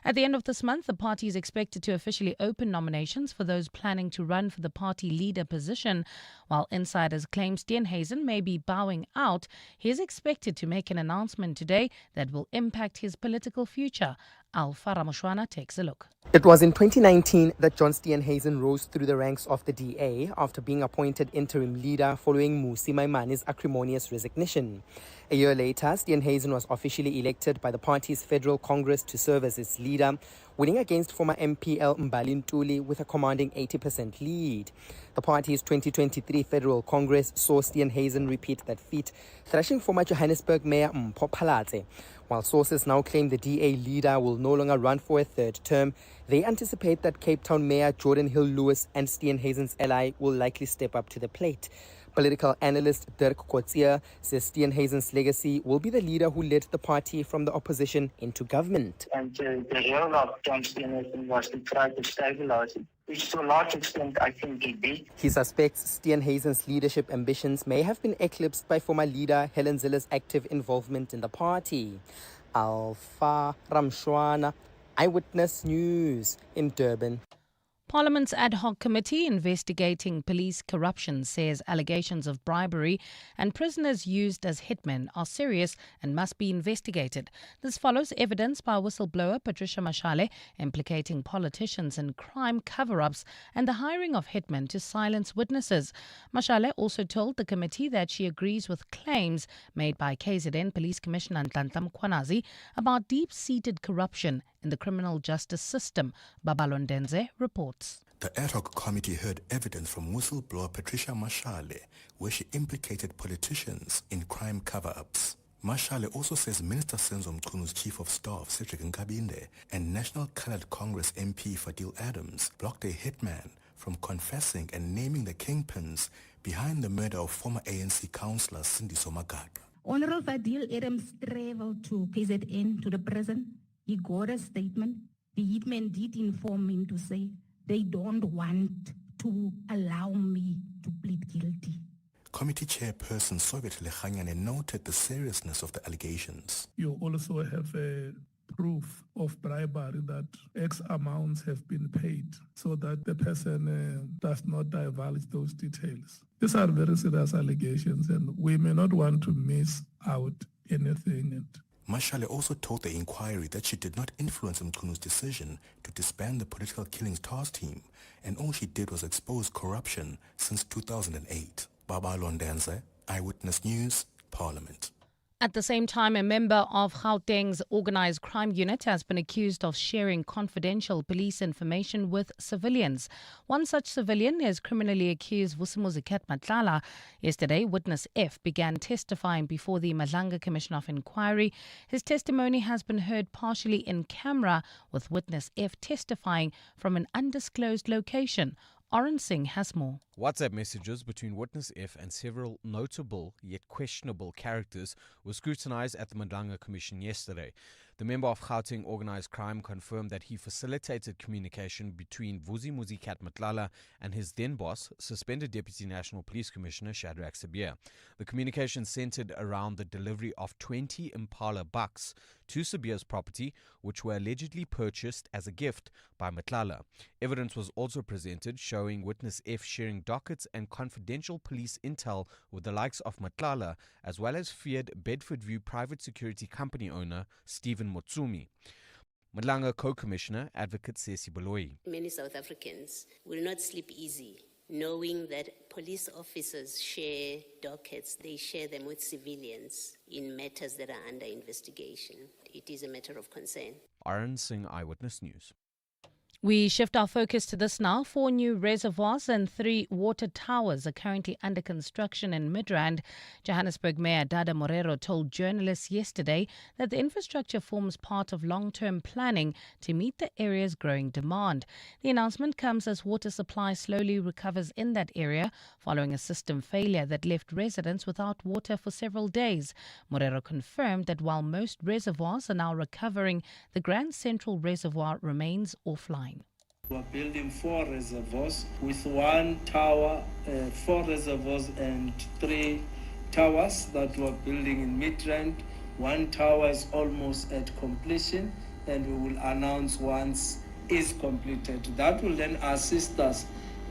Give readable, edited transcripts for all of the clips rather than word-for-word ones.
At the end of this month, the party is expected to officially open nominations for those planning to run for the party leader position. While insiders claim Steenhuisen may be bowing out, he is expected to make an announcement today that will impact his political future. Alpha Ramoshwana takes a look. It was in 2019 that John Steenhuisen rose through the ranks of the DA after being appointed interim leader following Musi Maimane's acrimonious resignation. A year later, Steenhuisen was officially elected by the party's Federal Congress to serve as its leader, winning against former MPL Mbali Ntuli with a commanding 80% lead. The party's 2023 Federal Congress saw Steenhuisen repeat that feat, thrashing former Johannesburg Mayor Palapala. While sources now claim the DA leader will no longer run for a third term, they anticipate that Cape Town Mayor Jordan Hill-Lewis and Steenhuisen's ally will likely step up to the plate. Political analyst Dirk Coetzee says Steenhuisen's legacy will be the leader who led the party from the opposition into government. And the role of John Steenhuisen was to try to stabilize it, which to a large extent I think he did. He suspects Steenhuisen's leadership ambitions may have been eclipsed by former leader Helen Zille's active involvement in the party. Alpha Ramshwana, Eyewitness News in Durban. Parliament's ad hoc committee investigating police corruption says allegations of bribery and prisoners used as hitmen are serious and must be investigated. This follows evidence by whistleblower Patricia Mashale implicating politicians in crime cover-ups and the hiring of hitmen to silence witnesses. Mashale also told the committee that she agrees with claims made by KZN Police Commissioner Nhlanhla Mkhwanazi about deep-seated corruption in the criminal justice system. Babalondenze reports. The ad hoc committee heard evidence from whistleblower Patricia Mashale, where she implicated politicians in crime cover-ups. Mashale also says Minister Senzo Mchunu Chief of Staff Cedric Nkabinde and National Coloured Congress MP Fadil Adams blocked a hitman from confessing and naming the kingpins behind the murder of former ANC councillor Cindy Somagata. Honorable Fadil Adams traveled to KZN, to the prison. He got a statement. The hitman did inform him to say, they don't want to allow me to plead guilty. Committee chairperson Soviet Lechanyane noted the seriousness of the allegations. You also have a proof of bribery that X amounts have been paid so that the person does not divulge those details. These are very serious allegations and we may not want to miss out anything. Mashale also told the inquiry that she did not influence Mchunu's decision to disband the political killings task team, and all she did was expose corruption since 2008. Baba Londense, Eyewitness News, Parliament. At the same time, a member of Gauteng's organised crime unit has been accused of sharing confidential police information with civilians. One such civilian is criminally accused Vusimuzi Matlala. Yesterday, witness F began testifying before the Madlanga Commission of Inquiry. His testimony has been heard partially in camera, with witness F testifying from an undisclosed location. Oren Singh has more. WhatsApp messages between Witness F and several notable yet questionable characters were scrutinized at the Madlanga Commission yesterday. The member of Gauteng Organised Crime confirmed that he facilitated communication between Vusimuzi Matlala and his then boss, suspended Deputy National Police Commissioner Shadrack Sibiya. The communication centered around the delivery of 20 Impala bucks to Sibiya's property, which were allegedly purchased as a gift by Matlala. Evidence was also presented showing Witness F sharing dockets and confidential police intel with the likes of Matlala, as well as feared Bedfordview private security company owner Stephen Motsumi. Madlanga Co-Commissioner Advocate Sesi Boloi. Many South Africans will not sleep easy knowing that police officers share dockets, they share them with civilians in matters that are under investigation. It is a matter of concern. Oren Singh, Eyewitness News. We shift our focus to this now. 4 new reservoirs and 3 water towers are currently under construction in Midrand. Johannesburg Mayor Dada Morero told journalists yesterday that the infrastructure forms part of long-term planning to meet the area's growing demand. The announcement comes as water supply slowly recovers in that area following a system failure that left residents without water for several days. Morero confirmed that while most reservoirs are now recovering, the Grand Central Reservoir remains offline. We're building 4 reservoirs with 1 tower, 4 reservoirs and 3 towers that we're building in Midrand. 1 tower is almost at completion and we will announce once it's completed. That will then assist us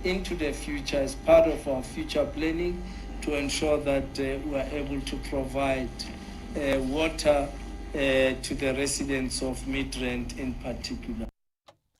into the future as part of our future planning to ensure that we are able to provide water to the residents of Midrand in particular.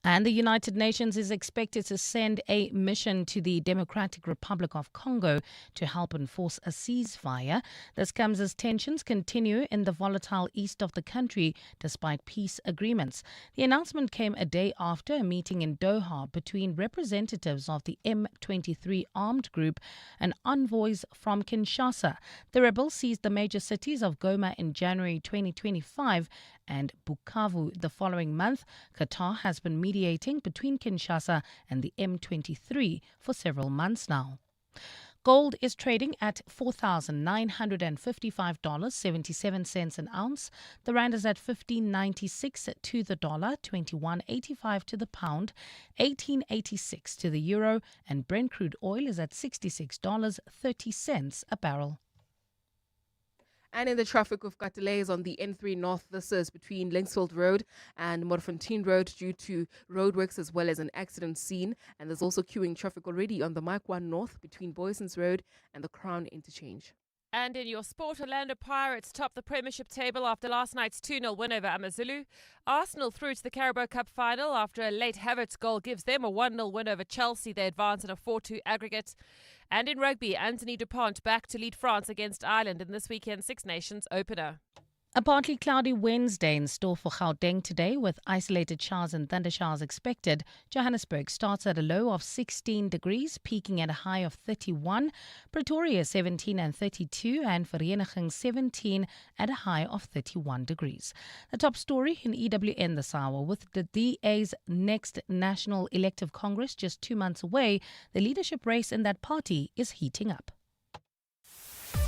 And the United Nations is expected to send a mission to the Democratic Republic of Congo to help enforce a ceasefire. This comes as tensions continue in the volatile east of the country despite peace agreements. The announcement came a day after a meeting in Doha between representatives of the M23 armed group and envoys from Kinshasa. The rebels seized the major cities of Goma in January 2025 and Bukavu the following month. Qatar has been mediating between Kinshasa and the M23 for several months now. Gold is trading at $4,955.77 an ounce. The rand is at 15.96 to the dollar, 21.85 to the pound, 18.86 to the euro, and Brent crude oil is at $66.30 a barrel. And in the traffic, we've got delays on the N3 North. This is between Linksfield Road and Modderfontein Road due to roadworks as well as an accident scene. And there's also queuing traffic already on the Mike 1 North between Boysons Road and the Crown Interchange. And in your sport, Orlando Pirates top the Premiership table after last night's 2-0 win over Amazulu. Arsenal through to the Carabao Cup final after a late Havertz goal gives them a 1-0 win over Chelsea. They advance in a 4-2 aggregate. And in rugby, Anthony Dupont back to lead France against Ireland in this weekend's Six Nations opener. A partly cloudy Wednesday in store for Gauteng today with isolated showers and thundershowers expected. Johannesburg starts at a low of 16 degrees, peaking at a high of 31. Pretoria 17 and 32 and Vereeniging 17 at a high of 31 degrees. The top story in EWN this hour. With the DA's next National Elective Congress just 2 months away, the leadership race in that party is heating up.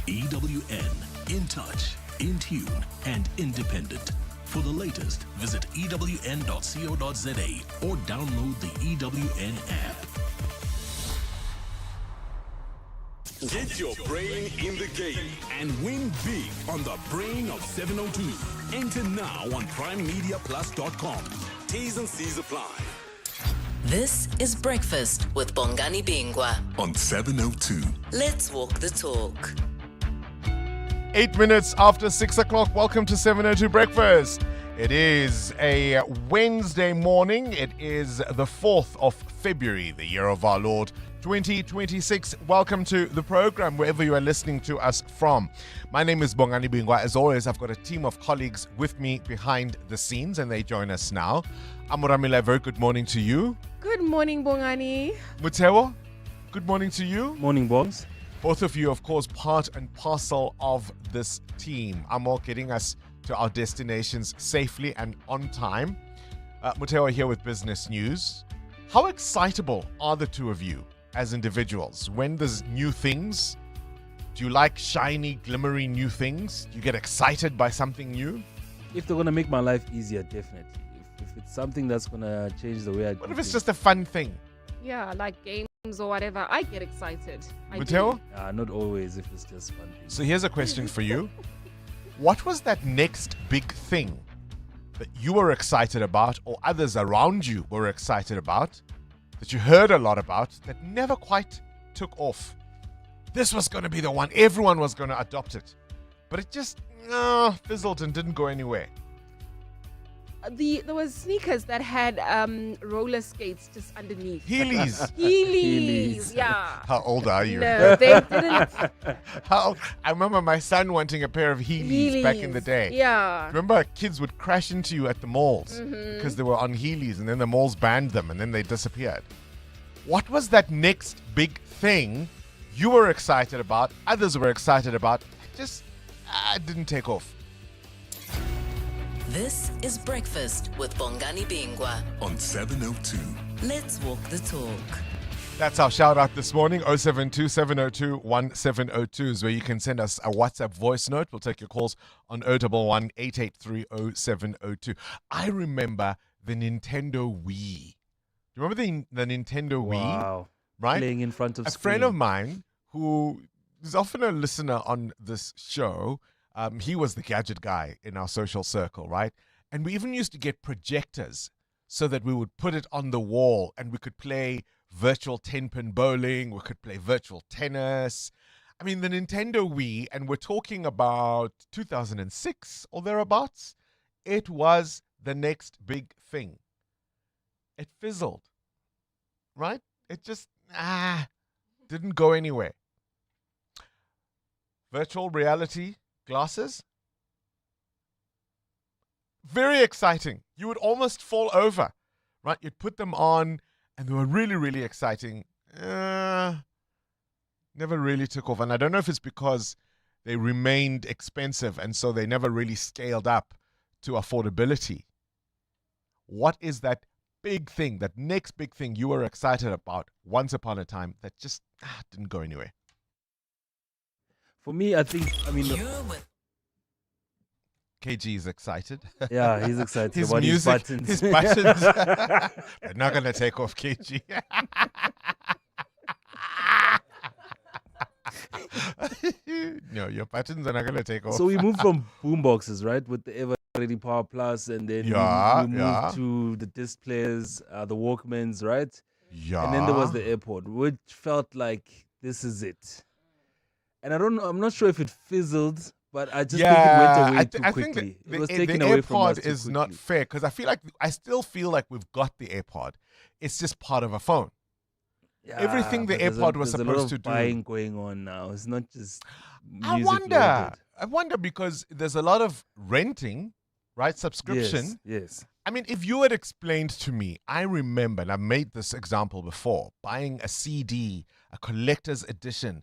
EWN, in touch, in tune and independent. For the latest, visit ewn.co.za or download the EWN app. Get your brain in the game and win big on the Brain of 702. Enter now on primemediaplus.com. T's and C's apply. This is Breakfast with Bongani Bingwa on 702. Let's walk the talk. 8 minutes after 6 o'clock. Welcome to 702 Breakfast. It is a Wednesday morning. It is the 4th of February, the year of our Lord 2026. Welcome to the program, wherever you are listening to us from. My name is Bongani Bingwa. As always, I've got a team of colleagues with me behind the scenes, and they join us now. Amuramila, very good morning to you. Good morning, Bongani. Mutewa, good morning to you. Morning, Bongs. Both of you, of course, part and parcel of this team. Amo getting us to our destinations safely and on time. Mutewa here with business news. How excitable are the two of you as individuals? When there's new things, do you like shiny, glimmery new things? Do you get excited by something new? If they're going to make my life easier, definitely. If it's something that's going to change the way I do What if it's things. just a fun thing? Yeah, like games or whatever. I get excited. Mutewa? Not always if it's just fun things. So here's a question for you. What was that next big thing that you were excited about or others around you were excited about, that you heard a lot about, that never quite took off? This was going to be the one. Everyone was going to adopt it. But it just fizzled and didn't go anywhere. There was sneakers that had roller skates just underneath. Heelys. Heelys, yeah. How old are you? No, they didn't. I remember my son wanting a pair of Heelys back in the day. Yeah. Remember, kids would crash into you at the malls because they were on Heelys, and then the malls banned them, and then they disappeared. What was that next big thing you were excited about, others were excited about, just didn't take off? This is Breakfast with Bongani Bingwa on 702. Let's walk the talk. That's our shout out this morning. 072-702-1702 is where you can send us a WhatsApp voice note. We'll take your calls on 011-883-0702. I remember the Nintendo Wii. Do you remember the Nintendo Wii? Wow. Right? Playing in front of a screen. friend of mine who is often a listener on this show, he was the gadget guy in our social circle, right? And we even used to get projectors so that we would put it on the wall and we could play virtual 10-pin bowling, we could play virtual tennis. I mean, the Nintendo Wii, and we're talking about 2006 or thereabouts, it was the next big thing. It fizzled, right? It just, didn't go anywhere. Virtual reality glasses, very exciting. You would almost fall over, right? You'd put them on and they were really, really exciting. Never really took off. And I don't know if it's because they remained expensive and so they never really scaled up to affordability. What is that big thing, that next big thing you were excited about once upon a time that just didn't go anywhere? For me, KG is excited. Yeah, he's excited his about music, his buttons. His buttons. They're not going to take off, KG. No, your buttons are not going to take off. So we moved from boomboxes, right, with the ever-ready Power Plus, and then we moved to the disc players, the Walkmans, right? Yeah. And then there was the airport, which felt like this is it. And I'm not sure if it fizzled, but I just think it went away too quickly. It was taken away from us too quickly. The AirPod is not fair because I still feel like we've got the AirPod. It's just part of a phone. Yeah, everything the AirPod was supposed to do. There's a lot of buying going on now. It's not just music. I wonder because there's a lot of renting, right? Subscription. Yes. I mean, if you had explained to me, I remember, and I've made this example before, buying a CD, a collector's edition,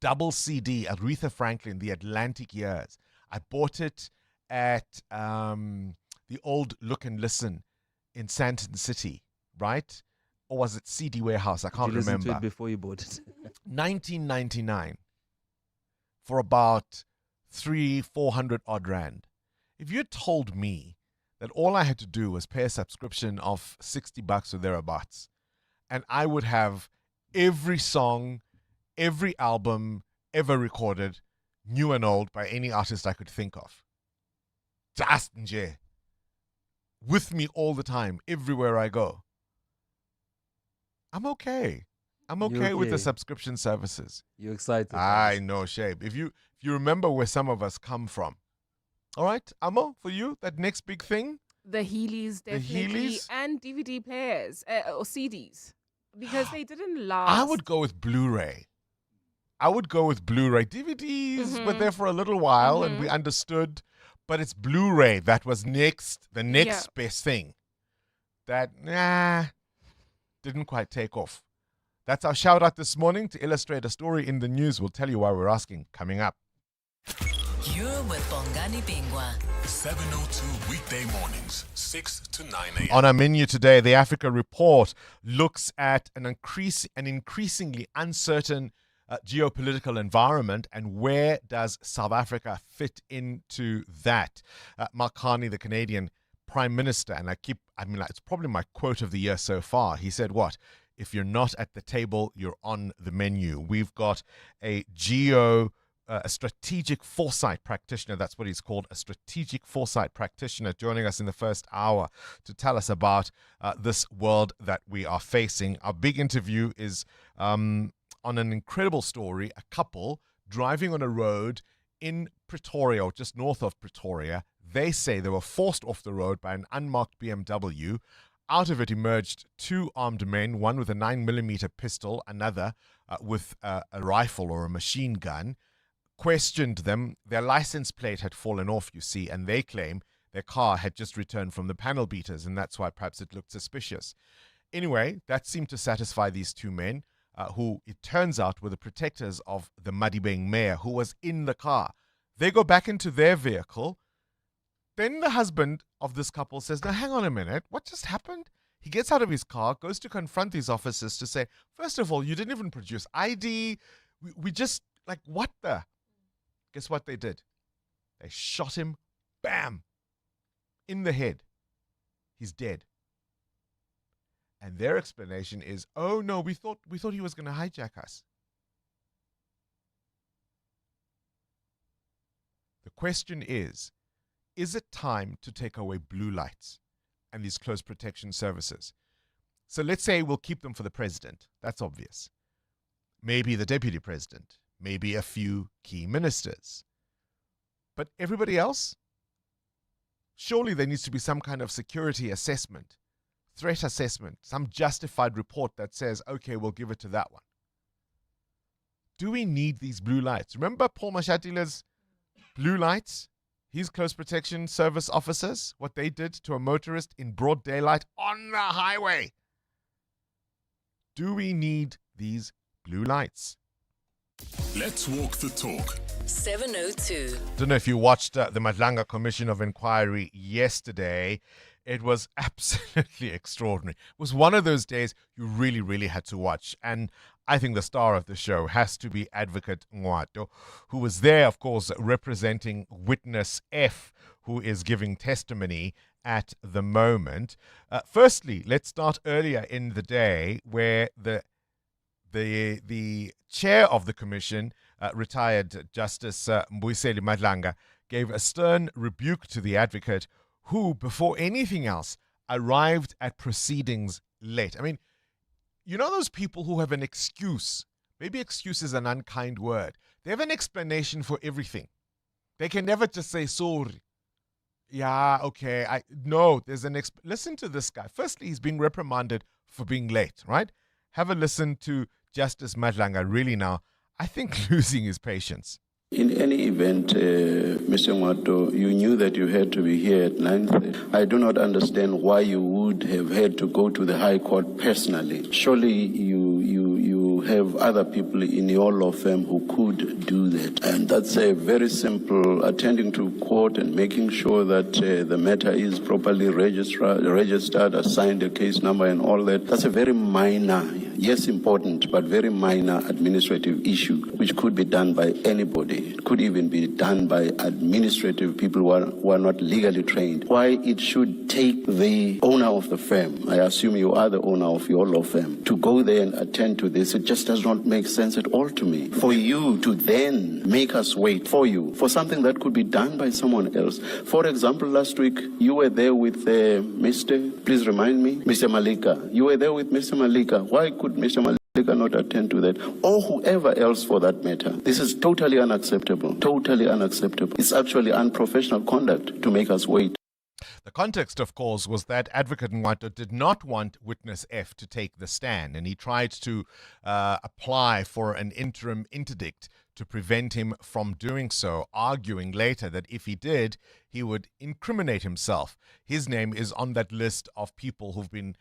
double CD, Aretha Franklin, The Atlantic Years. I bought it at the old Look and Listen in Sandton City, right? Or was it CD Warehouse? I can't remember. Did you listen to it before you bought it? 1999 for about 300-400 odd rand. If you had told me that all I had to do was pay a subscription of $60 or thereabouts, and I would have every song, every album ever recorded, new and old, by any artist I could think of, just nje, with me all the time, everywhere I go, I'm okay. I'm okay with the subscription services. You're excited. I know, Shape. If you remember where some of us come from. All right, Amo, for you, that next big thing? The Heelys, definitely. Heelys? And DVD players or CDs. Because they didn't last. I would go with Blu-ray. DVDs were there for a little while and we understood, but it's Blu-ray that was the next best thing. That, didn't quite take off. That's our shout out this morning. To illustrate a story in the news, we'll tell you why we're asking coming up. You're with Bongani Bingwa. 7:02 weekday mornings, 6 to 9 a.m. On our menu today, the Africa Report looks at an increasingly uncertain geopolitical environment and where does South Africa fit into that. Mark Carney, the Canadian Prime Minister, and it's probably my quote of the year so far. He said, what? If you're not at the table, you're on the menu. We've got a strategic foresight practitioner. That's what he's called, a strategic foresight practitioner, joining us in the first hour to tell us about this world that we are facing. Our big interview is on an incredible story, a couple driving on a road in Pretoria, or just north of Pretoria. They say they were forced off the road by an unmarked BMW. Out of it emerged two armed men, one with a 9mm pistol, another with a rifle or a machine gun. Questioned them. Their license plate had fallen off, you see, and they claim their car had just returned from the panel beaters, and that's why perhaps it looked suspicious. Anyway, that seemed to satisfy these two men, who it turns out were the protectors of the Madibeng mayor, who was in the car. They go back into their vehicle. Then the husband of this couple says, now hang on a minute, what just happened? He gets out of his car, goes to confront these officers to say, first of all, you didn't even produce ID. We just, what the? Guess what they did? They shot him, bam, in the head. He's dead. And their explanation is, oh no, we thought he was going to hijack us. The question is is it time to take away blue lights and these close protection services? So let's say we'll keep them for the president. That's obvious. Maybe the deputy president. Maybe a few key ministers. But everybody else? Surely there needs to be some kind of security assessment, threat assessment, some justified report that says, okay, we'll give it to that one. Do we need these blue lights? Remember Paul Mashatile's blue lights? His close protection service officers, what they did to a motorist in broad daylight on the highway. Do we need these blue lights? Let's walk the talk. 702. Don't know if you watched the Madlanga Commission of Inquiry yesterday. It was absolutely extraordinary. It was one of those days you really, really had to watch. And I think the star of the show has to be Advocate Ngwato, who was there, of course, representing Witness F, who is giving testimony at the moment. Firstly, let's start earlier in the day where the chair of the commission, retired Justice Mbuyiseli Madlanga, gave a stern rebuke to the advocate who, before anything else, arrived at proceedings late. I mean, you know those people who have an excuse? Maybe excuse is an unkind word. They have an explanation for everything. They can never just say sorry. Yeah, okay. No, there's an listen to this guy. Firstly, he's being reprimanded for being late, right? Have a listen to Justice Madlanga. Really now, I think losing his patience. In any event, Mr. Ngwato, you knew that you had to be here at 9:30. I do not understand why you would have had to go to the High Court personally. Surely you have other people in your law firm who could do that. And that's a very simple, attending to court and making sure that the matter is properly registered, assigned a case number and all that. That's a very minor, yes important, but very minor administrative issue, which could be done by anybody. It could even be done by administrative people who are not legally trained. Why it should take the owner of the firm, I assume you are the owner of your law firm, to go there and attend to this, it just does not make sense at all to me. For you to then make us wait for something that could be done by someone else. For example, last week, you were there with please remind me, Mr. Malika. You were there with Mr. Malika. Why could Mr. Malika cannot attend to that, or whoever else for that matter? This is totally unacceptable. Totally unacceptable. It's actually unprofessional conduct to make us wait. The context, of course, was that Advocate Ngwato did not want Witness F to take the stand, and he tried to apply for an interim interdict to prevent him from doing so, arguing later that if he did, he would incriminate himself. His name is on that list of people who've been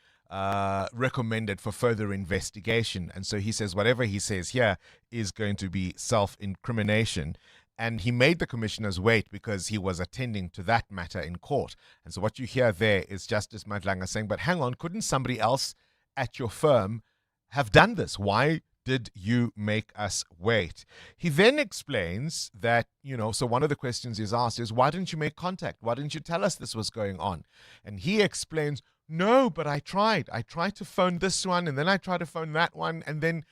recommended for further investigation. And so he says whatever he says here is going to be self-incrimination. And he made the commissioners wait because he was attending to that matter in court. And so what you hear there is Justice Madlanga saying, but hang on, couldn't somebody else at your firm have done this? Why did you make us wait? He then explains that, so one of the questions he's asked is, why didn't you make contact? Why didn't you tell us this was going on? And he explains, no, but I tried. I tried to phone this one, and then I tried to phone that one, and then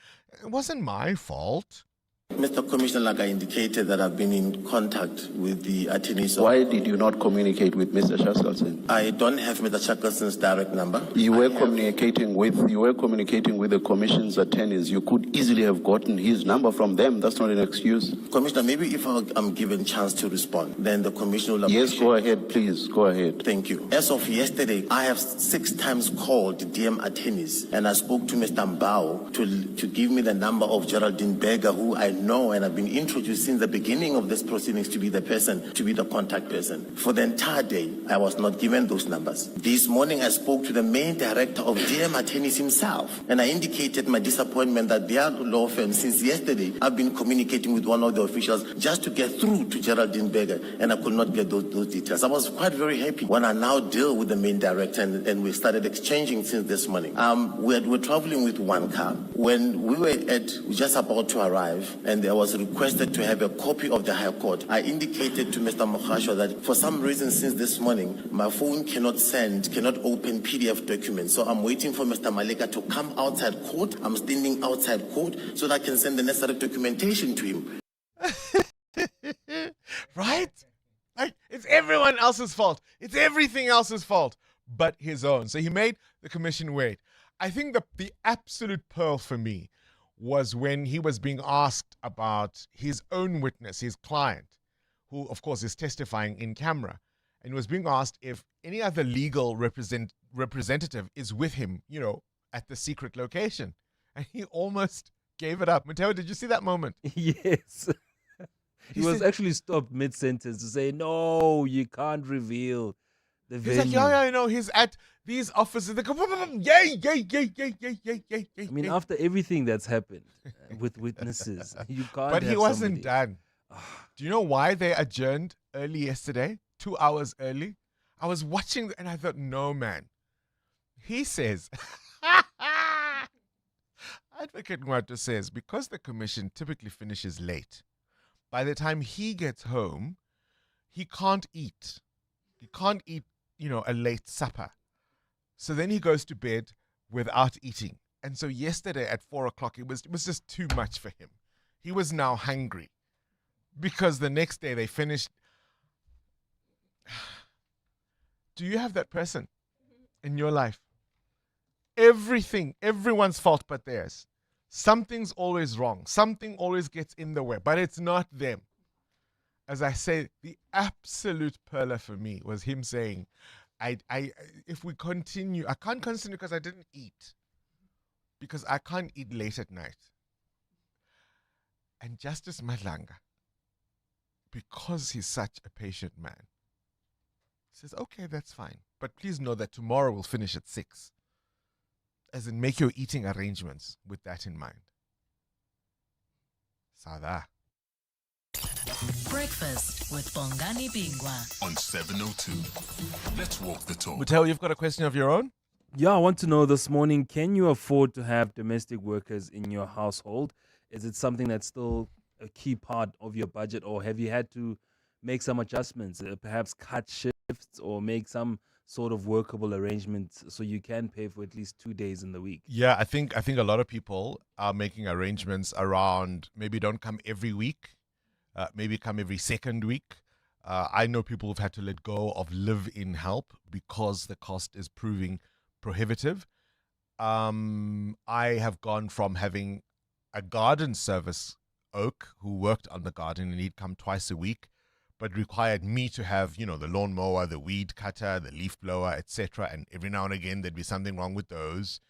it wasn't my fault. Mr. Commissioner, like I indicated, that I've been in contact with the attorneys. Why did you not communicate with Mr. Shackleton? I don't have Mr. Shackleton's direct number. You were communicating with the Commission's attorneys. You could easily have gotten his number from them. That's not an excuse. Commissioner, maybe if I'm given a chance to respond, then the Commissioner will appreciate. Yes, go ahead, please. Go ahead. Thank you. As of yesterday, I have 6 times called DM attorneys, and I spoke to Mr. Mbao to give me the number of Geraldine Berger, who I know and I've been introduced since the beginning of this proceedings to be the contact person. For the entire day, I was not given those numbers. This morning, I spoke to the main director of DM attorneys himself, and I indicated my disappointment that their law firm, since yesterday, I've been communicating with one of the officials just to get through to Geraldine Berger, and I could not get those details. I was quite very happy when I now deal with the main director, and we started exchanging since this morning. We're traveling with one car. When we were just about to arrive, and I was requested to have a copy of the High Court, I indicated to Mr. Mokhasho that for some reason since this morning, my phone cannot open PDF documents. So I'm waiting for Mr. Malika to come outside court. I'm standing outside court so that I can send the necessary documentation to him. Right? It's everyone else's fault. It's everything else's fault but his own. So he made the commission wait. I think the absolute pearl for me was when he was being asked about his own witness, his client, who, of course, is testifying in camera, and was being asked if any other legal representative is with him, at the secret location. And he almost gave it up. Mateo, did you see that moment? Yes. He was actually stopped mid-sentence to say, no, you can't reveal the venue. He's like, yeah, he's at these offices. They go, yay. I mean, after everything that's happened with witnesses, you can't. But he wasn't done. Do you know why they adjourned early yesterday? 2 hours early? I was watching and I thought, no, man. He says, Advocate Ngwatu says, because the commission typically finishes late, by the time he gets home, he can't eat. He can't eat, a late supper. So then he goes to bed without eating. And so yesterday at 4 o'clock, it was just too much for him. He was now hungry because the next day they finished. Do you have that person in your life? Everyone's fault but theirs. Something's always wrong. Something always gets in the way, but it's not them. As I say, the absolute perler for me was him saying, if we continue, I can't continue because I didn't eat. Because I can't eat late at night. And Justice Madlanga, because he's such a patient man, says, okay, that's fine. But please know that tomorrow we'll finish at 6. As in, make your eating arrangements with that in mind. Sada. Breakfast with Bongani Bingwa on 702. Let's walk the talk. Mateo, you've got a question of your own? Yeah, I want to know this morning, can you afford to have domestic workers in your household? Is it something that's still a key part of your budget, or have you had to make some adjustments, perhaps cut shifts or make some sort of workable arrangements so you can pay for at least 2 days in the week? Yeah, I think a lot of people are making arrangements around maybe don't come every week, maybe come every second week. I know people who've had to let go of live-in help because the cost is proving prohibitive. I have gone from having a garden service oak who worked on the garden and he'd come twice a week, but required me to have, the lawnmower, the weed cutter, the leaf blower, etc. And every now and again, there'd be something wrong with those,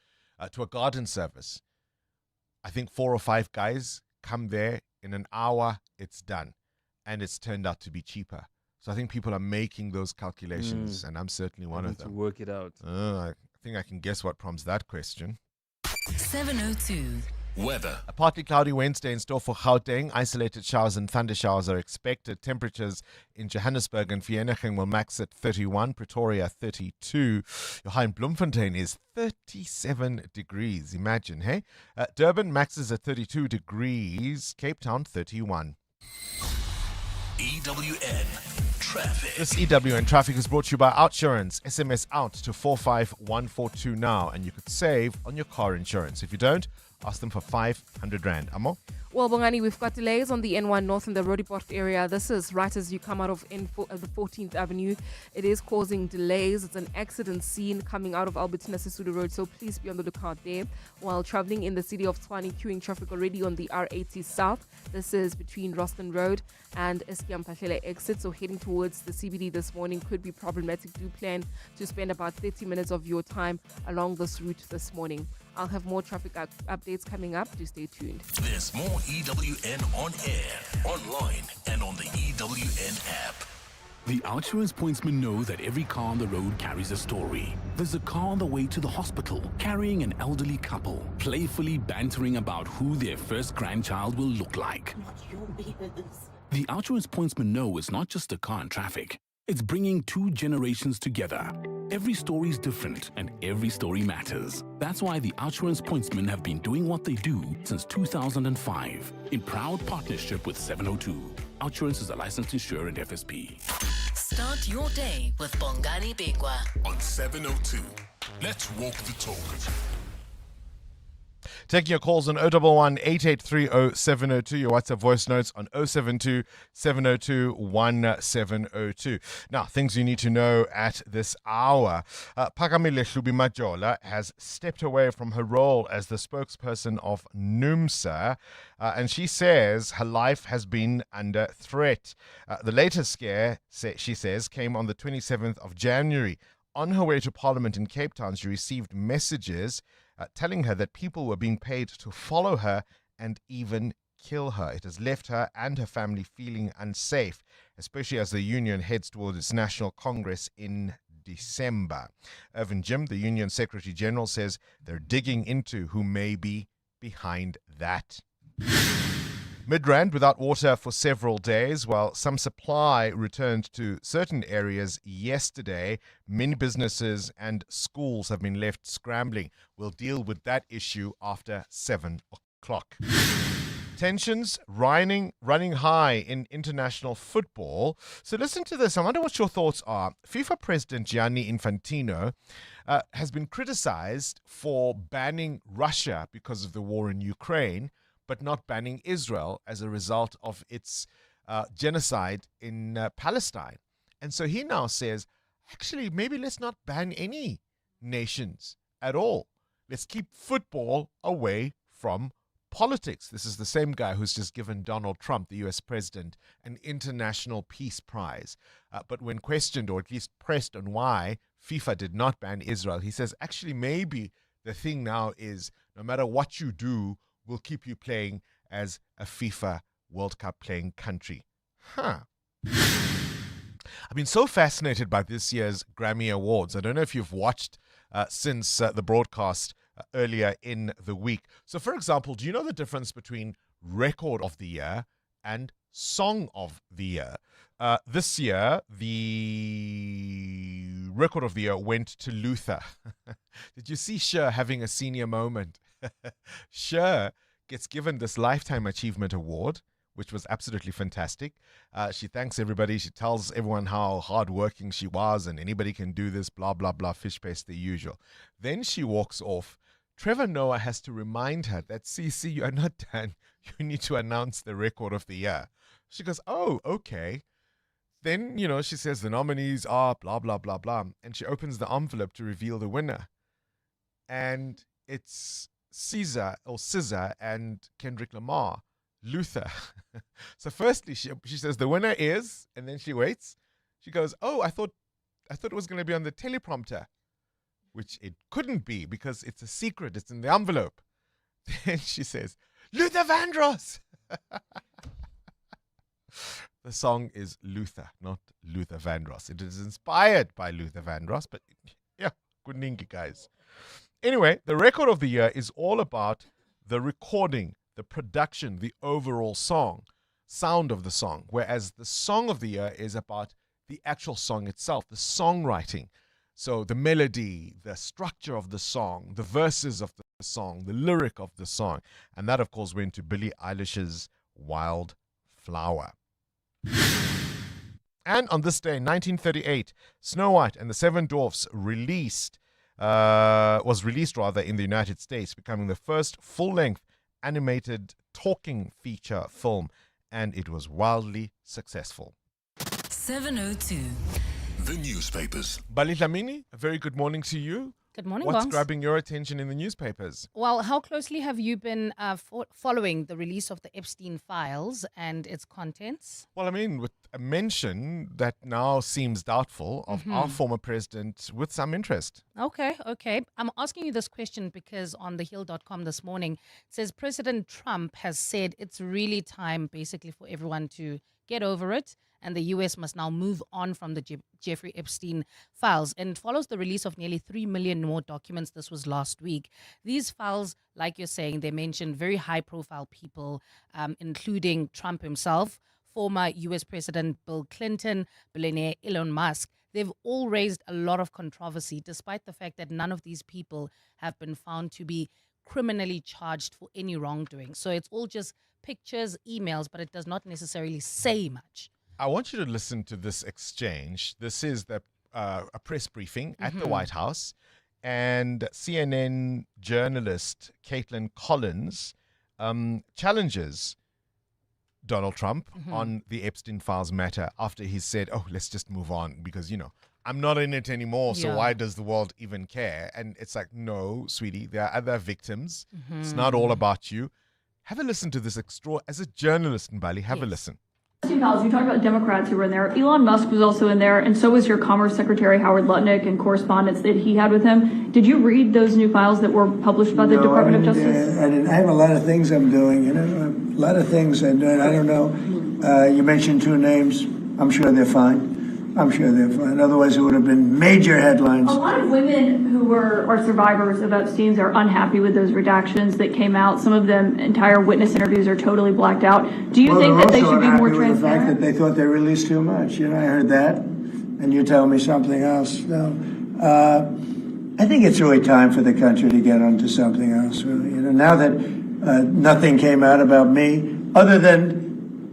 to a garden service. I think 4 or 5 guys come there in an hour, it's done. And it's turned out to be cheaper. So I think people are making those calculations, and I'm certainly one of them. To work it out. I think I can guess what prompts that question. 702. Weather. A partly cloudy Wednesday in store for Gauteng. Isolated showers and thunder showers are expected. Temperatures in Johannesburg and Vereeniging will max at 31. Pretoria, 32. Your high in Bloemfontein is 37 degrees. Imagine, hey? Durban maxes at 32 degrees. Cape Town, 31. EWN Traffic. This EWN Traffic is brought to you by Outsurance. SMS out to 45142 now, and you could save on your car insurance. If you don't, ask them for 500 Rand. Amo? Well, Bongani, we've got delays on the N1 North in the Roodepoort area. This is right as you come out of the 14th Avenue. It is causing delays. It's an accident scene coming out of Albertina Sisulu Road, so please be on the lookout there. While traveling in the city of Tshwane, queuing traffic already on the R80 South. This is between Roston Road and Eskiam Pahlele exit, so heading towards the CBD this morning could be problematic. Do plan to spend about 30 minutes of your time along this route this morning. I'll have more traffic updates coming up. Do stay tuned. There's more EWN on air, online, and on the EWN app. The Outsurance pointsmen know that every car on the road carries a story. There's a car on the way to the hospital carrying an elderly couple, playfully bantering about who their first grandchild will look like. The Outsurance pointsmen know it's not just a car in traffic. It's bringing 2 generations together. Every story is different and every story matters. That's why the Outsurance pointsmen have been doing what they do since 2005 in proud partnership with 702. Outsurance is a licensed insurer and FSP. Start your day with Bongani Bingwa on 702. Let's walk the talk. Taking your calls on 011 8830 702, your WhatsApp voice notes on 072 702 1702. Now, things you need to know at this hour. Phakamile Hlubi-Majola has stepped away from her role as the spokesperson of NUMSA, and she says her life has been under threat. The latest scare, she says, came on the 27th of January. On her way to Parliament in Cape Town, she received messages telling her that people were being paid to follow her and even kill her. It has left her and her family feeling unsafe, especially as the union heads towards its National Congress in December. Irvin Jim, the union Secretary General, says they're digging into who may be behind that. Midrand without water for several days, while some supply returned to certain areas yesterday. Many businesses and schools have been left scrambling. We'll deal with that issue after 7 o'clock. Tensions running high in international football. So listen to this. I wonder what your thoughts are. FIFA President Gianni Infantino has been criticized for banning Russia because of the war in Ukraine, but not banning Israel as a result of its genocide in Palestine. And so he now says, actually, maybe let's not ban any nations at all. Let's keep football away from politics. This is the same guy who's just given Donald Trump, the US president, an International Peace Prize. But when questioned, or at least pressed on why FIFA did not ban Israel, he says, actually, maybe the thing now is no matter what you do, we'll keep you playing as a FIFA World Cup playing country. I've been so fascinated by this year's Grammy Awards. I don't know if you've watched since the broadcast earlier in the week. So, for example, do you know the difference between Record of the Year and Song of the Year? This year, the Record of the Year went to Luther. Did you see Cher having a senior moment? Cher gets given this Lifetime Achievement Award, which was absolutely fantastic. She thanks everybody. She tells everyone how hardworking she was and anybody can do this, blah, blah, blah, fish paste, the usual. Then she walks off. Trevor Noah has to remind her that, CC, you are not done. You need to announce the Record of the Year. She goes, oh, okay. Then, she says the nominees are blah, blah, blah, blah. And she opens the envelope to reveal the winner. And it's Caesar and Kendrick Lamar, Luther. So firstly, she says the winner is, and then she waits. She goes, oh, I thought it was going to be on the teleprompter, which it couldn't be because it's a secret. It's in the envelope. Then she says, Luther Vandross. The song is Luther, not Luther Vandross. It is inspired by Luther Vandross, but yeah, good ninky, guys. Anyway, the Record of the Year is all about the recording, the production, the overall sound of the song, whereas the Song of the Year is about the actual song itself, the songwriting. So the melody, the structure of the song, the verses of the song, the lyric of the song. And that, of course, went to Billie Eilish's Wildflower. And on this day, 1938, Snow White and the Seven Dwarfs was released in the United States, becoming the first full-length animated talking feature film, and it was wildly successful. 702. The newspapers. Bali Dlamini, a very good morning to you. Good morning, What's Bongs. grabbing your attention in the newspapers? Well, how closely have you been following the release of the Epstein files and its contents? Well, I mean, with a mention that now seems doubtful of our former president with some interest. Okay. I'm asking you this question because on thehill.com this morning, it says President Trump has said it's really time basically for everyone to get over it, and the U.S. must now move on from the Jeffrey Epstein files. And it follows the release of nearly 3 million more documents. This was last week. These files, like you're saying, they mention very high-profile people, including Trump himself, former U.S. President Bill Clinton, billionaire Elon Musk. They've all raised a lot of controversy, despite the fact that none of these people have been found to be criminally charged for any wrongdoing. So it's all just pictures, emails, but it does not necessarily say much. I want you to listen to this exchange. This is a press briefing at the White House, and CNN journalist Caitlin Collins challenges Donald Trump on the Epstein files matter after he said, oh, let's just move on because, I'm not in it anymore, so why does the world even care? And it's like, no, sweetie, there are other victims. It's not all about you. Have a listen to this as a journalist, Mbali, have a listen. You talked about Democrats who were in there. Elon Musk was also in there, and so was your Commerce Secretary Howard Lutnick and correspondence that he had with him. Did you read those new files that were published by the Department of Justice? I didn't. I have a lot of things I'm doing, a lot of things I'm doing. I don't know. You mentioned two names. I'm sure they're fine. Otherwise, it would have been major headlines. A lot of women who are survivors of Epstein's are unhappy with those redactions that came out. Some of them, entire witness interviews are totally blacked out. Do you think that they should be more transparent? The fact that they thought they released too much. I heard that, and you tell me something else. No, I think it's really time for the country to get onto something else. Really. Now that nothing came out about me, other than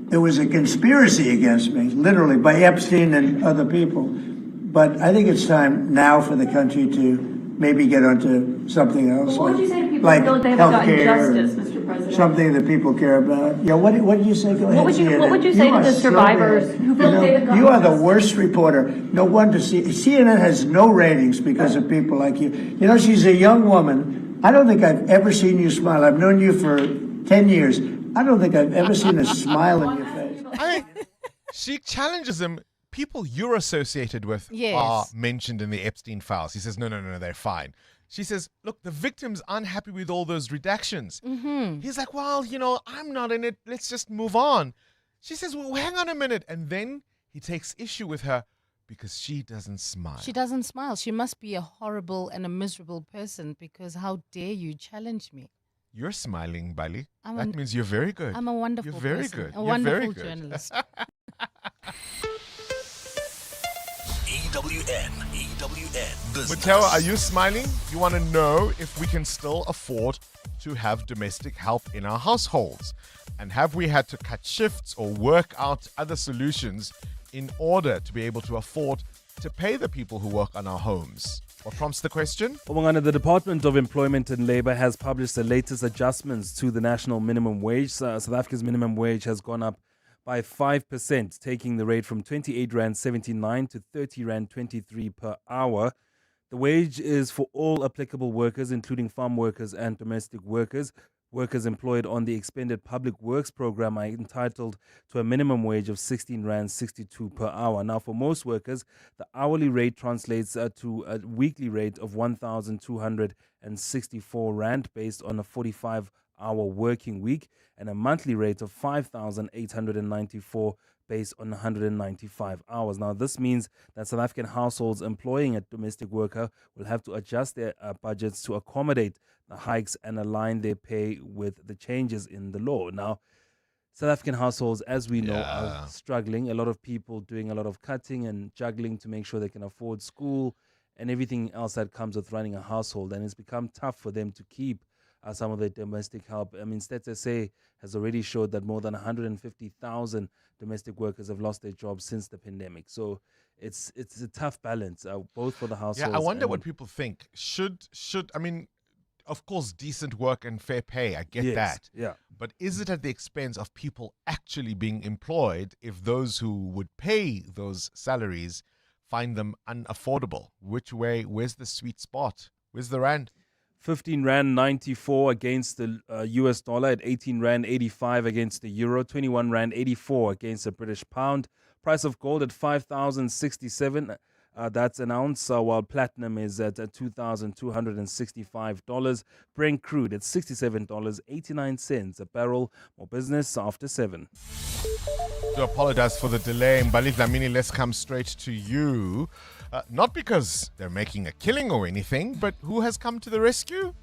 there was a conspiracy against me, literally, by Epstein and other people. But I think it's time now for the country to maybe get onto something else. What would you say to people who feel like they haven't gotten justice, Mr. President? Something that people care about. Yeah, what did you say? Go ahead. What would you say to the survivors who feel like they haven't gotten You are the justice? worst reporter. No wonder CNN has no ratings because of people like you. She's a young woman. I don't think I've ever seen you smile. I've known you for 10 years. I don't think I've ever seen a smile on your face. She challenges him. People you're associated with are mentioned in the Epstein files. He says, no, they're fine. She says, look, the victims aren't happy with all those redactions. He's like, well, I'm not in it. Let's just move on. She says, well, hang on a minute. And then he takes issue with her because she doesn't smile. She doesn't smile. She must be a horrible and a miserable person because how dare you challenge me? You're smiling, Bali. That means you're very good. I'm a wonderful You're very person, good. a You're wonderful very good. journalist. EWN Business. Mateo, are you smiling? You want to know if we can still afford to have domestic help in our households? And have we had to cut shifts or work out other solutions in order to be able to afford to pay the people who work on our homes? What prompts the question? Bongani, the Department of Employment and Labour has published the latest adjustments to the national minimum wage. South Africa's minimum wage has gone up by 5%, taking the rate from 28 Rand 79 to 30 Rand 23 per hour. The wage is for all applicable workers, including farm workers and domestic workers. Workers employed on the expanded public works program are entitled to a minimum wage of 16 Rand 62 per hour. Now, for most workers, the hourly rate translates to a weekly rate of 1,264 Rand based on a 45-hour working week and a monthly rate of 5,894 based on 195 hours. Now, this means that South African households employing a domestic worker will have to adjust their budgets to accommodate the hikes and align their pay with the changes in the law. Now, South African households, as we know, are struggling. A lot of people doing a lot of cutting and juggling to make sure they can afford school and everything else that comes with running a household. And it's become tough for them to keep some of their domestic help. I mean, Stats SA has already showed that more than 150,000 domestic workers have lost their jobs since the pandemic. So it's a tough balance, both for the households. Yeah, I wonder what people think. Of course, decent work and fair pay, I get that. Yeah. But is it at the expense of people actually being employed if those who would pay those salaries find them unaffordable? Where's the sweet spot? Where's the rand? 15 Rand 94 against the US dollar, at 18 Rand 85 against the euro, 21 Rand 84 against the British pound. Price of gold at 5,067. That's an ounce, while platinum is at $2,265. Brent crude at $67.89 a barrel. More business after 7. To apologize for the delay, Mbali Dlamini, let's come straight to you. Not because they're making a killing or anything, but who has come to the rescue?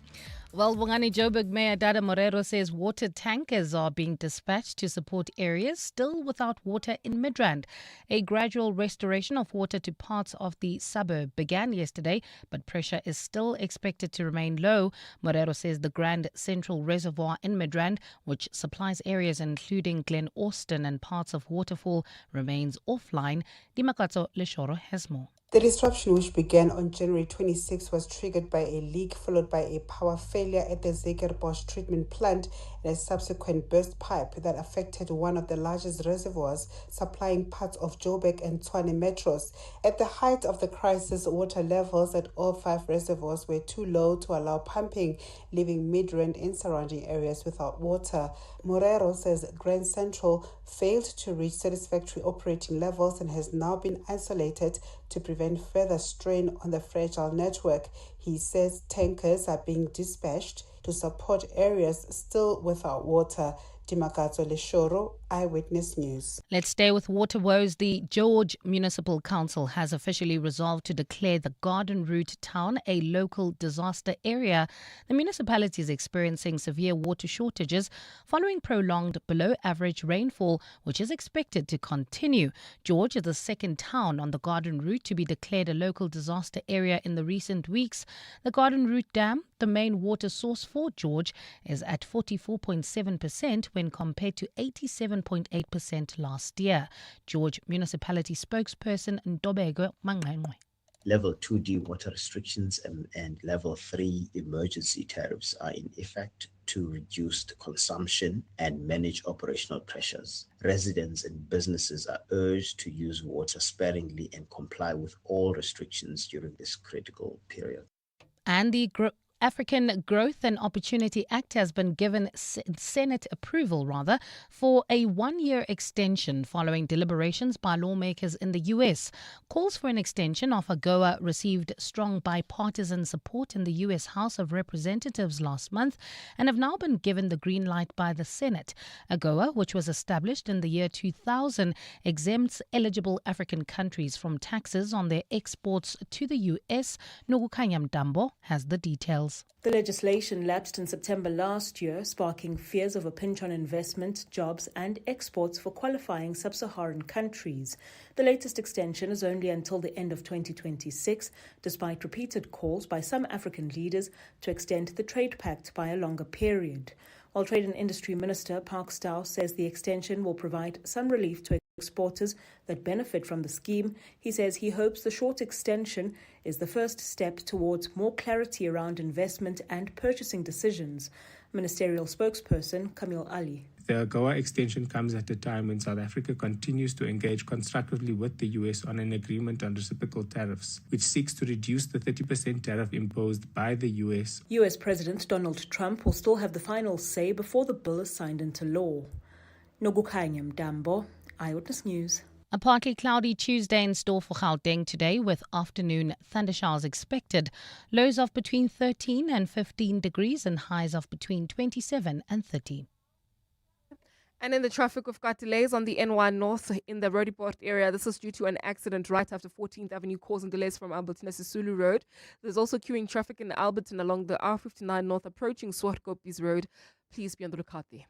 Well, Bongani Joburg Mayor Dada Morero says water tankers are being dispatched to support areas still without water in Midrand. A gradual restoration of water to parts of the suburb began yesterday, but pressure is still expected to remain low. Morero says the Grand Central Reservoir in Midrand, which supplies areas including Glen Austin and parts of Waterfall, remains offline. Dimakatso Leshoro has more. The disruption, which began on January 26, was triggered by a leak followed by a power failure at the Zegerbosch treatment plant and a subsequent burst pipe that affected one of the largest reservoirs supplying parts of Joburg and Tshwane metros. At the height of the crisis, water levels at all 5 reservoirs were too low to allow pumping, leaving Midrand and surrounding areas without water. Morero says Grand Central failed to reach satisfactory operating levels and has now been isolated to prevent further strain on the fragile network. He says tankers are being dispatched to support areas still without water. Dimakato Leshoro, Eyewitness News. Let's stay with water woes. The George Municipal Council has officially resolved to declare the Garden Route town a local disaster area. The municipality is experiencing severe water shortages following prolonged below-average rainfall, which is expected to continue. George is the second town on the Garden Route to be declared a local disaster area in the recent weeks. The Garden Route Dam, the main water source for George, is at 44.7% when compared to 87.8% last year. George Municipality spokesperson Ndobego Mangangwe. Level 2D water restrictions and Level 3 emergency tariffs are in effect to reduce the consumption and manage operational pressures. Residents and businesses are urged to use water sparingly and comply with all restrictions during this critical period. And the African Growth and Opportunity Act has been given Senate approval, for a 1-year extension following deliberations by lawmakers in the U.S. Calls for an extension of AGOA received strong bipartisan support in the U.S. House of Representatives last month and have now been given the green light by the Senate. AGOA, which was established in the year 2000, exempts eligible African countries from taxes on their exports to the U.S. Nogukanya Mdambo has the details. The legislation lapsed in September last year, sparking fears of a pinch on investment, jobs and exports for qualifying sub-Saharan countries. The latest extension is only until the end of 2026, despite repeated calls by some African leaders to extend the trade pact by a longer period. While Trade and Industry Minister Park Stow says the extension will provide some relief to exporters that benefit from the scheme, he says he hopes the short extension is the first step towards more clarity around investment and purchasing decisions. Ministerial spokesperson Kamil Ali. The AGOA extension comes at a time when South Africa continues to engage constructively with the US on an agreement on reciprocal tariffs, which seeks to reduce the 30% tariff imposed by the US. US President Donald Trump will still have the final say before the bill is signed into law. Nogukanya Mdambo, Eyewitness News. A partly cloudy Tuesday in store for Gauteng today, with afternoon thundershowers expected. Lows of between 13 and 15 degrees and highs of between 27 and 30. And in the traffic, we've got delays on the N1 North in the Roodepoort area. This is due to an accident right after 14th Avenue, causing delays from Alberton to Sisulu Road. There's also queuing traffic in Alberton along the R59 North approaching Swartkopjes Road. Please be on the lookout there.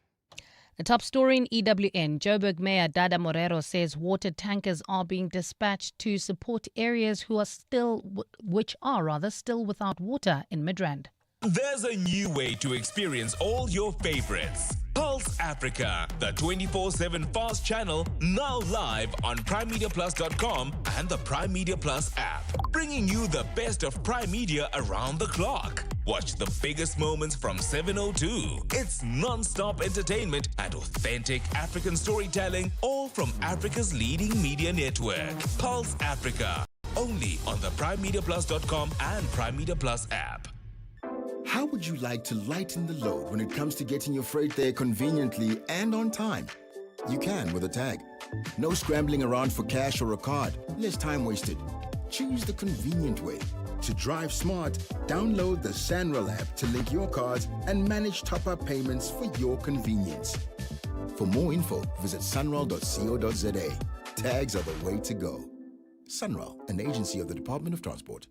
The top story in EWN. Joburg Mayor Dada Morero says water tankers are being dispatched to support areas which are still without water in Midrand. There's a new way to experience all your favorites. Pulse Africa, the 24/7 fast channel, now live on primemediaplus.com and the Prime Media Plus app, bringing you the best of Prime Media around the clock. Watch the biggest moments from 7:02. It's non-stop entertainment and authentic African storytelling, all from Africa's leading media network. Pulse Africa, only on the primemediaplus.com and Prime Media Plus app. How would you like to lighten the load when it comes to getting your freight there conveniently and on time? You can with a tag. No scrambling around for cash or a card. Less time wasted. Choose the convenient way. To drive smart, download the Sanral app to link your cards and manage top-up payments for your convenience. For more info, visit sunral.co.za. Tags are the way to go. Sunral, an agency of the Department of Transport.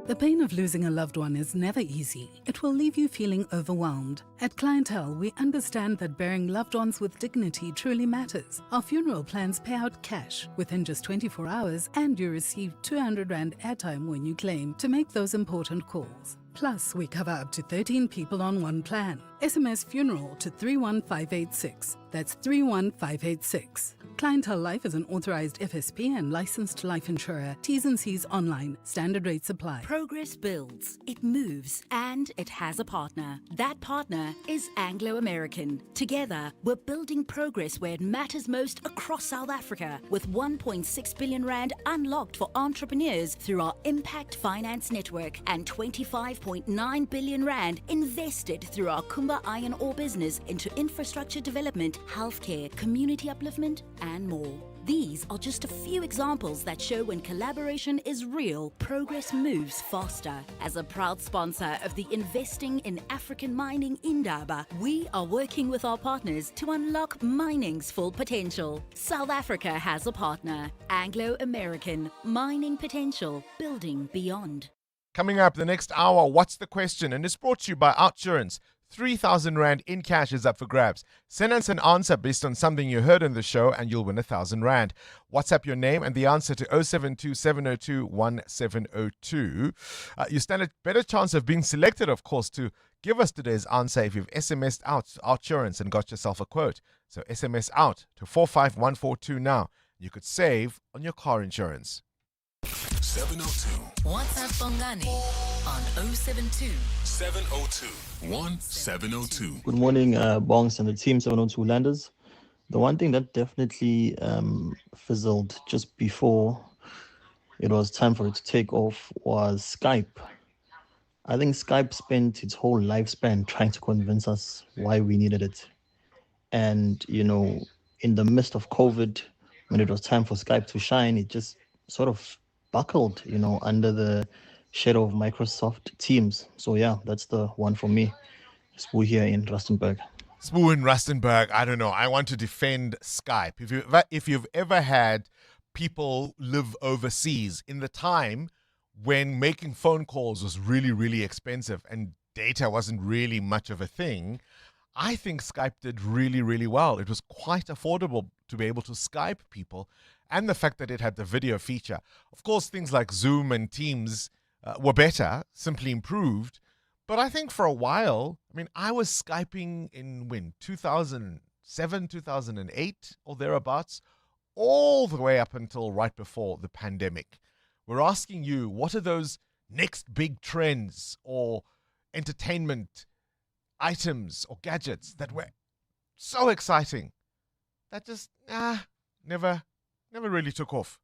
The pain of losing a loved one is never easy. It will leave you feeling overwhelmed. At Clientele, we understand that burying loved ones with dignity truly matters. Our funeral plans pay out cash within just 24 hours, and you receive 200 Rand airtime when you claim to make those important calls. Plus, we cover up to 13 people on one plan. SMS funeral to 31586. That's 31586. Clientele Life is an authorized FSP and licensed life insurer. T's and C's online. Standard rates apply. Progress builds, it moves, and it has a partner. That partner is Anglo-American. Together, we're building progress where it matters most across South Africa, with 1.6 billion rand unlocked for entrepreneurs through our Impact Finance Network and 25.9 billion rand invested through our Kumba Iron Ore business into infrastructure development, healthcare, community upliftment, and more. These are just a few examples that show when collaboration is real, progress moves faster. As a proud sponsor of the Investing in African Mining Indaba, we are working with our partners to unlock mining's full potential. South Africa has a partner. Anglo-American. Mining potential. Building beyond. Coming up the next hour, What's the Question? And it's brought to you by Outsurance. 3,000 Rand in cash is up for grabs. Send us an answer based on something you heard on the show and you'll win 1,000 Rand. WhatsApp your name and the answer to 072-702-1702. You stand a better chance of being selected, of course, to give us today's answer if you've SMS'd out Outsurance and got yourself a quote. So SMS out to 45142 now. You could save on your car insurance. 702. WhatsApp Bongani on 072 702 1702. Good morning, Bongs and the team 702 Landers. The one thing that definitely fizzled just before it was time for it to take off was Skype. I think Skype spent its whole lifespan trying to convince us why we needed it. And, you know, in the midst of COVID, when it was time for Skype to shine, it just sort of buckled, you know, under the shadow of Microsoft Teams. So yeah, that's the one for me. Spoo here in Rustenburg. Spoo in Rustenburg, I don't know. I want to defend Skype. If you've ever had people live overseas in the time when making phone calls was really, really expensive and data wasn't really much of a thing, I think Skype did really, really well. It was quite affordable to be able to Skype people, and the fact that it had the video feature. Of course, things like Zoom and Teams were better, simply improved. But I think for a while, I mean, I was Skyping in 2007, 2008 or thereabouts, all the way up until right before the pandemic. We're asking you, what are those next big trends or entertainment items or gadgets that were so exciting that just never really took off?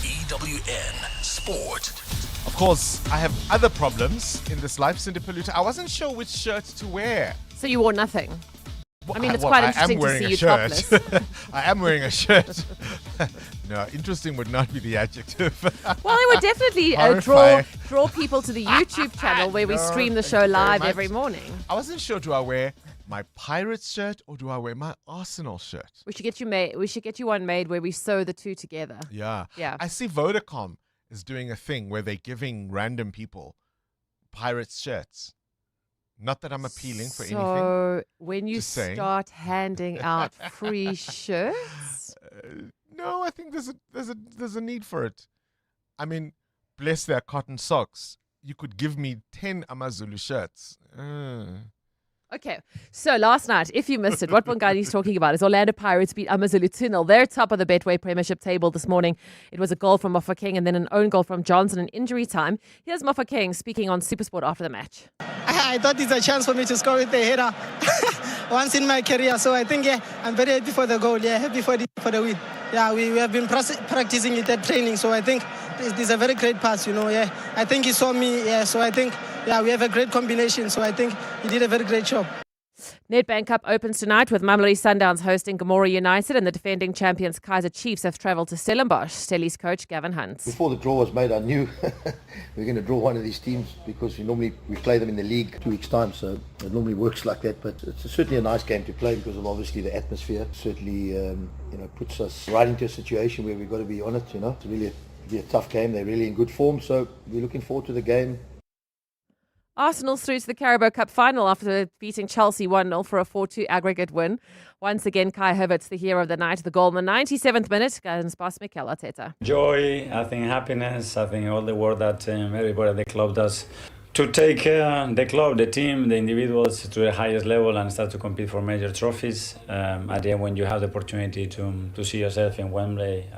EWN Sport. Of course, I have other problems in this life, Cindy Paluta. I wasn't sure which shirt to wear. So you wore nothing? Well, I mean, it's quite interesting to see you topless. I am wearing a shirt. No, interesting would not be the adjective. Well, it would definitely draw people to the YouTube channel where we stream the show live every morning. I wasn't sure, do I wear my Pirates shirt or do I wear my Arsenal shirt? We should get you one made where we sew the two together. Yeah. Yeah. I see Vodacom is doing a thing where they're giving random people Pirates shirts. Not that I'm appealing for anything. So when you start handing out free shirts? No, I think there's a need for it. I mean, bless their cotton socks. You could give me 10 Amazulu shirts. Okay, so last night, if you missed it, what Bongani's talking about is Orlando Pirates beat Amazulu 2-0. They're top of the Betway Premiership table this morning. It was a goal from Mofokeng and then an own goal from Johnson in injury time. Here's Mofokeng speaking on SuperSport after the match. I thought it's a chance for me to score with the header once in my career. So I think, I'm very happy for the goal. Happy for the win. We have been practicing it at training. So I think it's a very great pass, I think he saw me. So I think, we have a great combination. So I think he did a very great job. Nedbank Cup opens tonight with Mamelodi Sundowns hosting Gomora United, and the defending champions Kaizer Chiefs have travelled to Stellenbosch. Stelli's coach Gavin Hunt. Before the draw was made, I knew we're going to draw one of these teams because we play them in the league 2 weeks' time, so it normally works like that. But it's certainly a nice game to play because of obviously the atmosphere. Certainly, puts us right into a situation where we've got to be on it. It's really be a tough game. They're really in good form, so we're looking forward to the game. Arsenal's through to the Carabao Cup final after beating Chelsea 1-0 for a 4-2 aggregate win. Once again, Kai Havertz, the hero of the night, the goal in the 97th minute against boss Mikel Arteta. Joy, I think happiness, I think all the work that everybody at the club does To take the club, the team, the individuals to the highest level and start to compete for major trophies. At the end, when you have the opportunity to see yourself in Wembley,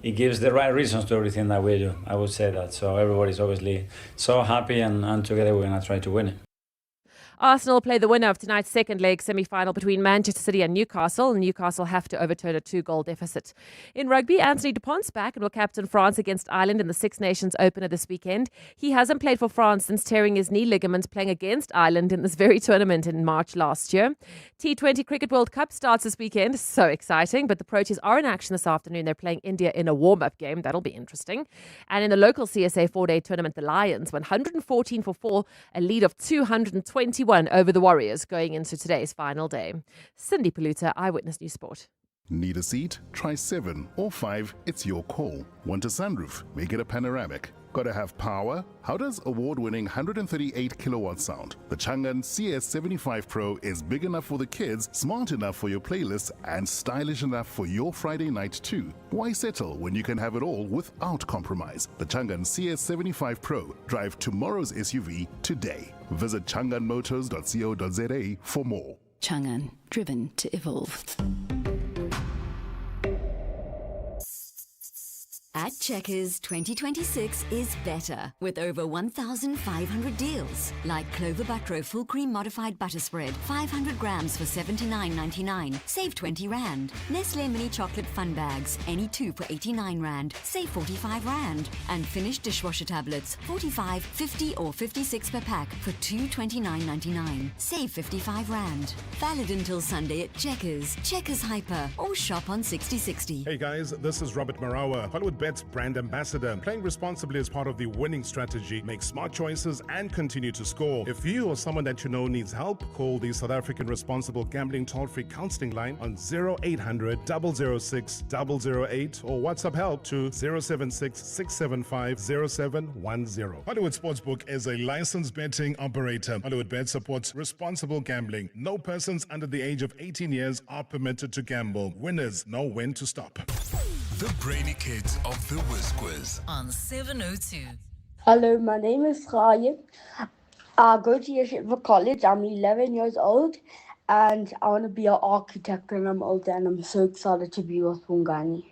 it gives the right reasons to everything that we do. I would say that. So everybody's obviously so happy, and together we're going to try to win it. Arsenal play the winner of tonight's second leg semi-final between Manchester City and Newcastle. Newcastle have to overturn a 2-goal deficit. In rugby, Anthony Dupont's back and will captain France against Ireland in the Six Nations opener this weekend. He hasn't played for France since tearing his knee ligament playing against Ireland in this very tournament in March last year. T20 Cricket World Cup starts this weekend. So exciting, but the Proteas are in action this afternoon. They're playing India in a warm-up game. That'll be interesting. And in the local CSA 4-day tournament, the Lions won 114 for 4, a lead of 221 over the Warriors going into today's final day. Cindy Paluta, Eyewitness News Sport. Need a seat? Try 7 or 5. It's your call. Want a sunroof? Make it a panoramic. Gotta have power? How does award-winning 138 kilowatt sound? The Chang'an CS75 Pro is big enough for the kids, smart enough for your playlist, and stylish enough for your Friday night too. Why settle when you can have it all without compromise? The Chang'an CS75 Pro. Drive tomorrow's SUV today. Visit chang'anmotors.co.za for more. Chang'an, driven to evolve. At Checkers, 2026 is better with over 1,500 deals. Like Clover Butro Full Cream Modified Butter Spread, 500 grams for $79.99, save 20 Rand. Nestle Mini Chocolate Fun Bags, any 2 for 89 Rand, save 45 Rand. And Finish Dishwasher Tablets, 45, 50 or 56 per pack for $229.99, save 55 Rand. Valid until Sunday at Checkers, Checkers Hyper, or shop on 6060. Hey guys, this is Robert Marawa, Hollywood Bet's brand ambassador. Playing responsibly is part of the winning strategy. Make smart choices and continue to score. If you or someone that you know needs help, call the South African Responsible Gambling Toll-Free Counseling Line on 0800 006 008 or WhatsApp help to 076 675 0710. Hollywood Sportsbook is a licensed betting operator. Hollywood Bet supports responsible gambling. No persons under the age of 18 years are permitted to gamble. Winners know when to stop. The Brainy Kids of the Whiz Quiz on 702. Hello, my name is Ryan. I go to Yeshiva College. I'm 11 years old and I want to be an architect when I'm older, and I'm so excited to be with Bongani.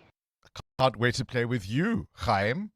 Can't wait to play with you, Chaim.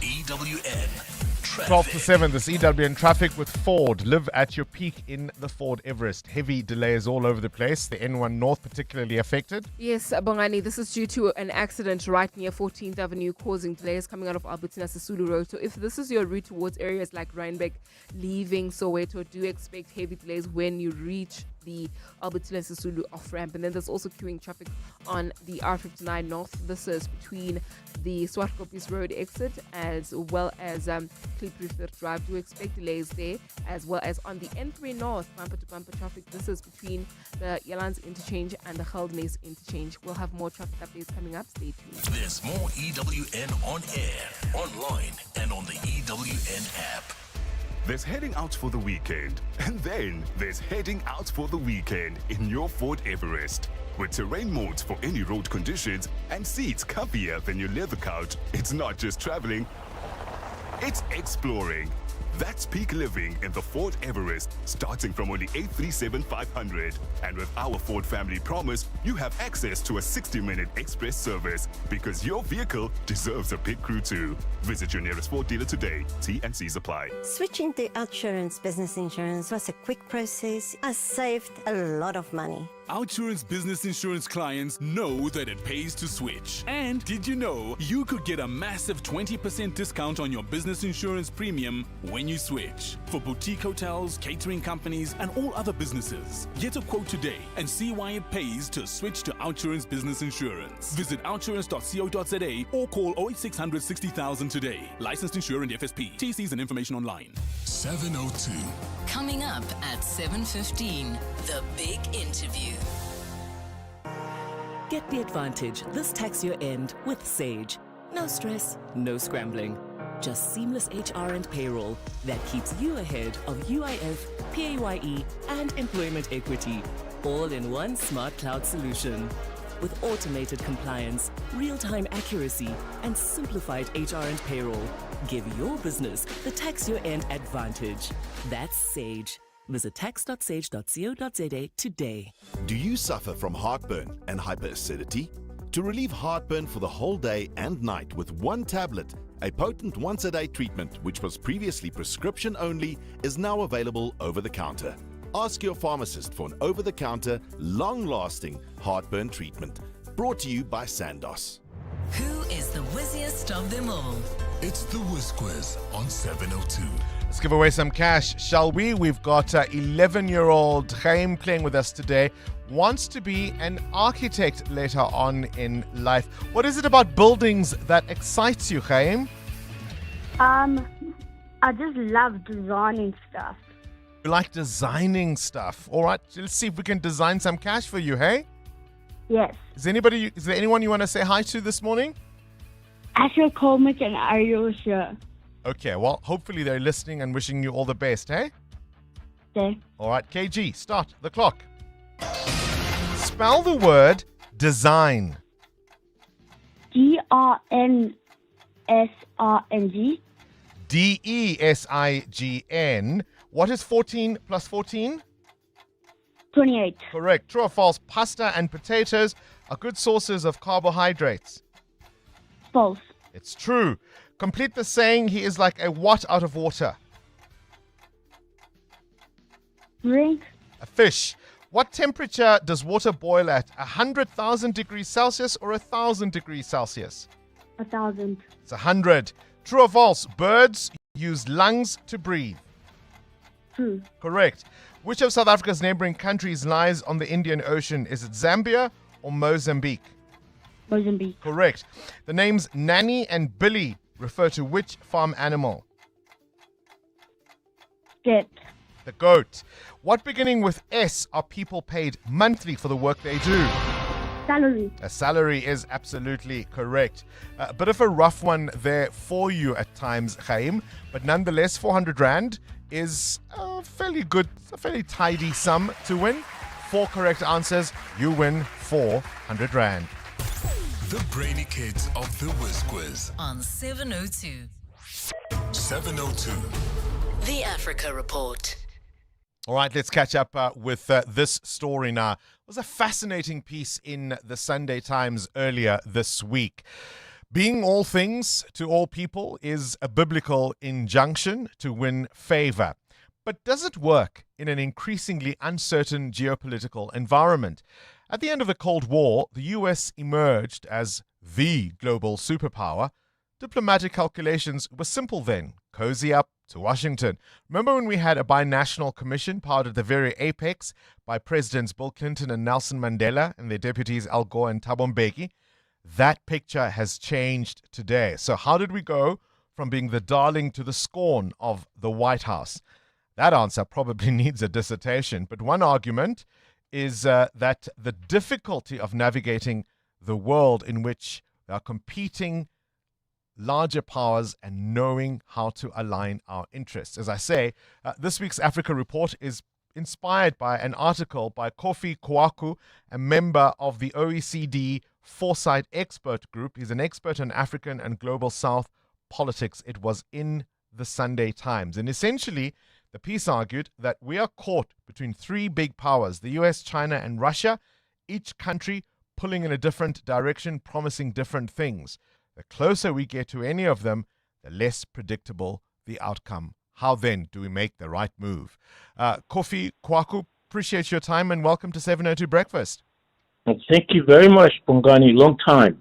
EWN 12 to 7, this EWN traffic with Ford. Live at your peak in the Ford Everest. Heavy delays all over the place. The N1 North particularly affected. Yes, Bongani, this is due to an accident right near 14th Avenue causing delays coming out of Albertina Sisulu Road. So if this is your route towards areas like Rheinbeck, leaving Soweto, do expect heavy delays when you reach the Albertina Sisulu off-ramp. And then there's also queuing traffic on the R59 North. This is between the Swartkopjes Road exit as well as Kliprufer Drive. Do expect delays there, as well as on the N3 North, bumper-to-bumper traffic. This is between the Yalans interchange and the Geldenes interchange. We'll have more traffic updates coming up. Stay tuned. There's more EWN on air, online, and on the EWN app. There's heading out for the weekend, and then there's heading out for the weekend in your Ford Everest. With terrain modes for any road conditions and seats comfier than your leather couch, it's not just traveling, it's exploring. That's peak living in the Ford Everest, starting from only $837,500. And with our Ford Family Promise, you have access to a 60-minute express service, because your vehicle deserves a pit crew too. Visit your nearest Ford dealer today. T&Cs apply. Switching to Outsurance Business Insurance was a quick process. I saved a lot of money. Outsurance Business Insurance clients know that it pays to switch. And did you know you could get a massive 20% discount on your business insurance premium when you switch? For boutique hotels, catering companies, and all other businesses. Get a quote today and see why it pays to switch to Outsurance Business Insurance. Visit outsurance.co.za or call 08600 60,000 today. Licensed insurer and FSP. TCs and information online. 702. Coming up at 7:15, the big interview. Get the advantage this tax year end with Sage. No stress, no scrambling. Just seamless HR and payroll that keeps you ahead of UIF, PAYE, and employment equity, all in one smart cloud solution. with automated compliance, real-time accuracy, and simplified HR and payroll. Give your business the tax year end advantage. That's Sage. Visit tax.sage.co.za today. Do you suffer from heartburn and hyperacidity? To relieve heartburn for the whole day and night with one tablet, a potent once-a-day treatment which was previously prescription only is now available over the counter. Ask your pharmacist for an over-the-counter, long-lasting heartburn treatment. Brought to you by Sandoz. Who is the whizziest of them all? It's the Whiz Quiz on 702. Let's give away some cash, shall we? We've got 11-year-old Chaim playing with us today. Wants to be an architect later on in life. What is it about buildings that excites you, Chaim? I just love designing stuff. You like designing stuff. All right, let's see if we can design some cash for you, hey? Yes. Is there anyone you want to say hi to this morning? Asher Colmick and Ayosha. Okay, well, hopefully they're listening and wishing you all the best, hey? Okay. All right, KG, start the clock. Spell the word design. DRNSRNG. DESIGN. What is 14 plus 14? 28. Correct. True or false? Pasta and potatoes are good sources of carbohydrates. False. It's true. Complete the saying, he is like a what out of water? Drink. A fish. What temperature does water boil at? 100,000 degrees Celsius or 1,000 degrees Celsius? 1,000. It's 100. True or false? Birds use lungs to breathe. True. Correct. Which of South Africa's neighboring countries lies on the Indian Ocean? Is it Zambia or Mozambique? Mozambique. Correct. The names Nanny and Billy refer to which farm animal? Skip. The goat. What beginning with S are people paid monthly for the work they do? Salary. A salary is absolutely correct. A bit of a rough one there for you at times, Chaim, but nonetheless, 400 Rand is a fairly good, a fairly tidy sum to win. 4 correct answers, you win 400 Rand. The Brainy Kids of the Whiz Quiz On 702. 702. The Africa Report. All right, let's catch up with this story now. It was a fascinating piece in the Sunday Times earlier this week. Being all things to all people is a biblical injunction to win favor. But does it work in an increasingly uncertain geopolitical environment? At the end of the Cold War, the US emerged as the global superpower. Diplomatic calculations were simple then. Cozy up to Washington. Remember when we had a binational commission powered at the very apex by Presidents Bill Clinton and Nelson Mandela and their deputies Al Gore and Thabo Mbeki? That picture has changed today. So how did we go from being the darling to the scorn of the White House? That answer probably needs a dissertation, but one argument is that the difficulty of navigating the world in which there are competing larger powers and knowing how to align our interests. As I say, this week's Africa Report is inspired by an article by Kofi Kwaku, a member of the OECD Foresight Expert Group. He's an expert on African and Global South politics. It was in the Sunday Times. And essentially, the piece argued that we are caught between 3 big powers, the US, China, and Russia, each country pulling in a different direction, promising different things. The closer we get to any of them, the less predictable the outcome. How then do we make the right move? Kofi Kwaku, appreciate your time and welcome to 702 Breakfast. Thank you very much, Bongani. Long time.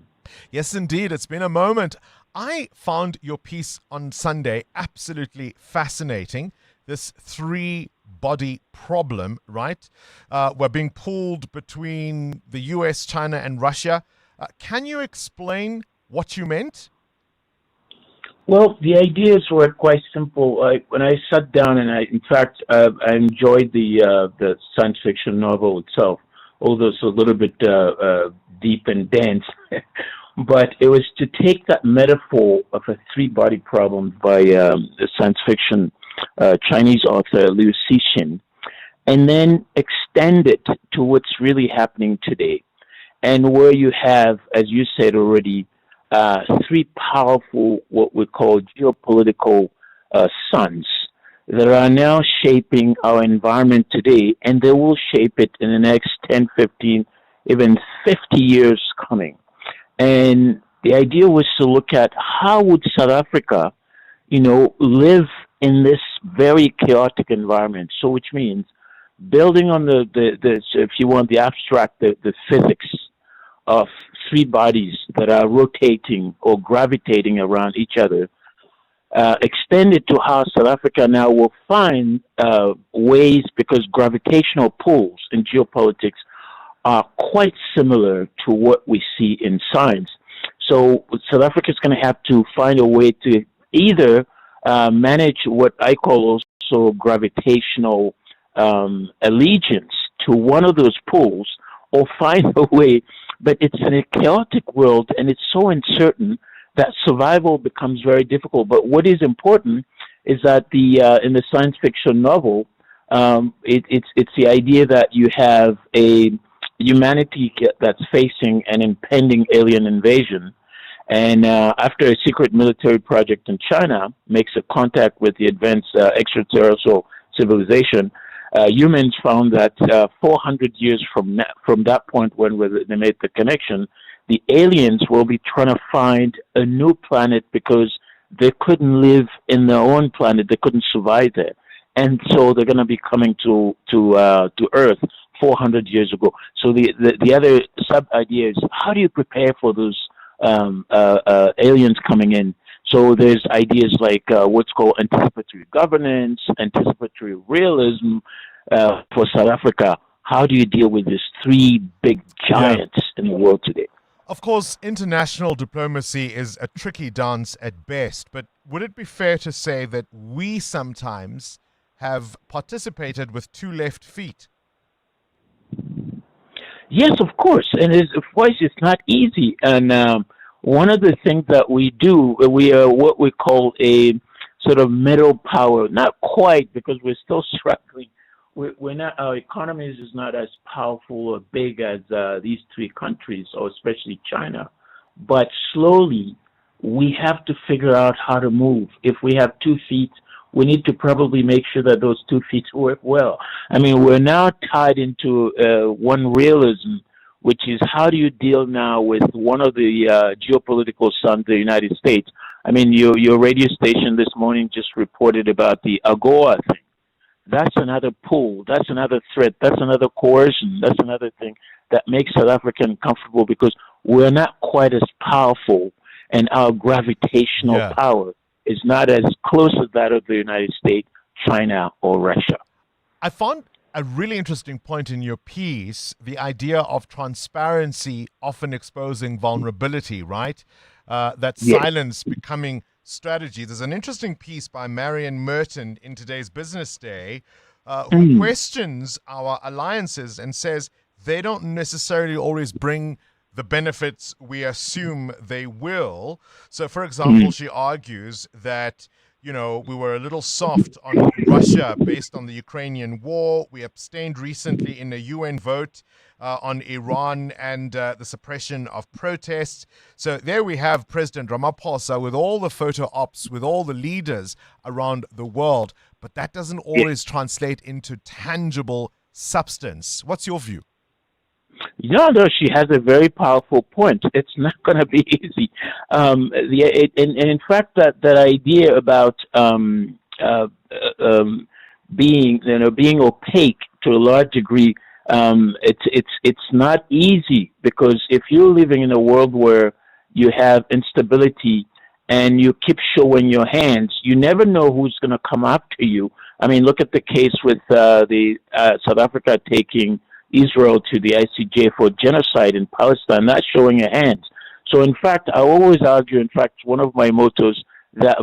Yes, indeed. It's been a moment. I found your piece on Sunday absolutely fascinating. This 3-body problem, right? We're being pulled between the US, China, and Russia. Can you explain what you meant? Well, the ideas were quite simple. When I sat down and I enjoyed the science fiction novel itself, although it's a little bit deep and dense. But it was to take that metaphor of a 3-body problem by the science fiction Chinese author Liu Cixin, and then extend it to what's really happening today. and where you have, as you said already, three powerful, what we call geopolitical suns that are now shaping our environment today, and they will shape it in the next 10, 15, even 50 years coming. And the idea was to look at how would South Africa, live in this very chaotic environment. So which means building on the if you want, the abstract, the physics of three bodies that are rotating or gravitating around each other, extended to how South Africa now will find ways, because gravitational pulls in geopolitics are quite similar to what we see in science. So South Africa is going to have to find a way to either manage what I call also gravitational allegiance to one of those pulls, or find a way. But it's in a chaotic world, and it's so uncertain that survival becomes very difficult. But what is important is that in the science fiction novel, it's the idea that you have a humanity that's facing an impending alien invasion, and after a secret military project in China makes a contact with the advanced extraterrestrial civilization, humans found that 400 years from that point when they made the connection, the aliens will be trying to find a new planet because they couldn't live in their own planet. They couldn't survive there. And so they're going to be coming to Earth 400 years ago. So the other sub-idea is, how do you prepare for those aliens coming in? So there's ideas like what's called anticipatory governance, anticipatory realism for South Africa. How do you deal with these three big giants in the world today? Of course, international diplomacy is a tricky dance at best, but would it be fair to say that we sometimes have participated with two left feet? Yes, of course. And of course, it's not easy. And one of the things that we do, we are what we call a sort of middle power. Not quite, because we're still struggling. We're not, our economies is not as powerful or big as these three countries, or especially China. But slowly, we have to figure out how to move. If we have 2 feet, we need to probably make sure that those 2 feet work well. I mean, we're now tied into one realism, which is, how do you deal now with one of the geopolitical suns, the United States? I mean, your radio station this morning just reported about the AGOA thing. That's another pull. That's another threat. That's another coercion. That's another thing that makes South Africa uncomfortable, because we're not quite as powerful, and our gravitational power is not as close as that of the United States, China, or Russia. I found a really interesting point in your piece, the idea of transparency often exposing vulnerability, right? That silence becoming strategy. There's an interesting piece by Marion Merton in today's Business Day who questions our alliances and says they don't necessarily always bring the benefits we assume they will. So, for example, she argues that, we were a little soft on Russia based on the Ukrainian war. We abstained recently in a UN vote on Iran and the suppression of protests. So there we have President Ramaphosa with all the photo ops, with all the leaders around the world. But that doesn't always translate into tangible substance. What's your view? No, she has a very powerful point. It's not going to be easy. And in fact, that idea about being opaque to a large degree, it's not easy, because if you're living in a world where you have instability and you keep showing your hands, you never know who's going to come after you. I mean, look at the case with the South Africa taking Israel to the ICJ for genocide in Palestine, not showing your hands. So, in fact, I always argue, one of my mottos, that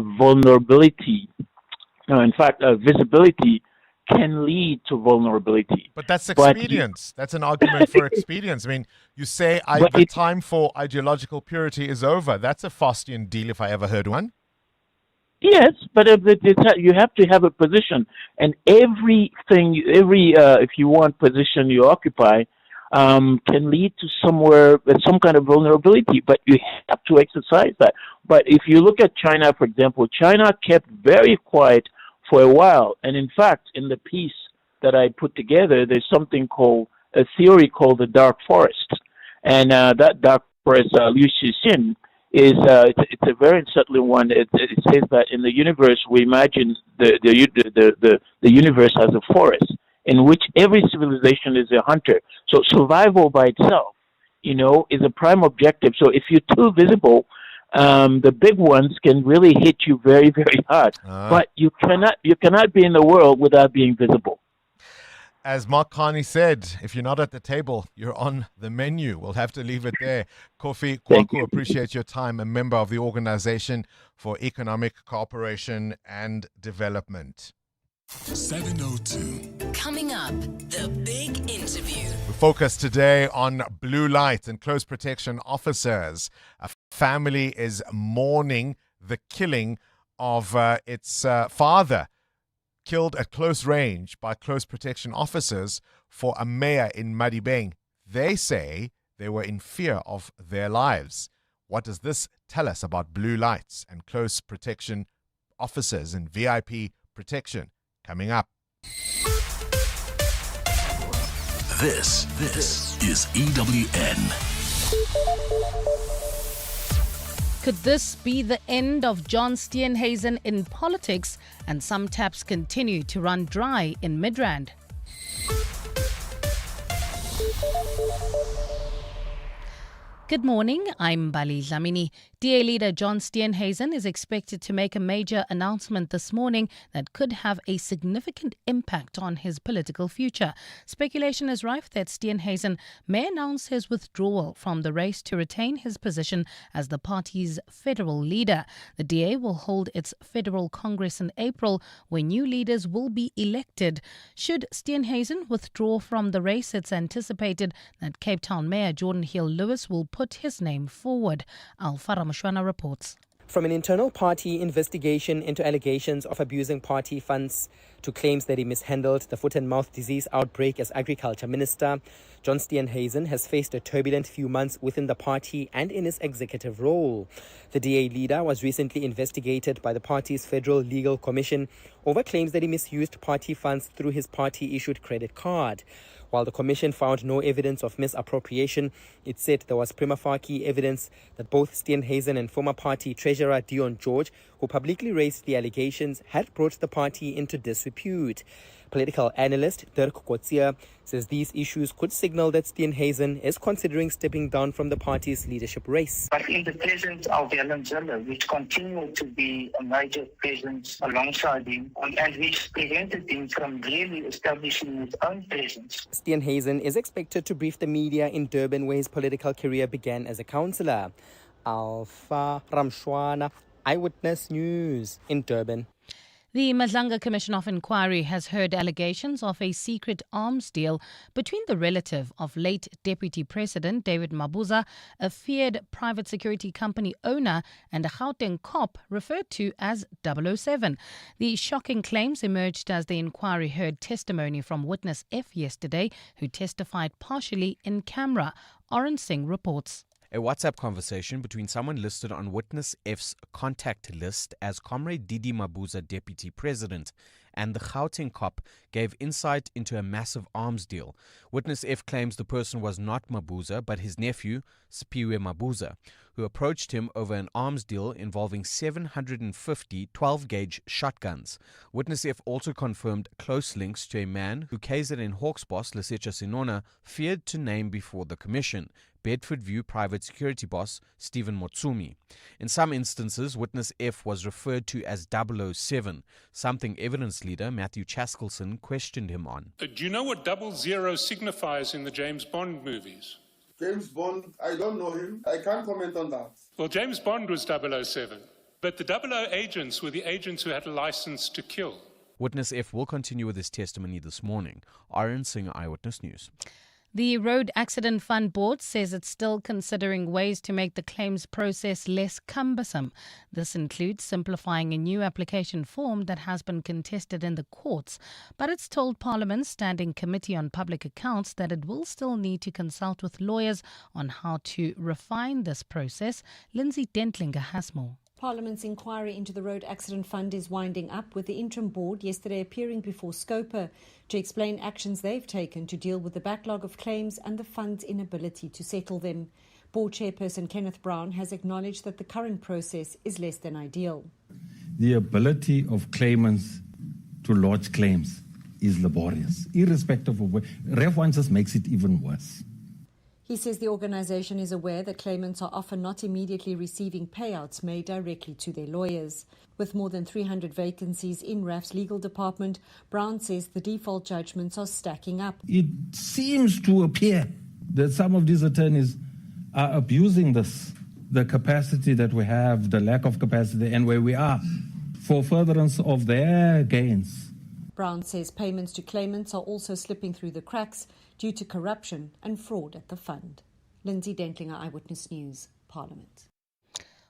visibility can lead to vulnerability. But that's expedience. That's an argument for expedience. I mean, you say the time for ideological purity is over. That's a Faustian deal if I ever heard one. Yes, but you have to have a position, and every if you want position you occupy, can lead to somewhere with some kind of vulnerability, but you have to exercise that. But if you look at China, for example, China kept very quiet for a while. And in fact, in the piece that I put together, there's something called a theory called the dark forest. And that dark forest, Liu Cixin, is it's a very unsettling one. It says that in the universe, we imagine the universe as a forest in which every civilization is a hunter. So survival by itself, is a prime objective. So if you're too visible, the big ones can really hit you very, very hard. But you cannot be in the world without being visible. As Mark Carney said, if you're not at the table, you're on the menu. We'll have to leave it there. Kofi Kwaku, appreciate your time, a member of the Organization for Economic Cooperation and Development. 702. Coming up, the big interview. We focus today on blue light and close protection officers. A family is mourning the killing of its father, killed at close range by close protection officers for a mayor in Madibeng. They say they were in fear of their lives. What does this tell us about blue lights and close protection officers and VIP protection? Coming up. This is EWN. Could this be the end of John Steenhuisen in politics, and some taps continue to run dry in Midrand? Good morning, I'm Bali Dlamini. DA leader John Steenhuisen is expected to make a major announcement this morning that could have a significant impact on his political future. Speculation is rife that Steenhuisen may announce his withdrawal from the race to retain his position as the party's federal leader. The DA will hold its federal congress in April, where new leaders will be elected. Should Steenhuisen withdraw from the race, it's anticipated that Cape Town Mayor Jordan Hill-Lewis will put his name forward. Alfara Mashwana reports. From an internal party investigation into allegations of abusing party funds to claims that he mishandled the foot and mouth disease outbreak as agriculture minister, John Steenhuisen has faced a turbulent few months within the party and in his executive role. The DA leader was recently investigated by the party's Federal Legal Commission over claims that he misused party funds through his party-issued credit card. While the commission found no evidence of misappropriation, it said there was prima facie evidence that both Steenhuisen and former party treasurer Dion George, who publicly raised the allegations, had brought the party into disrepute. Political analyst Dirk Kotzier says these issues could signal that Steenhuisen is considering stepping down from the party's leadership race. But in the presence of Alan Zille, which continued to be a major presence alongside him, and which prevented him from really establishing his own presence. Steenhuisen is expected to brief the media in Durban, where his political career began as a councillor. Alpha Ramshwana, Eyewitness News in Durban. The Madlanga Commission of Inquiry has heard allegations of a secret arms deal between the relative of late Deputy President David Mabuza, a feared private security company owner, and a Gauteng cop referred to as 007. The shocking claims emerged as the inquiry heard testimony from witness F yesterday, who testified partially in camera. Oren Singh reports. A WhatsApp conversation between someone listed on Witness F's contact list as Comrade Didi Mabuza, Deputy President, and the Gauteng cop gave insight into a massive arms deal. Witness F claims the person was not Mabuza, but his nephew, Spiwe Mabuza, who approached him over an arms deal involving 750 12-gauge shotguns. Witness F also confirmed close links to a man who KZN Hawks boss Lesetja Sinona feared to name before the commission, Bedford View private security boss Stephen Motsumi. In some instances, Witness F was referred to as 007, something evidence leader Matthew Chaskelson questioned him on. Do you know what 00 signifies in the James Bond movies? James Bond, I don't know him. I can't comment on that. Well, James Bond was 007, but the 00 agents were the agents who had a license to kill. Witness F will continue with his testimony this morning. Aaron Singh, Eyewitness News. The Road Accident Fund Board says it's still considering ways to make the claims process less cumbersome. This includes simplifying a new application form that has been contested in the courts. But it's told Parliament's Standing Committee on Public Accounts that it will still need to consult with lawyers on how to refine this process. Lindsay Dentlinger has more. Parliament's inquiry into the Road Accident Fund is winding up, with the interim board yesterday appearing before Scopa to explain actions they've taken to deal with the backlog of claims and the fund's inability to settle them. Board chairperson Kenneth Brown has acknowledged that the current process is less than ideal. The ability of claimants to lodge claims is laborious, irrespective of where. Ref 1 just makes it even worse. He says the organisation is aware that claimants are often not immediately receiving payouts made directly to their lawyers. With more than 300 vacancies in RAF's legal department, Brown says the default judgments are stacking up. It seems to appear that some of these attorneys are abusing the capacity that we have, the lack of capacity, and where we are, for furtherance of their gains. Brown says payments to claimants are also slipping through the cracks due to corruption and fraud at the fund. Lindsay Dentlinger, Eyewitness News, Parliament.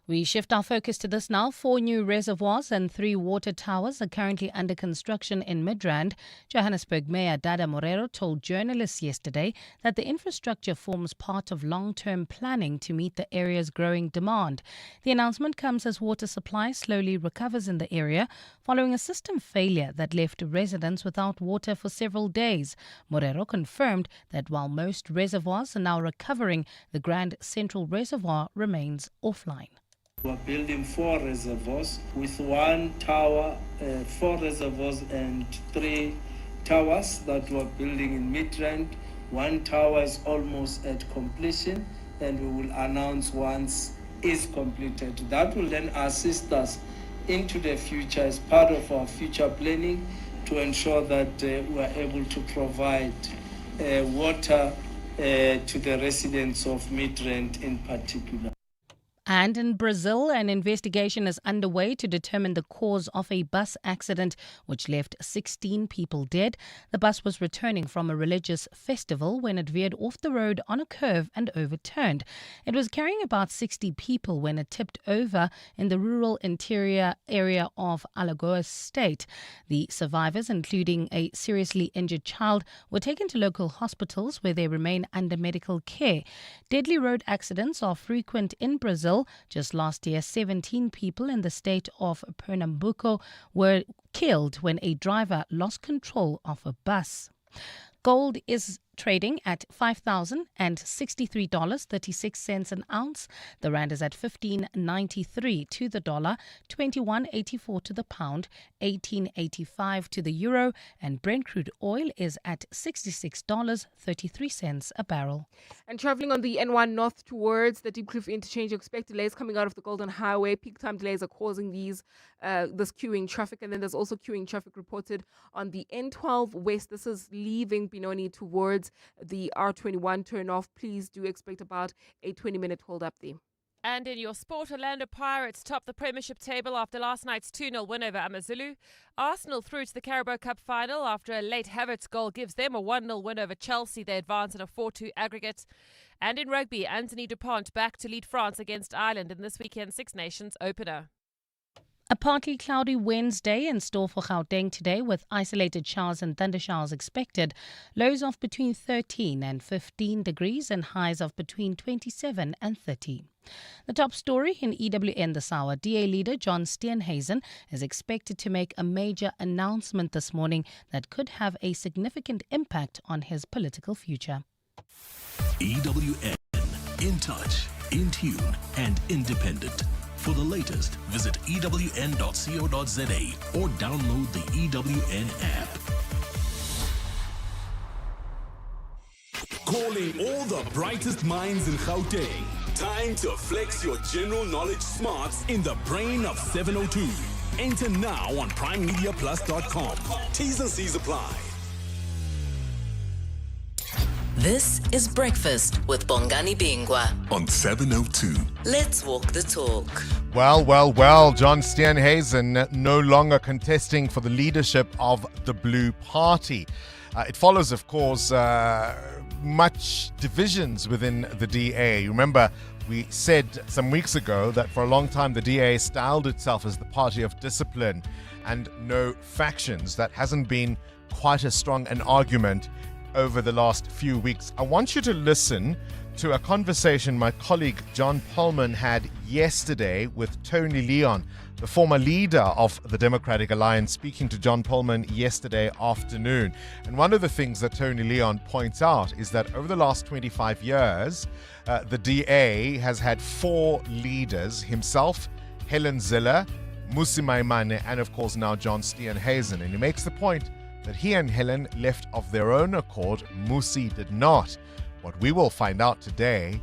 We shift our focus to this now. 4 new reservoirs and 3 water towers are currently under construction in Midrand. Johannesburg Mayor Dada Morero told journalists yesterday that the infrastructure forms part of long-term planning to meet the area's growing demand. The announcement comes as water supply slowly recovers in the area following a system failure that left residents without water for several days. Morero confirmed that while most reservoirs are now recovering, the Grand Central Reservoir remains offline. We're building 4 reservoirs with 1 tower, 4 reservoirs and 3 towers that we're building in Midrand. 1 tower is almost at completion, and we will announce once it's completed. That will then assist us into the future as part of our future planning to ensure that we're able to provide water to the residents of Midrand in particular. And in Brazil, an investigation is underway to determine the cause of a bus accident which left 16 people dead. The bus was returning from a religious festival when it veered off the road on a curve and overturned. It was carrying about 60 people when it tipped over in the rural interior area of AGOA state. The survivors, including a seriously injured child, were taken to local hospitals where they remain under medical care. Deadly road accidents are frequent in Brazil. Just last year, 17 people in the state of Pernambuco were killed when a driver lost control of a bus. Gold is trading at $5,063.36 an ounce. The rand is at 15.93 to the dollar, 21.84 to the pound, 18.85 to the euro, and Brent crude oil is at $66.33 a barrel. And travelling on the N1 north towards the Deep Kloof interchange, expect delays coming out of the Golden Highway. Peak time delays are causing this queuing traffic, and then there's also queuing traffic reported on the N12 west. This is leaving Benoni towards the R21 turn-off. Please do expect about a 20-minute hold-up there. And in your sport, Orlando Pirates top the Premiership table after last night's 2-0 win over AmaZulu. Arsenal through to the Carabao Cup final after a late Havertz goal gives them a 1-0 win over Chelsea. They advance in a 4-2 aggregate. And in rugby, Anthony Dupont back to lead France against Ireland in this weekend's Six Nations opener. A partly cloudy Wednesday in store for Gauteng today, with isolated showers and thundershowers expected. Lows of between 13 and 15 degrees and highs of between 27 and 30. The top story in EWN this hour. DA leader John Steenhuisen is expected to make a major announcement this morning that could have a significant impact on his political future. EWN, in touch, in tune, and independent. For the latest, visit ewn.co.za or download the EWN app. Calling all the brightest minds in Gauteng. Time to flex your general knowledge smarts in the brain of 702. Enter now on primemediaplus.com. T's and C's apply. This is Breakfast with Bongani Bingwa on 702. Let's walk the talk. Well, John Steenhuisen no longer contesting for the leadership of the Blue Party. It follows, of course, much divisions within the DA. Remember, we said some weeks ago that for a long time the DA styled itself as the party of discipline and no factions. That hasn't been quite as strong an argument over the last few weeks. I want you to listen to a conversation my colleague John Polman had yesterday with Tony Leon, the former leader of the Democratic Alliance, speaking to John Polman yesterday afternoon. And one of the things that Tony Leon points out is that over the last 25 years, the DA has had 4 leaders: himself, Helen Zille, Mmusi Maimane, and of course now John Steenhuisen. And he makes the point that he and Helen left of their own accord. Mmusi did not. What we will find out today,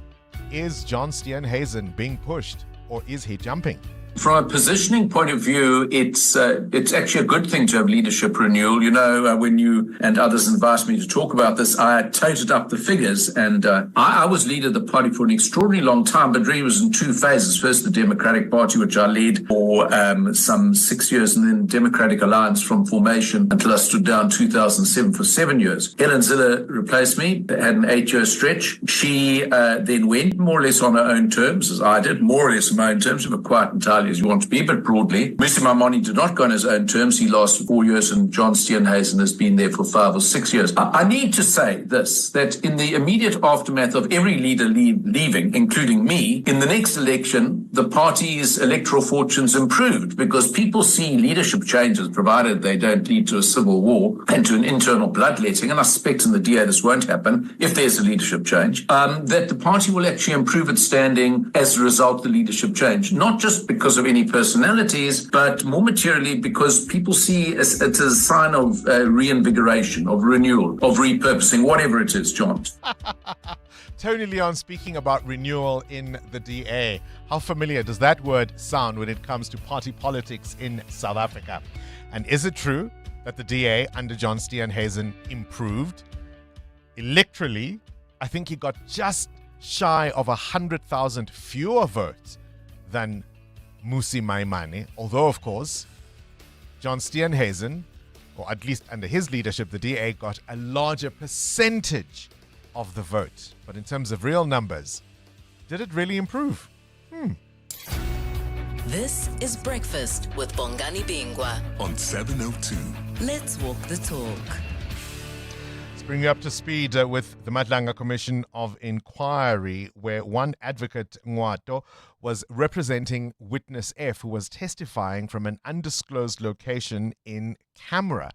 is John Steenhuisen being pushed, or is he jumping? From a positioning point of view, it's actually a good thing to have leadership renewal. You know, when you and others invited me to talk about this, I toted up the figures, and I was leader of the party for an extraordinarily long time, but really was in 2 phases. First, the Democratic Party, which I led for some 6 years, and then Democratic Alliance from formation until I stood down 2007 for 7 years. Helen Zille replaced me, had an 8-year stretch. She then went more or less on her own terms, as I did, more or less on my own terms, but quite entirely as you want to be, but broadly. Mmusi Maimane did not go on his own terms. He lasted 4 years, and John Steenhuisen has been there for 5 or 6 years. I need to say this, that in the immediate aftermath of every leader leaving, including me, in the next election, the party's electoral fortunes improved because people see leadership changes, provided they don't lead to a civil war and to an internal bloodletting, and I suspect in the DA this won't happen if there's a leadership change, that the party will actually improve its standing as a result of the leadership change, not just because of any personalities, but more materially because people see it as a sign of reinvigoration, of renewal, of repurposing, whatever it is, John. Tony Leon speaking about renewal in the DA. How familiar does that word sound when it comes to party politics in South Africa? And is it true that the DA under John Steenhuisen improved? Electorally, I think he got just shy of 100,000 fewer votes than Mmusi Maimane, although, of course, John Steenhuisen, or at least under his leadership, the DA got a larger percentage of the vote. But in terms of real numbers, did it really improve? This is Breakfast with Bongani Bingwa on 702. Let's walk the talk. Bring you up to speed with the Madlanga Commission of Inquiry, where one advocate, Ngwato, was representing witness F, who was testifying from an undisclosed location in camera.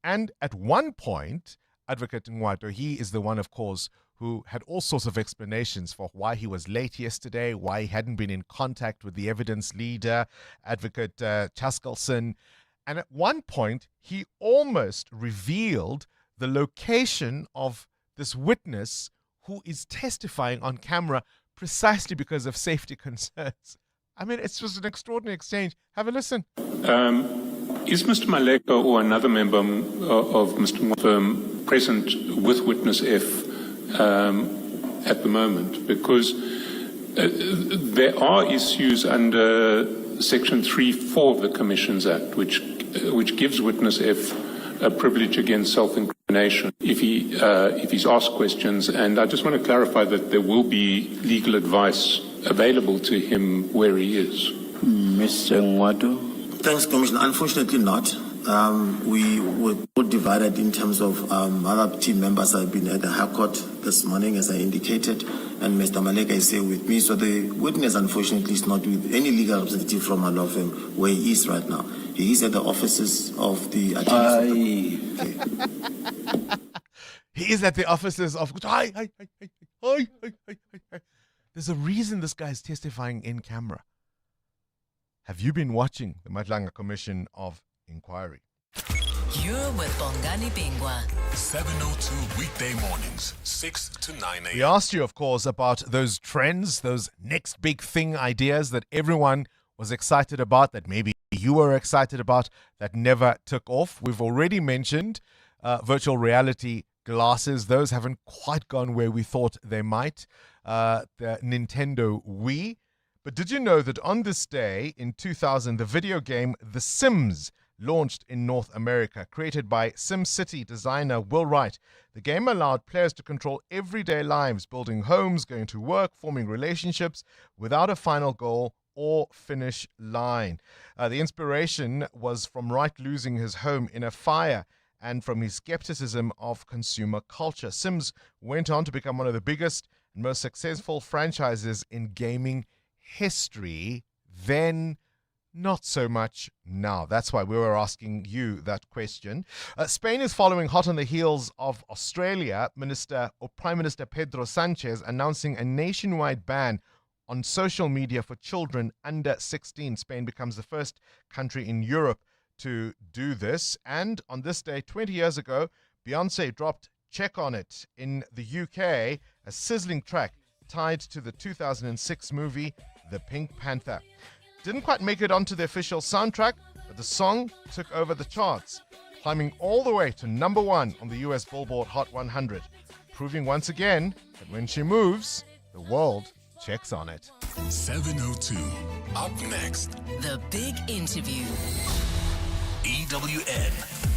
And at one point, Advocate Ngwato, he is the one, of course, who had all sorts of explanations for why he was late yesterday, why he hadn't been in contact with the evidence leader, Advocate Chaskalson. And at one point, he almost revealed the location of this witness who is testifying on camera precisely because of safety concerns. I mean, it's just an extraordinary exchange. Have a listen. Is Mr. Maleka or another member of Mr. firm present with witness F at the moment? Because there are issues under Section 3(4) of the Commissions Act, which gives witness F a privilege against self-incrimination if he's asked questions. And I just want to clarify that there will be legal advice available to him where he is. Mr. Ngwato. Thanks, Commissioner. Unfortunately not. We were all divided in terms of other team members have been at the High Court this morning, as I indicated, and Mr. Maleka is here with me. So the witness, unfortunately, is not with any legal representative from our law firm where he is right now. He is at the offices of the attorney. He is at the offices of... There's a reason this guy is testifying in camera. Have you been watching the Madlanga Commission of Inquiry? You're with Bongani Bingwa. 702 weekday mornings, 6 to 9 a.m. We asked you, of course, about those trends, those next big thing ideas that everyone was excited about, that maybe you were excited about, that never took off. We've already mentioned virtual reality glasses. Those haven't quite gone where we thought they might. The Nintendo Wii. But did you know that on this day in 2000, the video game The Sims launched in North America, created by SimCity designer Will Wright. The game allowed players to control everyday lives, building homes, going to work, forming relationships without a final goal or finish line. The inspiration was from Wright losing his home in a fire and from his skepticism of consumer culture. Sims went on to become one of the biggest and most successful franchises in gaming history. Then, not so much now. That's why we were asking you that question. Spain is following hot on the heels of Australia. Prime Minister Pedro Sanchez announcing a nationwide ban on social media for children under 16. Spain becomes the first country in Europe to do this. And on this day, 20 years ago, Beyonce dropped Check on It in the UK, a sizzling track tied to the 2006 movie The Pink Panther. Didn't quite make it onto the official soundtrack, but the song took over the charts, climbing all the way to #1 on the US Billboard Hot 100, proving once again that when she moves, the world checks on it. 7:02. Up next, The Big Interview. EWN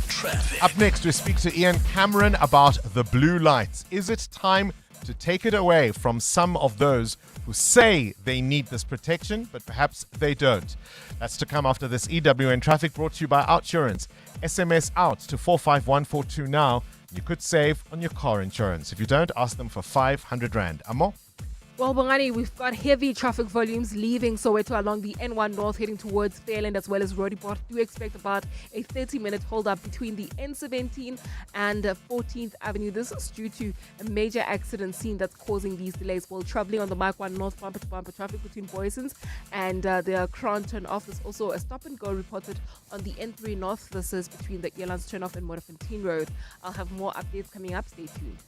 Traffic. Up next, we speak to Ian Cameron about the blue lights. Is it time to take it away from some of those who say they need this protection, but perhaps they don't? That's to come after this EWN Traffic, brought to you by Outsurance. SMS out to 45142 now. You could save on your car insurance. If you don't, ask them for 500 Rand. Amo? Well, Bongani, we've got heavy traffic volumes leaving Soweto along the N1 North heading towards Fairland as well as Roodepoort. Do expect about a 30-minute hold-up between the N17 and 14th Avenue. This is due to a major accident scene that's causing these delays while traveling on the Mark 1 North bumper-to-bumper traffic between Boysons and the Crown turn-off. There's also a stop-and-go reported on the N3 North. This is between the Elands turn-off and Modderfontein Road. I'll have more updates coming up. Stay tuned.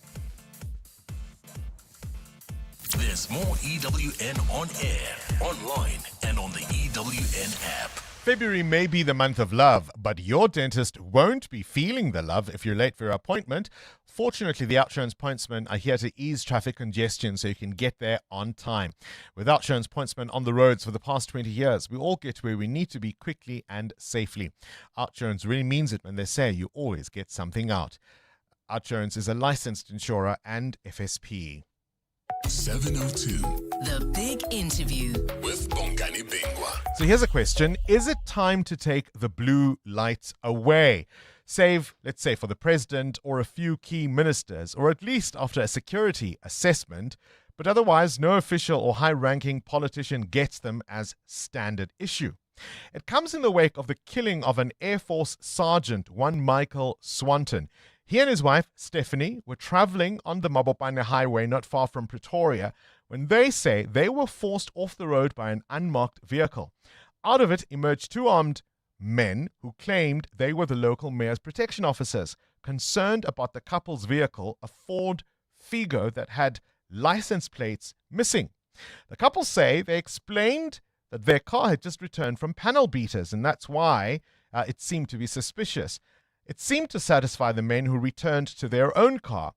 There's more EWN on air, online, and on the EWN app. February may be the month of love, but your dentist won't be feeling the love if you're late for your appointment. Fortunately, the Outsurance Pointsmen are here to ease traffic congestion so you can get there on time. With Outsurance Pointsmen on the roads for the past 20 years, we all get where we need to be quickly and safely. Outsurance really means it when they say you always get something out. Outsurance is a licensed insurer and FSP. 7:02. The Big Interview with Bongani Bingwa. So here's a question. Is it time to take the blue lights away? Save, let's say, for the president or a few key ministers, or at least after a security assessment, but otherwise no official or high-ranking politician gets them as standard issue. It comes in the wake of the killing of an Air Force sergeant, one Michael Swanton. He and his wife, Stephanie, were traveling on the Mabopane Highway not far from Pretoria when they say they were forced off the road by an unmarked vehicle. Out of it emerged two armed men who claimed they were the local mayor's protection officers, concerned about the couple's vehicle, a Ford Figo that had license plates missing. The couple say they explained that their car had just returned from panel beaters, and that's why it seemed to be suspicious. It seemed to satisfy the men who returned to their own car.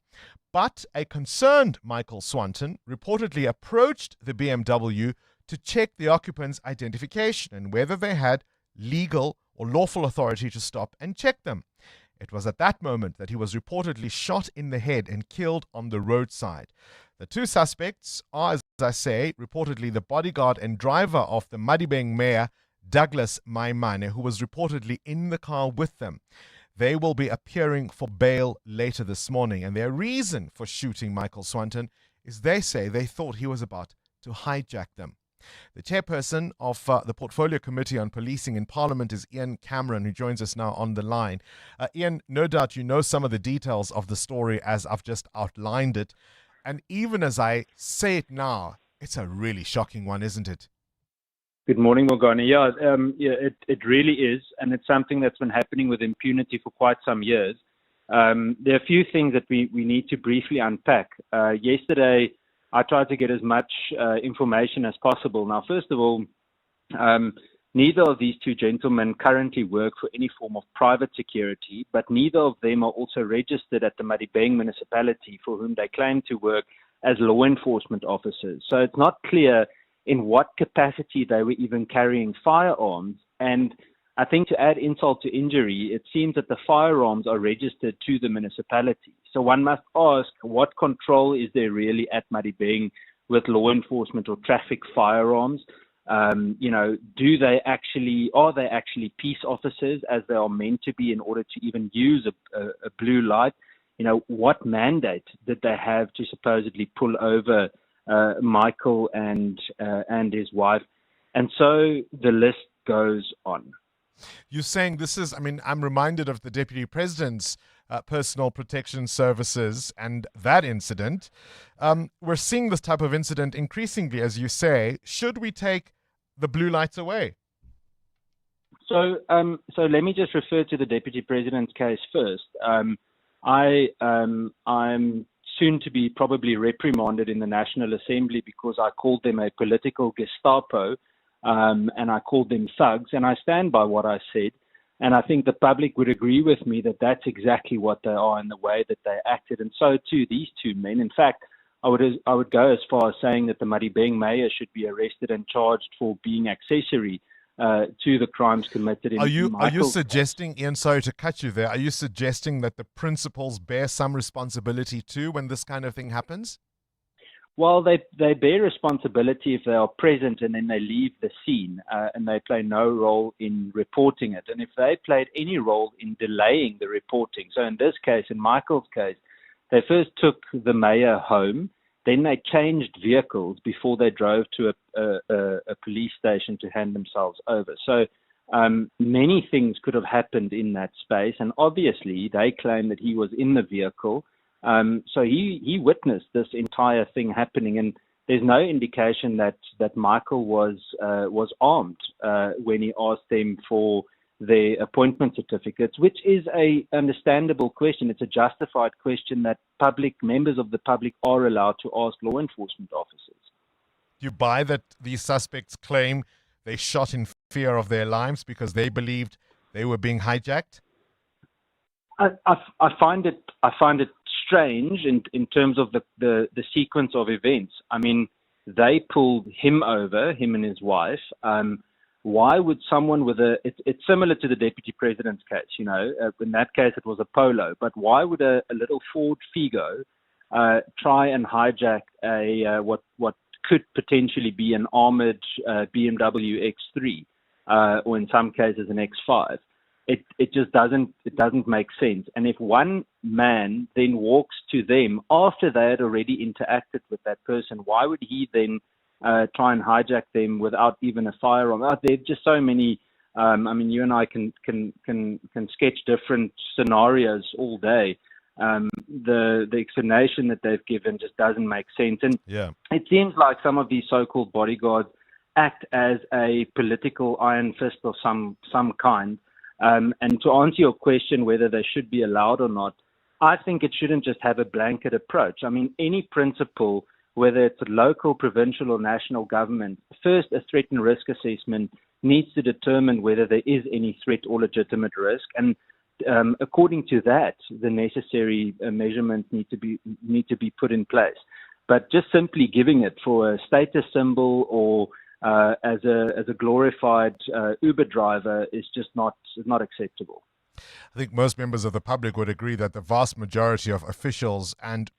But a concerned Michael Swanton reportedly approached the BMW to check the occupant's identification and whether they had legal or lawful authority to stop and check them. It was at that moment that he was reportedly shot in the head and killed on the roadside. The two suspects are, as I say, reportedly the bodyguard and driver of the Madibeng mayor, Douglas Maimane, who was reportedly in the car with them. They will be appearing for bail later this morning, and their reason for shooting Michael Swanton is they say they thought he was about to hijack them. The chairperson of the Portfolio Committee on Policing in Parliament is Ian Cameron, who joins us now on the line. Ian, no doubt you know some of the details of the story as I've just outlined it. And even as I say it now, it's a really shocking one, isn't it? Good morning, Bongani. Yeah, it really is, and it's something that's been happening with impunity for quite some years. There are a few things that we need to briefly unpack. Yesterday, I tried to get as much information as possible. Now, first of all, Neither of these two gentlemen currently work for any form of private security, but neither of them are also registered at the Madibeng municipality, for whom they claim to work as law enforcement officers. So it's not clear in what capacity they were even carrying firearms. And I think to add insult to injury, it seems that the firearms are registered to the municipality. So one must ask, what control is there really at Madibeng with law enforcement or traffic firearms? Are they actually peace officers, as they are meant to be, in order to even use a blue light? What mandate did they have to supposedly pull over Michael and his wife? And so the list goes on. You're saying this is, I'm reminded of the Deputy President's Personal Protection Services and that incident. We're seeing this type of incident increasingly, as you say. Should we take the blue lights away? So let me just refer to the Deputy President's case first. I'm soon to be probably reprimanded in the National Assembly because I called them a political Gestapo, and I called them thugs, and I stand by what I said. And I think the public would agree with me that that's exactly what they are in the way that they acted. And so too these two men. In fact, I would go as far as saying that the Madibeng mayor should be arrested and charged for being accessory to the crimes committed in Are you Michael's suggesting, Ian, sorry to cut you there, are you suggesting that the principals bear some responsibility too when this kind of thing happens? Well, they bear responsibility if they are present and then they leave the scene and they play no role in reporting it. And if they played any role in delaying the reporting, so in this case, in Michael's case, they first took the mayor home, then they changed vehicles before they drove to a police station to hand themselves over. So many things could have happened in that space, and obviously they claim that he was in the vehicle. So he witnessed this entire thing happening, and there's no indication that Michael was armed when he asked them for their appointment certificates, which is a understandable question. It's a justified question that members of the public are allowed to ask law enforcement officers. Do you buy that these suspects claim they shot in fear of their lives because they believed they were being hijacked? I find it strange in terms of the sequence of events. I mean, they pulled him over, him and his wife. Why would someone with it's similar to the Deputy President's case, in that case it was a Polo, but why would a little Ford Figo try and hijack what could potentially be an armored BMW X3 or in some cases an X5? It just doesn't make sense. And if one man then walks to them after they had already interacted with that person, why would he then try and hijack them without even a firearm? There are just so many. You and I can sketch different scenarios all day. The explanation that they've given just doesn't make sense. And it seems like some of these so-called bodyguards act as a political iron fist of some kind. And to answer your question whether they should be allowed or not, I think it shouldn't just have a blanket approach. I mean, any principle, whether it's a local, provincial or national government, first a threat and risk assessment needs to determine whether there is any threat or legitimate risk. And according to that, the necessary measurements need to be put in place. But just simply giving it for a status symbol or as a glorified Uber driver is just not acceptable. I think most members of the public would agree that the vast majority of officials and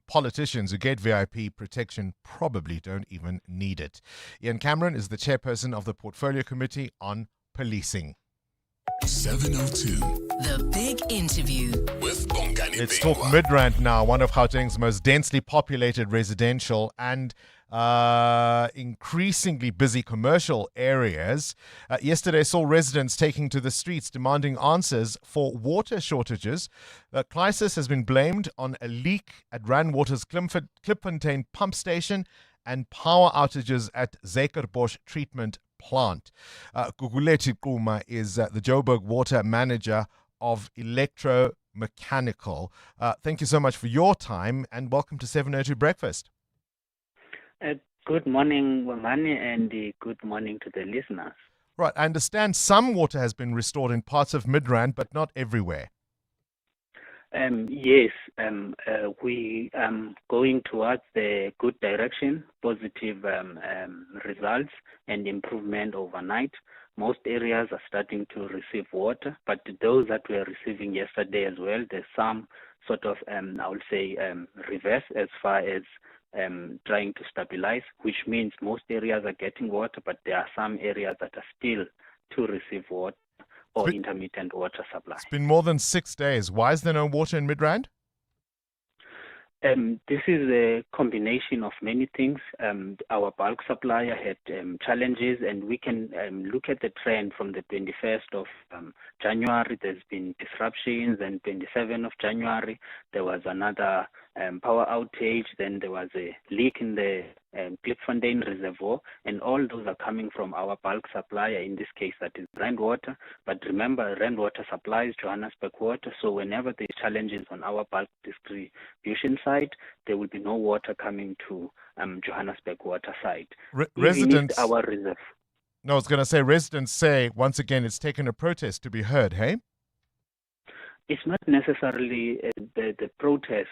politicians who get VIP protection probably don't even need it. Ian Cameron is the chairperson of the Portfolio Committee on Policing. 702. The Big Interview with Bongani Let's Bingwa. talk Midrand now, one of Gauteng's most densely populated residential and increasingly busy commercial areas. Yesterday saw residents taking to the streets demanding answers for water shortages. The crisis has been blamed on a leak at Randwater's Klipfontein pump station and power outages at Zekerbosch treatment plant. Gugulethi Quma is the Joburg water manager of electromechanical. Thank you so much for your time and welcome to 702 Breakfast. Good morning, Bongani, and good morning to the listeners. Right. I understand some water has been restored in parts of Midrand, but not everywhere. Yes, we going towards the good direction, positive results and improvement overnight. Most areas are starting to receive water, but those that were receiving yesterday as well, there's some sort of, I would say, reverse as far as trying to stabilize, which means most areas are getting water, but there are some areas that are still to receive water or intermittent water supply. It's been more than 6 days. Why is there no water in Midrand? This is a combination of many things. Our bulk supplier had challenges, and we can look at the trend from the 21st of January. There's been disruptions, and 27th of January, there was another power outage. Then there was a leak in the Klipfontein Reservoir, and all those are coming from our bulk supplier, in this case that is Rand Water. But remember, Rand Water supplies Johannesburg Water, so whenever there are challenges on our bulk distribution side, there will be no water coming to Johannesburg Water side. Residents, our reserve. No, I was going to say, residents say, once again, it's taken a protest to be heard, hey? It's not necessarily the protest,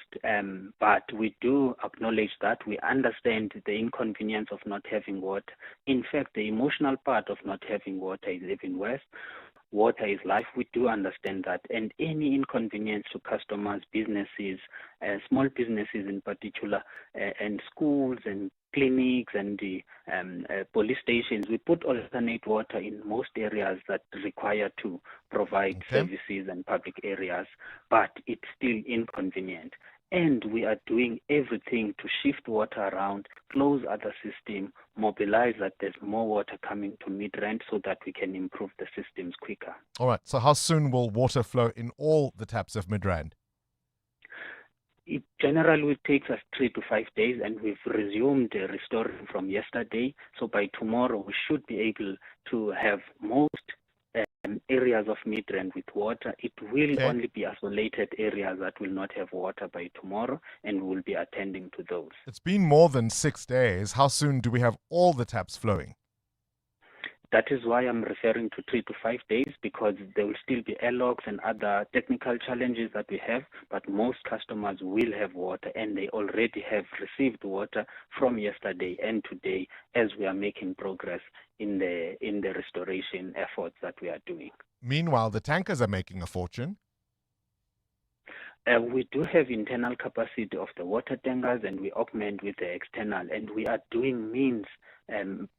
but we do acknowledge that. We understand the inconvenience of not having water. In fact, the emotional part of not having water is even worse. Water is life. We do understand that. And any inconvenience to customers, businesses, small businesses in particular, and schools and clinics and the police stations, we put alternate water in most areas that require to provide services and public areas, but it's still inconvenient. And we are doing everything to shift water around, close other systems, mobilize that there's more water coming to Midrand so that we can improve the systems quicker. All right. So how soon will water flow in all the taps of Midrand? It generally takes us 3 to 5 days, and we've resumed restoring from yesterday. So by tomorrow, we should be able to have most areas of Midrand with water. It will only be isolated areas that will not have water by tomorrow, and we will be attending to those. It's been more than 6 days. How soon do we have all the taps flowing? That is why I'm referring to 3 to 5 days, because there will still be airlocks and other technical challenges that we have, but most customers will have water, and they already have received water from yesterday and today as we are making progress in the restoration efforts that we are doing. Meanwhile, the tankers are making a fortune. We do have internal capacity of the water tankers, and we augment with the external, and we are doing means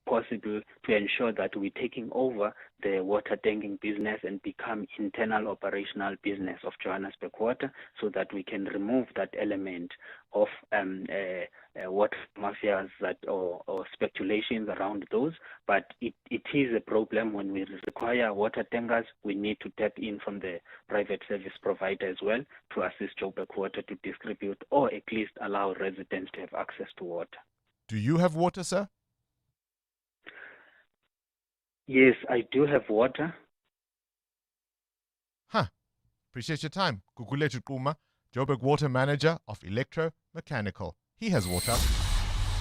possible to ensure that we're taking over the water tanking business and become internal operational business of Johannesburg Water, so that we can remove that element of water mafias that or speculations around those. But it is a problem when we require water tankers. We need to tap in from the private service provider as well to assist Joburg Water to distribute, or at least allow residents to have access to water. Do you have water, sir? Yes, I do have water. Appreciate your time. Gugulethu Quma, Joburg Water Manager of Electromechanical. He has water.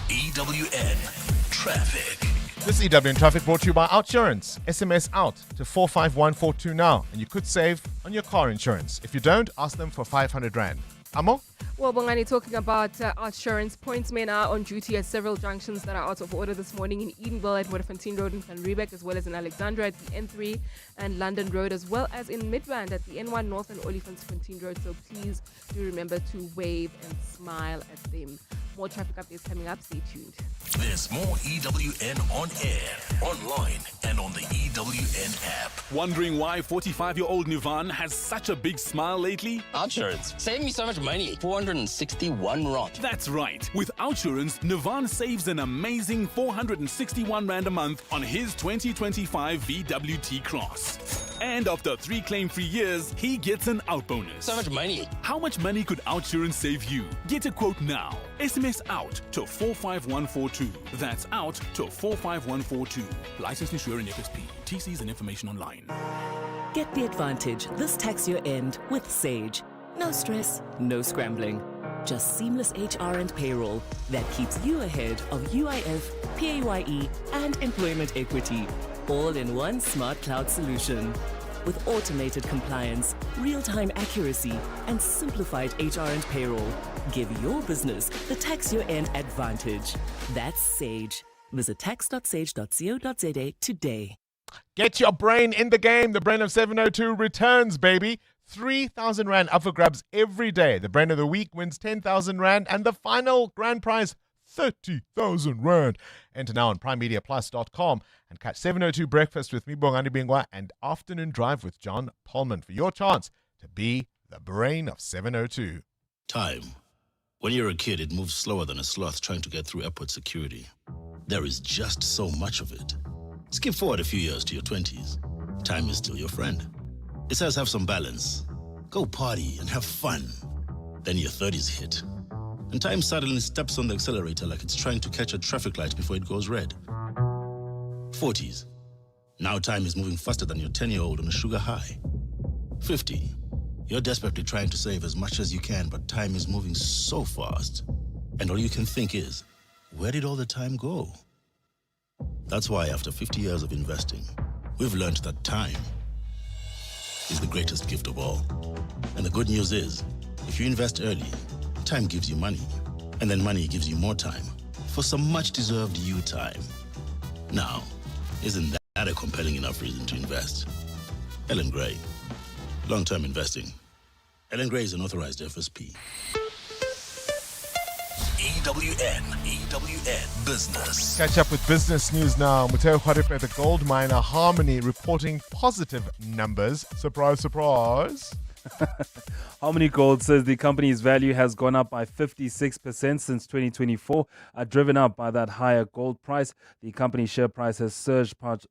EWN Traffic. This EWN Traffic brought to you by Outsurance. SMS out to 45142 now, and you could save on your car insurance. If you don't, ask them for 500 Rand. Amo? Well, Bongani, talking about Outsurance, pointsmen are on duty at several junctions that are out of order this morning in Edenville at Waterfontein Road in Van Riebeck, as well as in Alexandra at the N3 and London Road, as well as in Midrand at the N1 North and Olifantsfontein Road. So please do remember to wave and smile at them. More traffic updates coming up. Stay tuned. There's more EWN on air, online, and on the EWN app. Wondering why 45-year-old Nivan has such a big smile lately? Outsurance. Save me so much money. 461 Rand. That's right. With Outsurance, Nivan saves an amazing 461 Rand a month on his 2025 VWT Cross. And after 3 claim-free years, he gets an out bonus. So much money. How much money could Outsurance save you? Get a quote now. SMS out to 45142. That's out to 45142. Licensed insurer in FSP. TCs and information online. Get the advantage this tax year end with Sage. No stress, no scrambling. Just seamless HR and payroll that keeps you ahead of UIF, PAYE, and employment equity. all in one smart cloud solution. With automated compliance, real-time accuracy, and simplified HR and payroll, give your business the tax year end advantage. That's Sage. Visit tax.sage.co.za today. Get your brain in the game. The Brain of 702 returns, baby. 3,000 Rand up for grabs every day. The Brain of the Week wins 10,000 Rand and the final grand prize, 30,000 Rand. Enter now on primemediaplus.com and catch 702 Breakfast with me, Bongani Bingwa, and Afternoon Drive with John Polman for your chance to be the Brain of 702. Time. When you're a kid, it moves slower than a sloth trying to get through airport security. There is just so much of it. Skip forward a few years to your 20s. Time is still your friend. It says have some balance. Go party and have fun. Then your 30s hit. And time suddenly steps on the accelerator like it's trying to catch a traffic light before it goes red. 40s. Now time is moving faster than your 10-year-old on a sugar high. 50. You're desperately trying to save as much as you can, but time is moving so fast. And all you can think is, where did all the time go? That's why after 50 years of investing, we've learned that time is the greatest gift of all. And the good news is, if you invest early, time gives you money. And then money gives you more time for some much-deserved you time. Now, isn't that a compelling enough reason to invest? Ellen Gray. Long-term investing. Ellen Gray is an authorized FSP. EWN Business. Catch up with business news now. Muteo Kharip at the gold miner Harmony reporting positive numbers. Surprise, surprise. Harmony Gold says the company's value has gone up by 56% since 2024, driven up by that higher gold price. The company's share price has surged past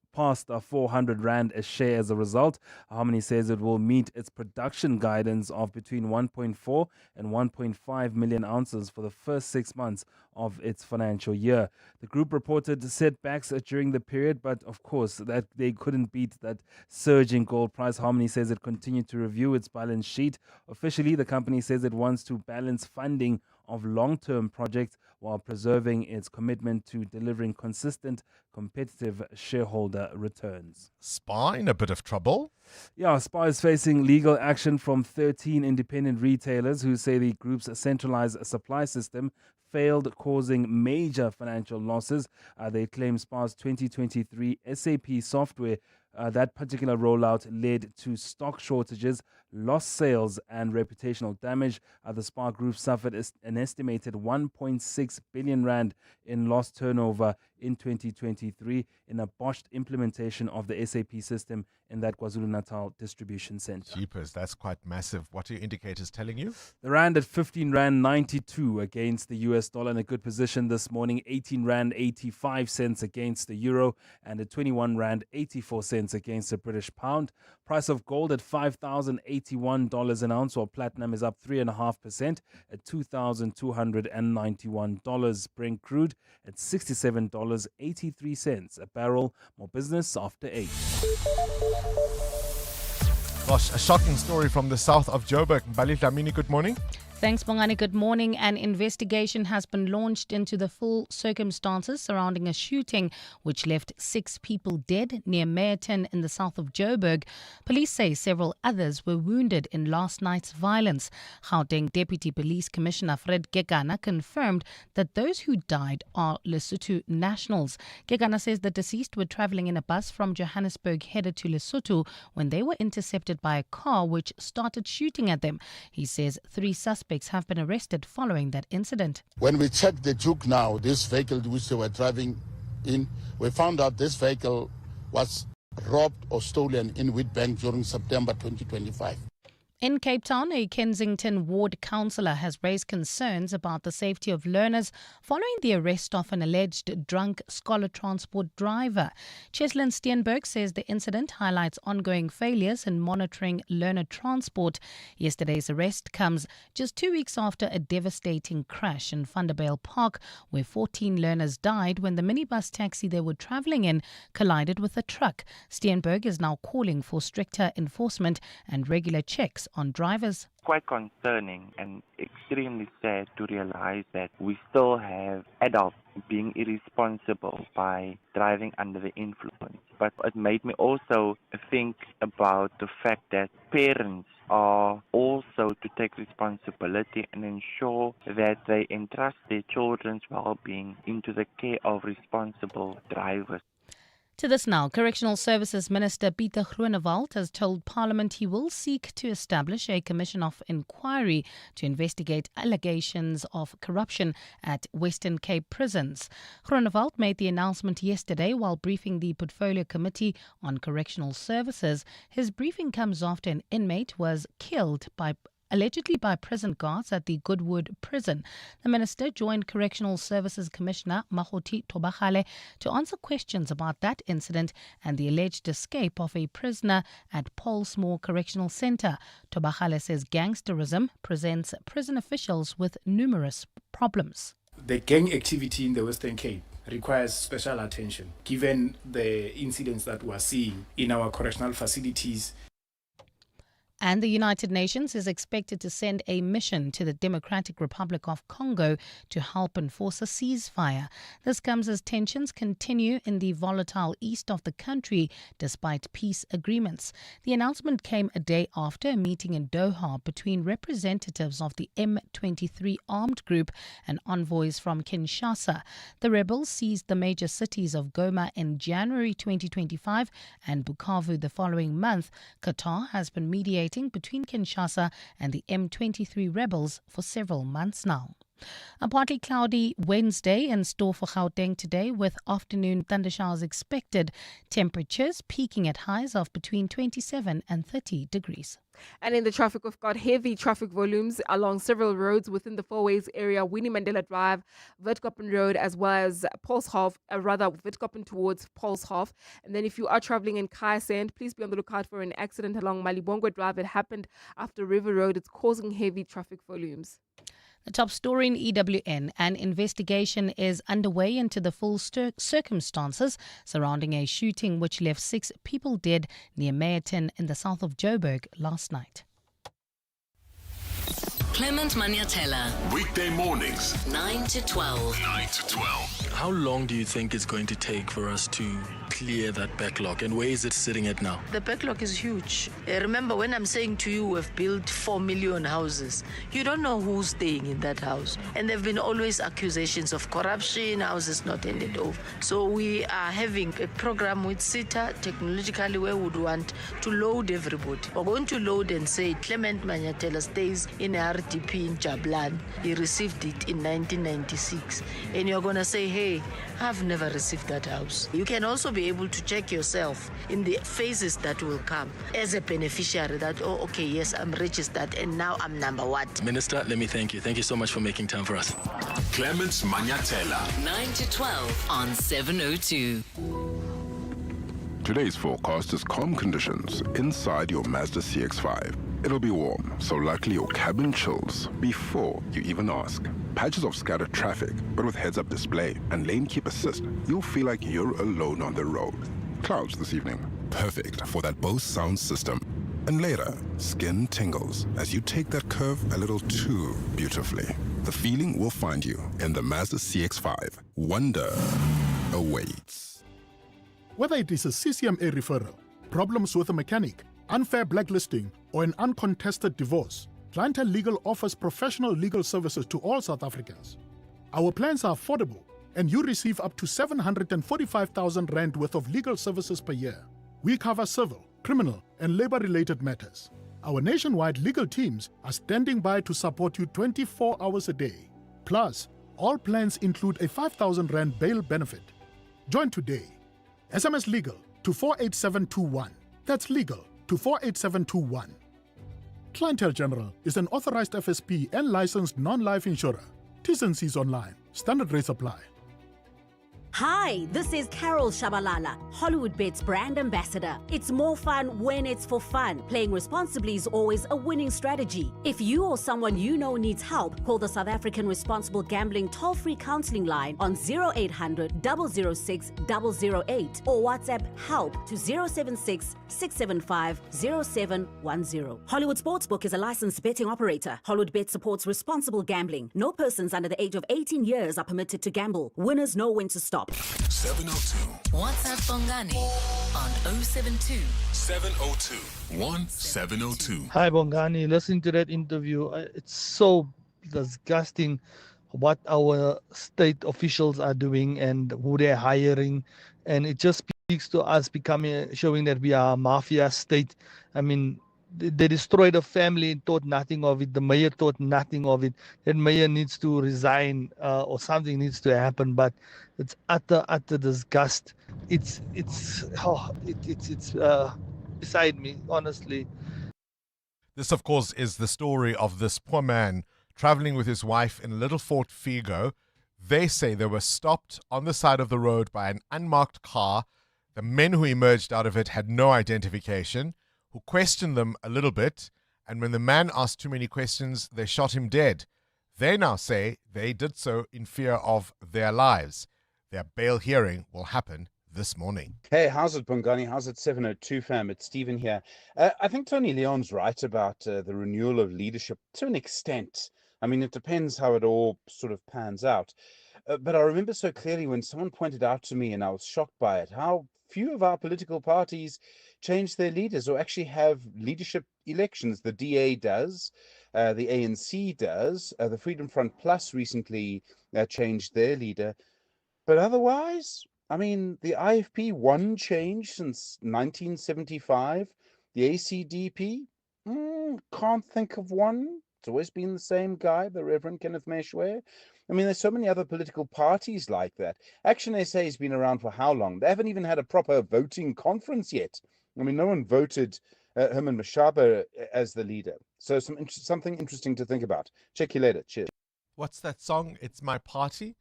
400 Rand a share as a result. Harmony says it will meet its production guidance of between 1.4 and 1.5 million ounces for the first 6 months of its financial year. The group reported setbacks during the period, but of course that they couldn't beat that surging gold price. Harmony says it continued to review its balance sheet. Officially, the company says it wants to balance funding of long-term projects while preserving its commitment to delivering consistent, competitive shareholder returns. SPAR in a bit of trouble? Yeah, SPAR is facing legal action from 13 independent retailers who say the group's centralized supply system failed, causing major financial losses. They claim SPAR's 2023 SAP software, that particular rollout led to stock shortages, lost sales, and reputational damage. The SPAR Group suffered an estimated 1.6 billion Rand in lost turnover in 2023 in a botched implementation of the SAP system in that KwaZulu-Natal distribution center. Jeepers, that's quite massive. What are your indicators telling you? The Rand at 15 Rand 92 against the US dollar in a good position this morning, 18 Rand 85 cents against the euro, and at 21 Rand 84 cents against the British pound. Price of gold at $5,081 an ounce, while platinum is up 3.5% at $2,291. Brent crude at $67.83 a barrel. More business after 8. Gosh, a shocking story from the south of Joburg. Mbali Dlamini, good morning. Thanks, Bongani. Good morning. An investigation has been launched into the full circumstances surrounding a shooting which left 6 people dead near Midrand in the south of Joburg. Police say several others were wounded in last night's violence. Gauteng Deputy Police Commissioner Fred Gekana confirmed that those who died are Lesotho nationals. Gekana says the deceased were travelling in a bus from Johannesburg headed to Lesotho when they were intercepted by a car which started shooting at them. He says 3 suspects have been arrested following that incident. When we checked the juke now, this vehicle which they were driving in, we found out this vehicle was robbed or stolen in Witbank during September 2025. In Cape Town, a Kensington ward councillor has raised concerns about the safety of learners following the arrest of an alleged drunk scholar transport driver. Cheslin Steenhuisen says the incident highlights ongoing failures in monitoring learner transport. Yesterday's arrest comes just 2 weeks after a devastating crash in Vanderbijl Park, where 14 learners died when the minibus taxi they were travelling in collided with a truck. Steenhuisen is now calling for stricter enforcement and regular checks brakes on drivers. Quite concerning and extremely sad to realize that we still have adults being irresponsible by driving under the influence. But it made me also think about the fact that parents are also to take responsibility and ensure that they entrust their children's well-being into the care of responsible drivers. To this now, Correctional Services Minister Pieter Groenewald has told Parliament he will seek to establish a commission of inquiry to investigate allegations of corruption at Western Cape prisons. Groenewald made the announcement yesterday while briefing the Portfolio Committee on Correctional Services. His briefing comes after an inmate was killed allegedly by prison guards at the Goodwood prison. The minister joined Correctional Services Commissioner Mahoti Tobagale to answer questions about that incident and the alleged escape of a prisoner at Paulsmoor Correctional Centre. Tobagale says gangsterism presents prison officials with numerous problems. The gang activity in the Western Cape requires special attention, given the incidents that we are seeing in our correctional facilities. And the United Nations is expected to send a mission to the Democratic Republic of Congo to help enforce a ceasefire. This comes as tensions continue in the volatile east of the country despite peace agreements. The announcement came a day after a meeting in Doha between representatives of the M23 armed group and envoys from Kinshasa. The rebels seized the major cities of Goma in January 2025 and Bukavu the following month. Qatar has been mediating between Kinshasa and the M23 rebels for several months now. A partly cloudy Wednesday in store for Gauteng today with afternoon thundershowers expected. Temperatures peaking at highs of between 27 and 30 degrees. And in the traffic, we've got heavy traffic volumes along several roads within the Fourways area, Winnie Mandela Drive, Witkoppen Road, as well as Polshof, Witkoppen towards Polshof. And then if you are traveling in Kaisand, please be on the lookout for an accident along Malibongwe Drive. It happened after River Road. It's causing heavy traffic volumes. The top story in EWN, an investigation is underway into the full circumstances surrounding a shooting which left 6 people dead near Meyerton in the south of Joburg last night. Clement Maniatella. Weekday mornings, 9 to 12. 9 to 12. How long do you think it's going to take for us to clear that backlog, and where is it sitting at now? The backlog is huge. Remember, when I'm saying to you we've built 4 million houses, you don't know who's staying in that house. And there have been always accusations of corruption, houses not handed over. So we are having a program with SITA, technologically, where we would want to load everybody. We're going to load and say, Clement Maniatella stays in RDP in Jablan. He received it in 1996. And you're going to say, hey, I've never received that house. You can also be able to check yourself in the phases that will come as a beneficiary that, oh, okay, yes, I'm registered and now I'm number 1. Minister, let me thank you. Thank you so much for making time for us. Clements Maniatella. 9 to 12 on 702. Today's forecast is calm conditions inside your Mazda CX-5. It'll be warm, so likely your cabin chills before you even ask. Patches of scattered traffic, but with heads-up display and lane keep assist, you'll feel like you're alone on the road. Clouds this evening. Perfect for that Bose sound system. And later, skin tingles as you take that curve a little too beautifully. The feeling will find you in the Mazda CX-5. Wonder awaits. Whether it is a CCMA referral, problems with a mechanic, unfair blacklisting, or an uncontested divorce, Clientele Legal offers professional legal services to all South Africans. Our plans are affordable, and you receive up to 745,000 Rand worth of legal services per year. We cover civil, criminal, and labor-related matters. Our nationwide legal teams are standing by to support you 24 hours a day. Plus, all plans include a 5,000 Rand bail benefit. Join today. SMS Legal to 48721. That's legal to 48721. Clientele General is an authorized FSP and licensed non-life insurer. T's and C's online. Standard rates apply. Hi, this is Carol Shabalala, Hollywood Bet's brand ambassador. It's more fun when it's for fun. Playing responsibly is always a winning strategy. If you or someone you know needs help, call the South African Responsible Gambling toll-free counseling line on 0800 006 008 or WhatsApp help to 076 675 0710. Hollywood Sportsbook is a licensed betting operator. Hollywood Bet supports responsible gambling. No persons under the age of 18 years are permitted to gamble. Winners know when to stop. 702. WhatsApp Bongani on 072 702 1702. Hi, Bongani. Listening to that interview, it's so disgusting what our state officials are doing and who they're hiring. And it just speaks to us showing that we are a mafia state. I mean, they destroyed a family and thought nothing of it. The mayor thought nothing of it. That mayor needs to resign or something needs to happen. But it's utter disgust. It's beside me, honestly. This, of course, is the story of this poor man traveling with his wife in Little Fort Figo. They say they were stopped on the side of the road by an unmarked car. The men who emerged out of it had no identification, who questioned them a little bit, and when the man asked too many questions, they shot him dead. They now say they did so in fear of their lives. Their bail hearing will happen this morning. Hey, how's it, Bongani? How's it, 702 fam? It's Stephen here. I think Tony Leon's right about the renewal of leadership to an extent. I mean, it depends how it all sort of pans out. But I remember so clearly when someone pointed out to me, and I was shocked by it, how few of our political parties change their leaders or actually have leadership elections. The DA does, the ANC does, the Freedom Front Plus recently changed their leader. But otherwise, I mean, the IFP, one change since 1975. The ACDP, can't think of one. It's always been the same guy, the Reverend Kenneth Meshwe. I mean, there's so many other political parties like that. Action SA has been around for how long? They haven't even had a proper voting conference yet. I mean, no one voted Herman Mashaba as the leader. So something interesting to think about. Check you later. Cheers. What's that song? It's my party,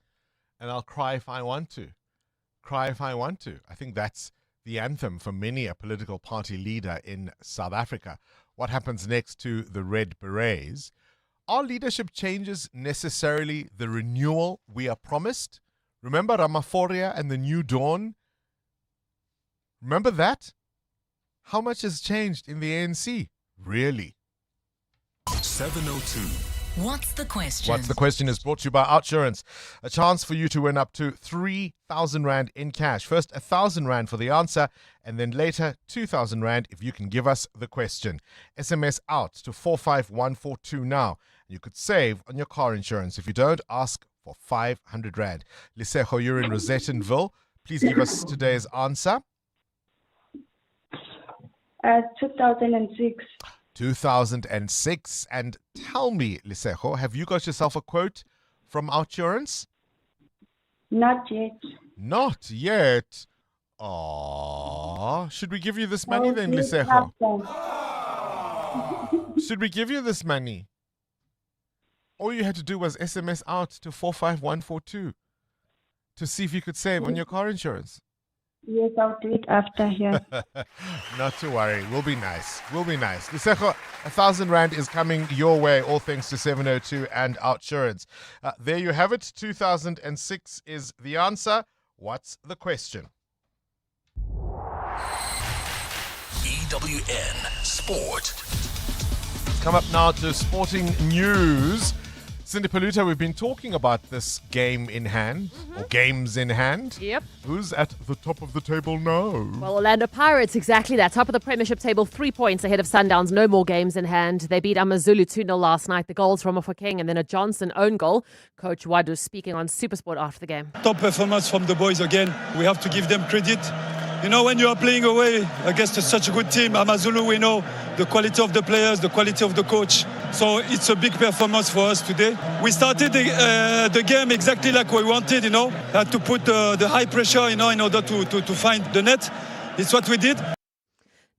and I'll cry if I want to. Cry if I want to. I think that's the anthem for many a political party leader in South Africa. What happens next to the Red Berets? Are leadership changes necessarily the renewal we are promised? Remember Ramaphosa and the New Dawn? Remember that? How much has changed in the ANC? Really? 702. What's the question? What's the question is brought to you by Outsurance. A chance for you to win up to 3,000 Rand in cash. First, 1,000 Rand for the answer, and then later, 2,000 Rand if you can give us the question. SMS out to 45142 now. You could save on your car insurance. If you don't, ask for 500 Rand. Lisejo, you're in Rosettenville. Please give us today's answer. 2006. 2006. And tell me, Lisejo, have you got yourself a quote from Outsurance? Not yet. Not yet. Aww. Should we give you this money then, Lisejo? Should we give you this money? All you had to do was SMS out to 45142 to see if you could save on your car insurance. Yes, I'll do it after here. Not to worry. We'll be nice. We'll be nice. Lisejo, 1,000 Rand is coming your way, all thanks to 702 and Outsurance. There you have it. 2006 is the answer. What's the question? EWN Sport. Come up now to sporting news. Cindy Paluta, we've been talking about this game in hand, or games in hand. Yep. Who's at the top of the table now? Well, Orlando Pirates, exactly that. Top of the Premiership table, 3 points ahead of Sundowns. No more games in hand. They beat AmaZulu 2-0 last night. The goals from King and then a Johnson own goal. Coach Wadu speaking on SuperSport after the game. Top performance from the boys again. We have to give them credit. You know, when you are playing away against such a good team, AmaZulu, we know the quality of the players, the quality of the coach. So it's a big performance for us today. We started the game exactly like we wanted, you know, to put the high pressure, you know, in order to find the net. It's what we did.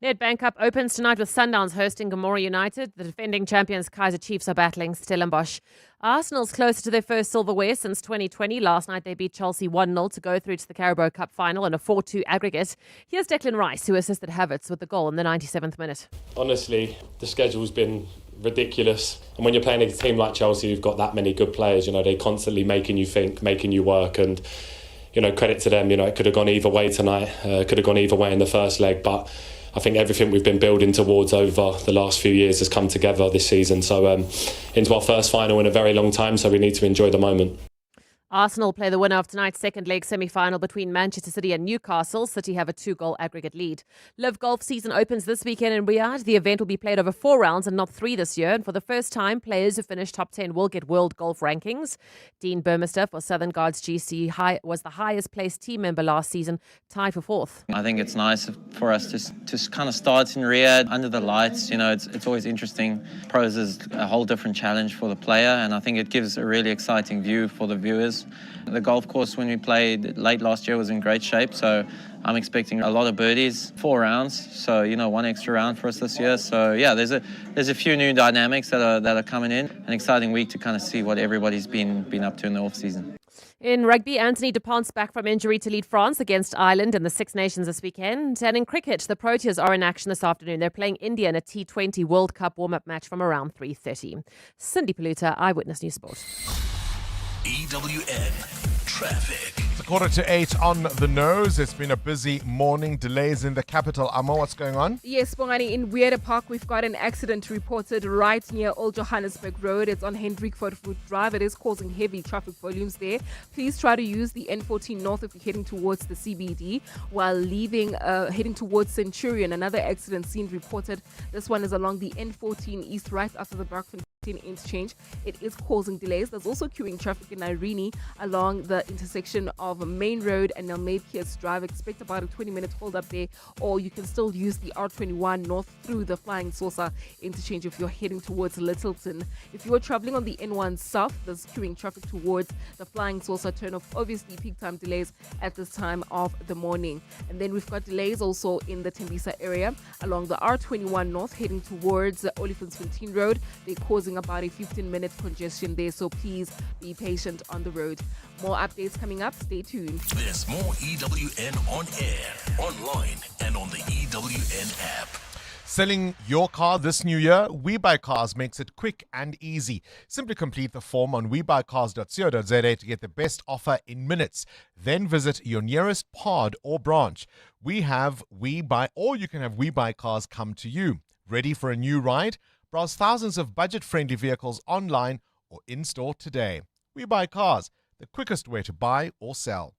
Nedbank Cup opens tonight with Sundowns hosting Gomora United. The defending champions Kaizer Chiefs are battling Stellenbosch. Arsenal's closer to their first silverware since 2020. Last night they beat Chelsea 1-0 to go through to the Carabao Cup final in a 4-2 aggregate. Here's Declan Rice, who assisted Havertz with the goal in the 97th minute. Honestly, the schedule's been ridiculous. And when you're playing a team like Chelsea, you've got that many good players, they're constantly making you think, making you work. And, credit to them, it could have gone either way tonight. Could have gone either way in the first leg. But I think everything we've been building towards over the last few years has come together this season. So into our first final in a very long time, so we need to enjoy the moment. Arsenal play the winner of tonight's second leg semi-final between Manchester City and Newcastle. City have a 2-goal aggregate lead. Live Golf season opens this weekend in Riyadh. The event will be played over 4 rounds and not 3 this year. And for the first time, players who finish top 10 will get world golf rankings. Dean Burmester for Southern Guards GC was the highest placed team member last season, tied for 4th. I think it's nice for us to kind of start in Riyadh under the lights. It's always interesting. Pros is a whole different challenge for the player, and I think it gives a really exciting view for the viewers. The golf course when we played late last year was in great shape, so I'm expecting a lot of birdies. 4 rounds, so 1 extra round for us this year. So yeah, there's a few new dynamics that are coming in. An exciting week to kind of see what everybody's been up to in the off season. In rugby, Anthony Dupont's back from injury to lead France against Ireland in the Six Nations this weekend. And in cricket, the Proteas are in action this afternoon. They're playing India in a T20 World Cup warm-up match from around 3:30. Cindy Paluta, Eyewitness News Sport. EWN Traffic. It's 7:45 on the nose. It's been a busy morning. Delays in the capital. Amo, what's going on? Yes, Bongani, in Weirder Park, we've got an accident reported right near Old Johannesburg Road. It's on Hendrik Foot Drive. It is causing heavy traffic volumes there. Please try to use the N14 North if you're heading towards the CBD, while heading towards Centurion. Another accident scene reported. This one is along the N14 East, right after the Brockfontein interchange. It is causing delays. There's also queuing traffic in Irene along the intersection of Main Road and Nelmaid Pierce Drive. Expect about a 20-minute hold up there, or you can still use the R21 North through the Flying Saucer interchange if you're heading towards Littleton. If you are traveling on the N1 South, there's queuing traffic towards the Flying Saucer turnoff. Obviously, peak time delays at this time of the morning. And then we've got delays also in the Tembisa area along the R21 North heading towards Olifantsfontein Road. They're causing about a 15-minute congestion there, so please be patient on the road. More updates coming up. Stay tuned. There's more EWN on air, online, and on the EWN app. Selling your car this new year? WeBuyCars makes it quick and easy. Simply complete the form on webuycars.co.za to get the best offer in minutes. Then visit your nearest pod or branch. We have WeBuy, or you can have WeBuyCars come to you. Ready for a new ride? Browse thousands of budget-friendly vehicles online or in-store today. WeBuyCars, the quickest way to buy or sell.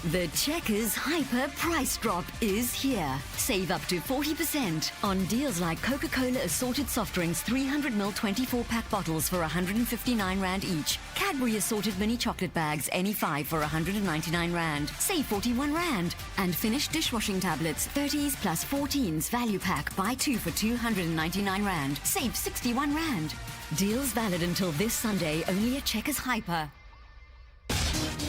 The Checkers Hyper Price Drop is here. Save up to 40% on deals like Coca-Cola Assorted Soft Drinks 300ml 24-pack bottles for 159 Rand each. Cadbury Assorted Mini Chocolate Bags, any 5 for 199 Rand. Save 41 Rand. And Finish Dishwashing Tablets, 30s plus 14s Value Pack, buy 2 for 299 Rand. Save 61 Rand. Deals valid until this Sunday, only at Checkers Hyper.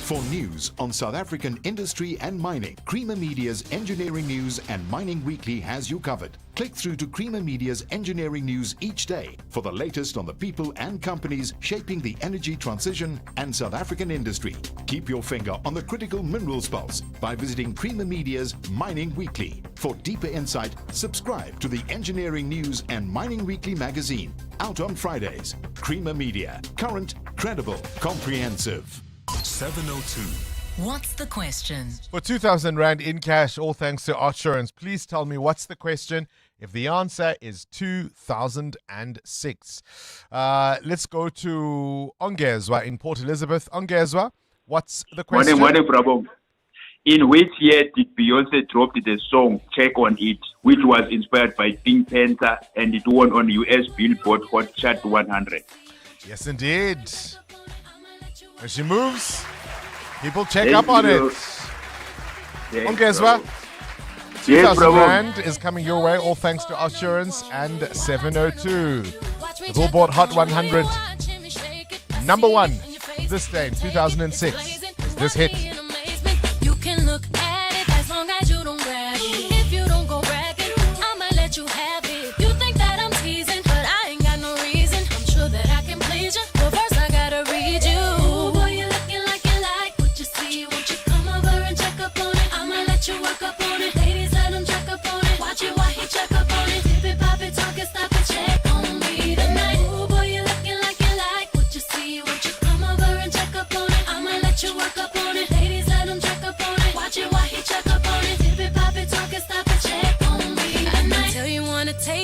For news on South African industry and mining, Creamer Media's Engineering News and Mining Weekly has you covered. Click through to Creamer Media's Engineering News each day for the latest on the people and companies shaping the energy transition and South African industry. Keep your finger on the critical minerals pulse by visiting Creamer Media's Mining Weekly. For deeper insight, subscribe to the Engineering News and Mining Weekly magazine, out on Fridays. Creamer Media, current, credible, comprehensive. 702. What's the question? For 2,000 Rand in cash, all thanks to Outsurance. Please tell me what's the question. If the answer is 2006. Let's go to Ongezwa in Port Elizabeth. Ongezwa, what's the question? Morning, Prabhu. In which year did Beyonce drop the song Check on It, which was inspired by Pink Panther, and it won on US Billboard Hot Chart 100? Yes, indeed. As she moves, people check up on it. Ongezwa, 2,000 Rand is coming your way, all thanks to Outsurance and 702. The Billboard Hot 100, number 1 this day in 2006 is this hit. You can look at it as long as you don't grab it. If you don't go bragging,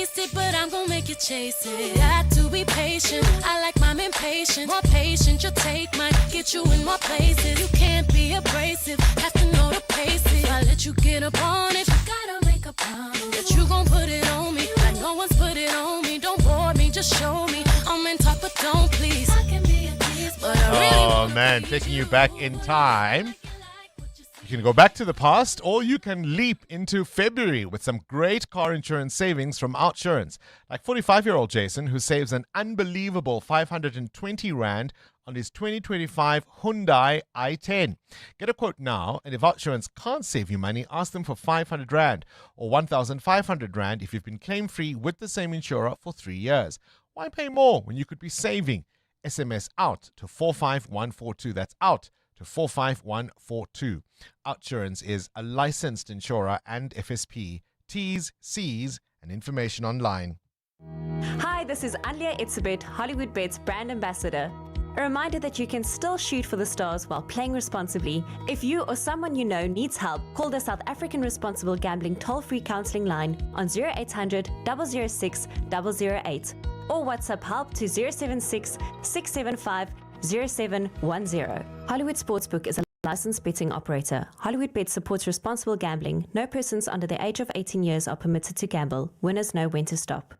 taste it, but I'm gonna make you chase it. Got to be patient, I like mine impatient. More patient, your take might get you in more places. You can't be abrasive, have to know the pace. If I let you get up on it, you gotta make a promise that you gon' put it on me like no one's put it on me. Don't bore me, just show me. I'm in talk, but don't please. I can be a tease, but I really Oh man, taking you back in time. You can go back to the past, or you can leap into February with some great car insurance savings from Outsurance. Like 45-year-old Jason, who saves an unbelievable 520 Rand on his 2025 Hyundai i10. Get a quote now, and if Outsurance can't save you money, ask them for 500 Rand or 1,500 Rand if you've been claim-free with the same insurer for 3 years. Why pay more when you could be saving? SMS out to 45142. That's out to 45142. Outsurance is a licensed insurer and FSP. T's, C's, and information online. Hi, this is Alia Itzebet, Hollywood Bets brand ambassador. A reminder that you can still shoot for the stars while playing responsibly. If you or someone you know needs help, call the South African Responsible Gambling toll-free counselling line on 0800 006 008 or WhatsApp help to 076 675 0710. Hollywood Sportsbook is a licensed betting operator. Hollywood Bet supports responsible gambling. No persons under the age of 18 years are permitted to gamble. Winners know when to stop.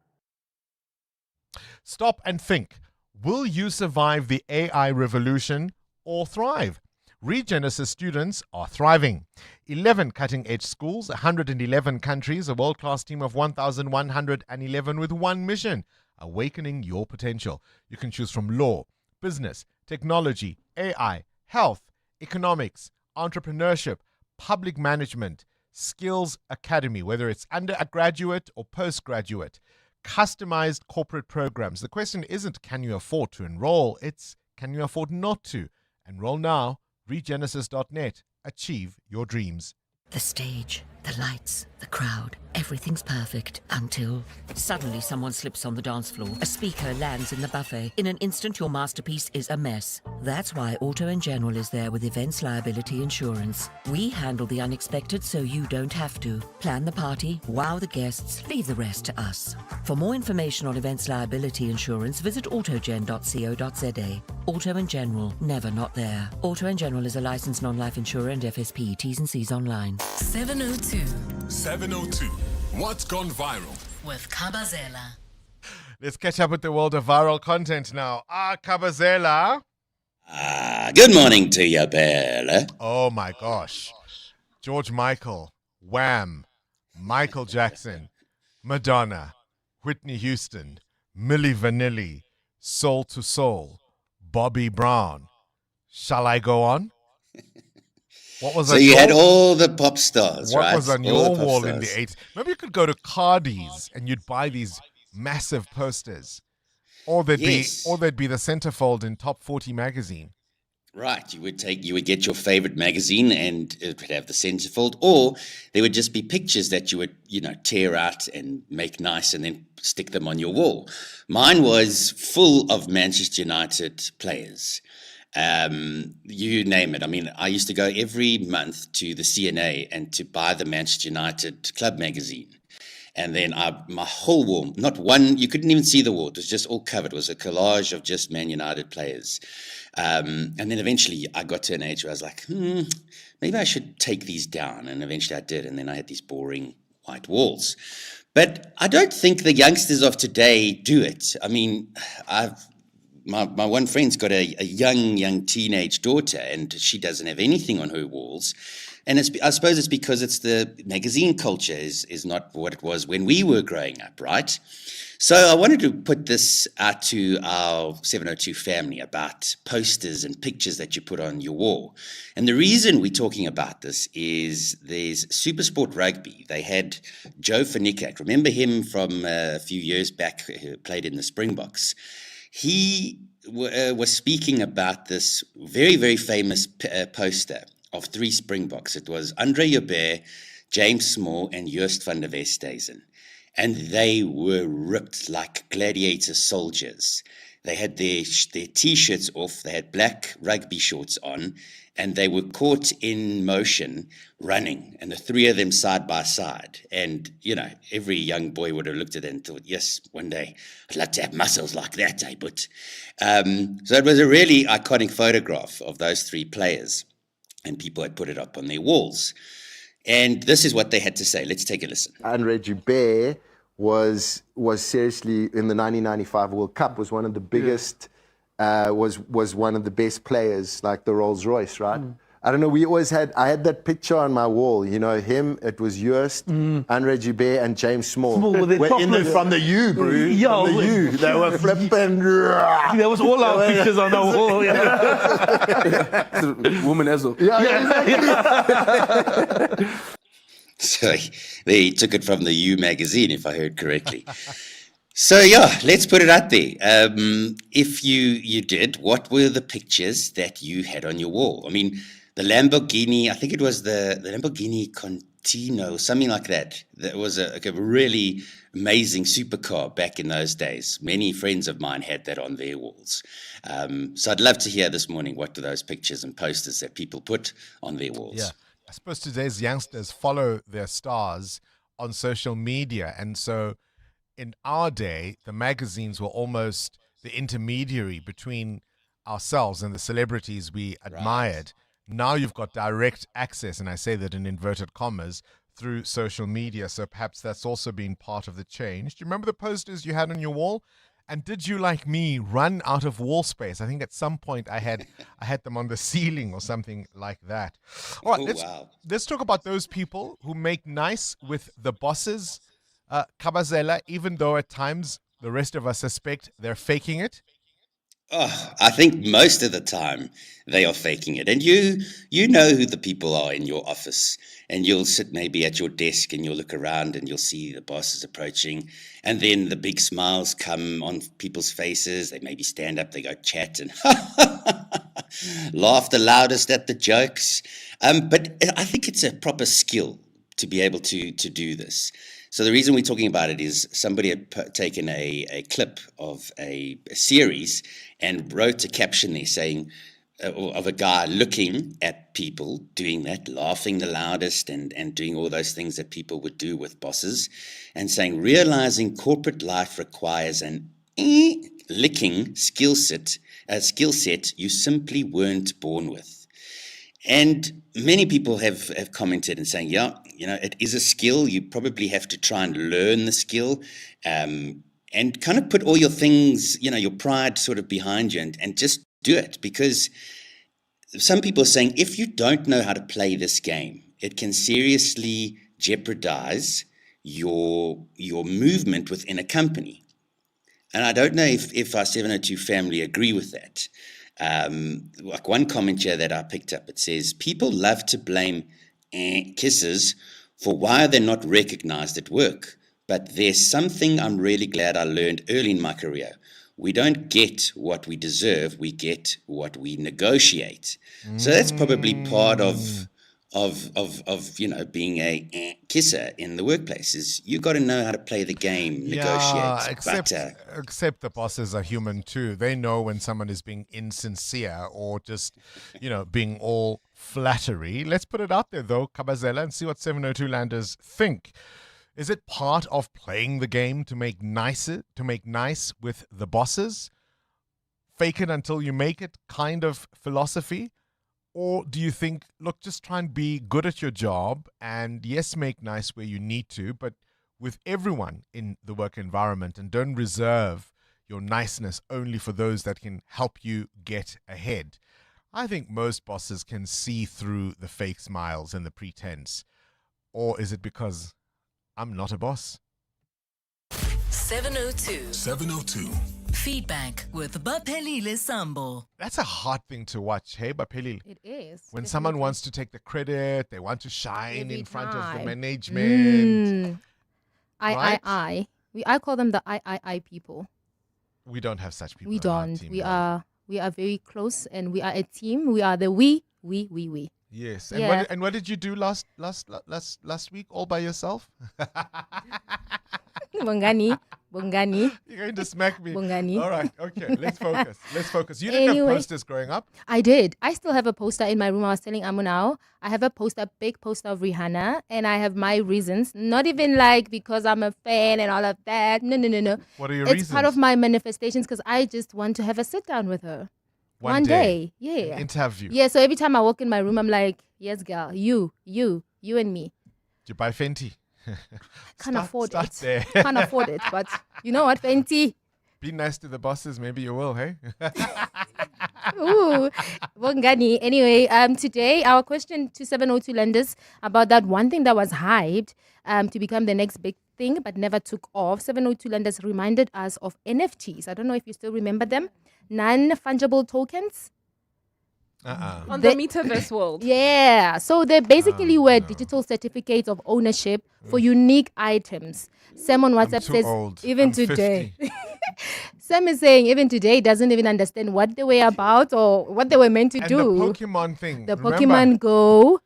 Stop and think. Will you survive the AI revolution or thrive? Regenesis students are thriving. 11 cutting-edge schools, 111 countries, a world-class team of 1,111 with one mission, awakening your potential. You can choose from law, business, technology, AI, health, economics, entrepreneurship, public management, skills academy, whether it's undergraduate or postgraduate, customized corporate programs. The question isn't can you afford to enroll, it's can you afford not to? Enroll now, regenesis.net. Achieve your dreams. The stage, the lights, the crowd, everything's perfect until suddenly someone slips on the dance floor. A speaker lands in the buffet. In an instant, your masterpiece is a mess. That's why Auto & General is there with Events Liability Insurance. We handle the unexpected so you don't have to. Plan the party, wow the guests, leave the rest to us. For more information on Events Liability Insurance, visit autogen.co.za. Auto & General, never not there. Auto & General is a licensed non-life insurer and FSP. T's and C's online. 702 702. What's gone viral? with Kabazela. Let's catch up with the world of viral content now. Kabazela. Good morning to you, Bella. Oh my gosh. George Michael, Wham, Michael Jackson, Madonna, Whitney Houston, Milli Vanilli, Soul to Soul, Bobby Brown. Shall I go on? What was so you had all the pop stars, what right? What was on all your wall in the 80s? Maybe you could go to Cardi's and you'd buy these massive posters. Or they'd be the centerfold in Top 40 magazine. Right, you would get your favorite magazine and it would have the centerfold, or there would just be pictures that you would, tear out and make nice and then stick them on your wall. Mine was full of Manchester United players. You name it. I mean, I used to go every month to the CNA and to buy the Manchester United club magazine. And then my whole wall, not one, you couldn't even see the wall. It was just all covered. It was a collage of just Man United players. And then eventually I got to an age where I was like, maybe I should take these down. And eventually I did. And then I had these boring white walls. But I don't think the youngsters of today do it. I mean, my one friend's got a young teenage daughter, and she doesn't have anything on her walls. And I suppose it's because it's the magazine culture is not what it was when we were growing up, right? So I wanted to put this out to our 702 family about posters and pictures that you put on your wall. And the reason we're talking about this is there's Supersport Rugby. They had Joe Vernickert. Remember him from a few years back, who played in the Springboks. He was speaking about this very, very famous poster of 3 Springboks. It was Andre Joubert, James Small, and Joost van der Westhuizen. And they were ripped like gladiator soldiers. They had their T-shirts off, they had black rugby shorts on, and they were caught in motion running, and the three of them side by side. And, every young boy would have looked at it and thought, yes, one day I'd like to have muscles like that, But so it was a really iconic photograph of those three players, and people had put it up on their walls. And this is what they had to say. Let's take a listen. Andre Joubert was seriously in the 1995 World Cup, was one of the biggest, was one of the best players, like the Rolls Royce, right? I don't know, I had that picture on my wall, him, it was Joost, Andre Joubert and James Small. From the U, bro. Yo, from the U. They were flipping. There was all our pictures on the wall. Woman as well. So they took it from the U magazine, if I heard correctly. So let's put it out there. If you did, what were the pictures that you had on your wall? I mean, the Lamborghini, I think it was the Lamborghini Contino, something like that. That was a really amazing supercar back in those days. Many friends of mine had that on their walls. So I'd love to hear this morning, what do those pictures and posters that people put on their walls? Yeah. I suppose today's youngsters follow their stars on social media. And so in our day, the magazines were almost the intermediary between ourselves and the celebrities we admired. Now you've got direct access, and I say that in inverted commas, through social media. So perhaps that's also been part of the change. Do you remember the posters you had on your wall? And did you, like me, run out of wall space? I think at some point I had them on the ceiling or something like that. All right, let's talk about those people who make nice with the bosses. Kabazela, even though at times the rest of us suspect they're faking it. Oh, I think most of the time they are faking it. And you know who the people are in your office. And you'll sit maybe at your desk and you'll look around and you'll see the bosses approaching. And then the big smiles come on people's faces. They maybe stand up, they go chat and laugh the loudest at the jokes. But I think it's a proper skill to be able to do this. So the reason we're talking about it is somebody had taken a clip of a series and wrote a caption there saying, of a guy looking at people doing that, laughing the loudest and doing all those things that people would do with bosses, and saying, realizing corporate life requires an licking skill set you simply weren't born with. And many people have commented and saying, it is a skill. You probably have to try and learn the skill and kind of put all your things, your pride sort of behind you and just do it. Because some people are saying if you don't know how to play this game, it can seriously jeopardize your movement within a company. And I don't know if our 702 family agree with that. Like one comment here that I picked up, it says, people love to blame kisses for why they're not recognized at work. But there's something I'm really glad I learned early in my career. We don't get what we deserve, we get what we negotiate. So that's probably part of being a kisser in the workplace is you got to know how to play the game, negotiate. Except the bosses are human too. They know when someone is being insincere or just, being all flattery. Let's put it out there though, Kabazela, and see what 702 landers think. Is it part of playing the game to make nice with the bosses? Fake it until you make it kind of philosophy? Or do you think, look, just try and be good at your job and yes, make nice where you need to, but with everyone in the work environment, and don't reserve your niceness only for those that can help you get ahead? I think most bosses can see through the fake smiles and the pretense. Or is it because I'm not a boss? 702. Feedback with Baphelile Sambo. That's a hard thing to watch, hey, Baphelile? It is. When someone wants to take the credit, they want to shine in front of the management. I call them the I people. We don't have such people. We on our don't. team, We are very close, and we are a team. We are the we. Yes. And Yeah. what did you do last week all by yourself? Bongani, Bongani. You're going to smack me. Bongani. All right, okay, let's focus. Let's focus. You didn't have posters growing up? I did. I still have a poster in my room. I was telling Amu now. I have a poster, big poster of Rihanna, and I have my reasons. Not even like because I'm a fan and all of that. No. What are your It's reasons? part of my manifestations because I just want to have a sit down with her. One day. Yeah. An interview. Yeah, so every time I walk in my room, I'm like, yes, girl, you and me. Did you buy Fenty? Can't afford it. There. Can't afford it, but you know what, Fenty? Be nice to the bosses, maybe you will, hey? Ooh, Bongani. Anyway, today our question to 702 lenders about that one thing that was hyped to become the next big thing but never took off. 702 lenders reminded us of NFTs. I don't know if you still remember them. Non-fungible tokens. On the metaverse world. Yeah. So they basically were digital certificates of ownership for unique items. Sam on WhatsApp says, even I'm today. Sam is saying even today doesn't even understand what they were about or what they were meant to And do. the Pokemon thing. The remember? Pokemon Go.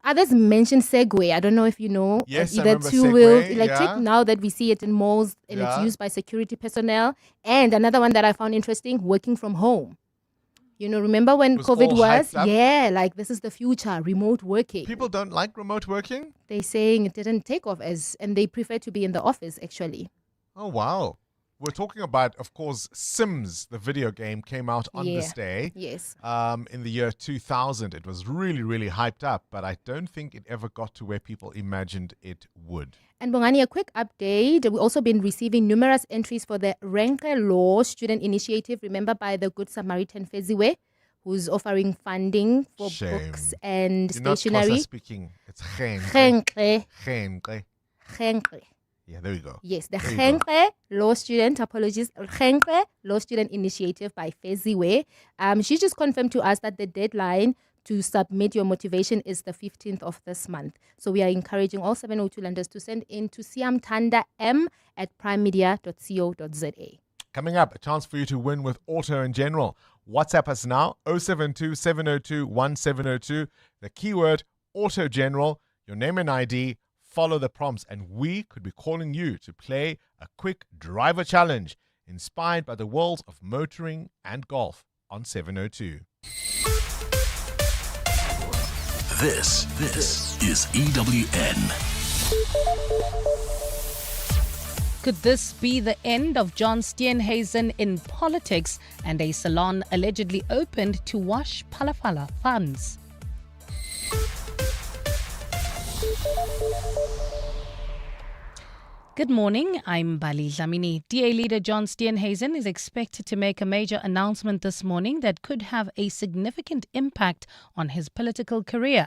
Others mentioned Segway. I don't know if you know. Yes, I either remember two-wheeled Segway, electric. yeah. Now that we see it in malls and it's Yeah. used by security personnel. And another one that I found interesting, working from home. You know, remember when Was COVID all was? hyped up. Yeah, like this is the future, remote working. People don't like remote working? They're saying it didn't take off and they prefer to be in the office actually. Oh, wow. We're talking about, of course, Sims, the video game, came out on this day. Yes. In the year 2000. It was really, really hyped up, but I don't think it ever got to where people imagined it would. And Bongani, a quick update. We've also been receiving numerous entries for the Renke Law Student Initiative, remember, by the Good Samaritan Feziwe, who's offering funding for books and You're stationery. not Xhosa speaking. It's Renke. Renke. Yeah, there we go. Yes, the There you go. Renke Law Student, Renke Law Student Initiative by Feziwe. She just confirmed to us that the deadline to submit your motivation is the 15th of this month. So we are encouraging all 702 lenders to send in to siamtanda@primemedia.co.za. Coming up, a chance for you to win with Auto in General. WhatsApp us now, 072 702 1702. The keyword Auto General, your name and ID, follow the prompts, and we could be calling you to play a quick driver challenge inspired by the worlds of motoring and golf on 702. This is EWN. Could this be the end of John Steenhuisen in politics and a salon allegedly opened to wash Palapala funds? Good morning, I'm Bali Dlamini. DA leader John Steenhuisen is expected to make a major announcement this morning that could have a significant impact on his political career.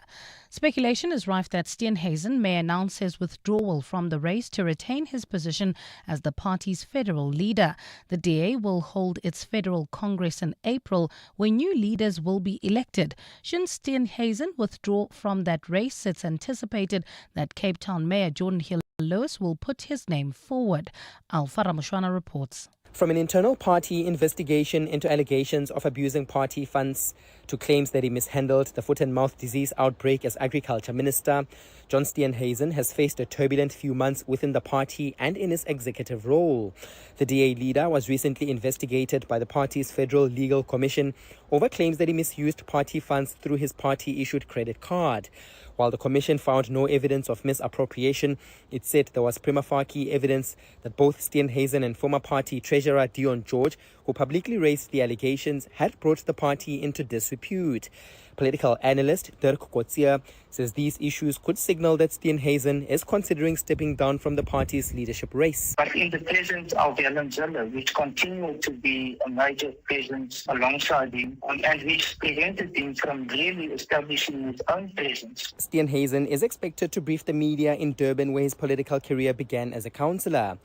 Speculation is rife that Steenhuisen may announce his withdrawal from the race to retain his position as the party's federal leader. The DA will hold its federal congress in April, where new leaders will be elected. Should Steenhuisen withdraw from that race, it's anticipated that Cape Town Mayor Jordan Hill Lewis will put his name forward. Alfara Mushwana reports. From an internal party investigation into allegations of abusing party funds to claims that he mishandled the foot and mouth disease outbreak as agriculture minister, John Steenhuisen has faced a turbulent few months within the party and in his executive role. The DA leader was recently investigated by the party's Federal Legal Commission over claims that he misused party funds through his party-issued credit card. While the commission found no evidence of misappropriation, it said there was prima facie evidence that both Steenhuisen and former party treasurer Dion George, who publicly raised the allegations, had brought the party into disrepute. Political analyst Dirk Kotzier says these issues could signal that Steenhuisen is considering stepping down from the party's leadership race. But in the presence of Helen Zille, which continued to be a major presence alongside him, and which prevented him from really establishing his own presence. Steenhuisen is expected to brief the media in Durban, where his political career began as a councillor.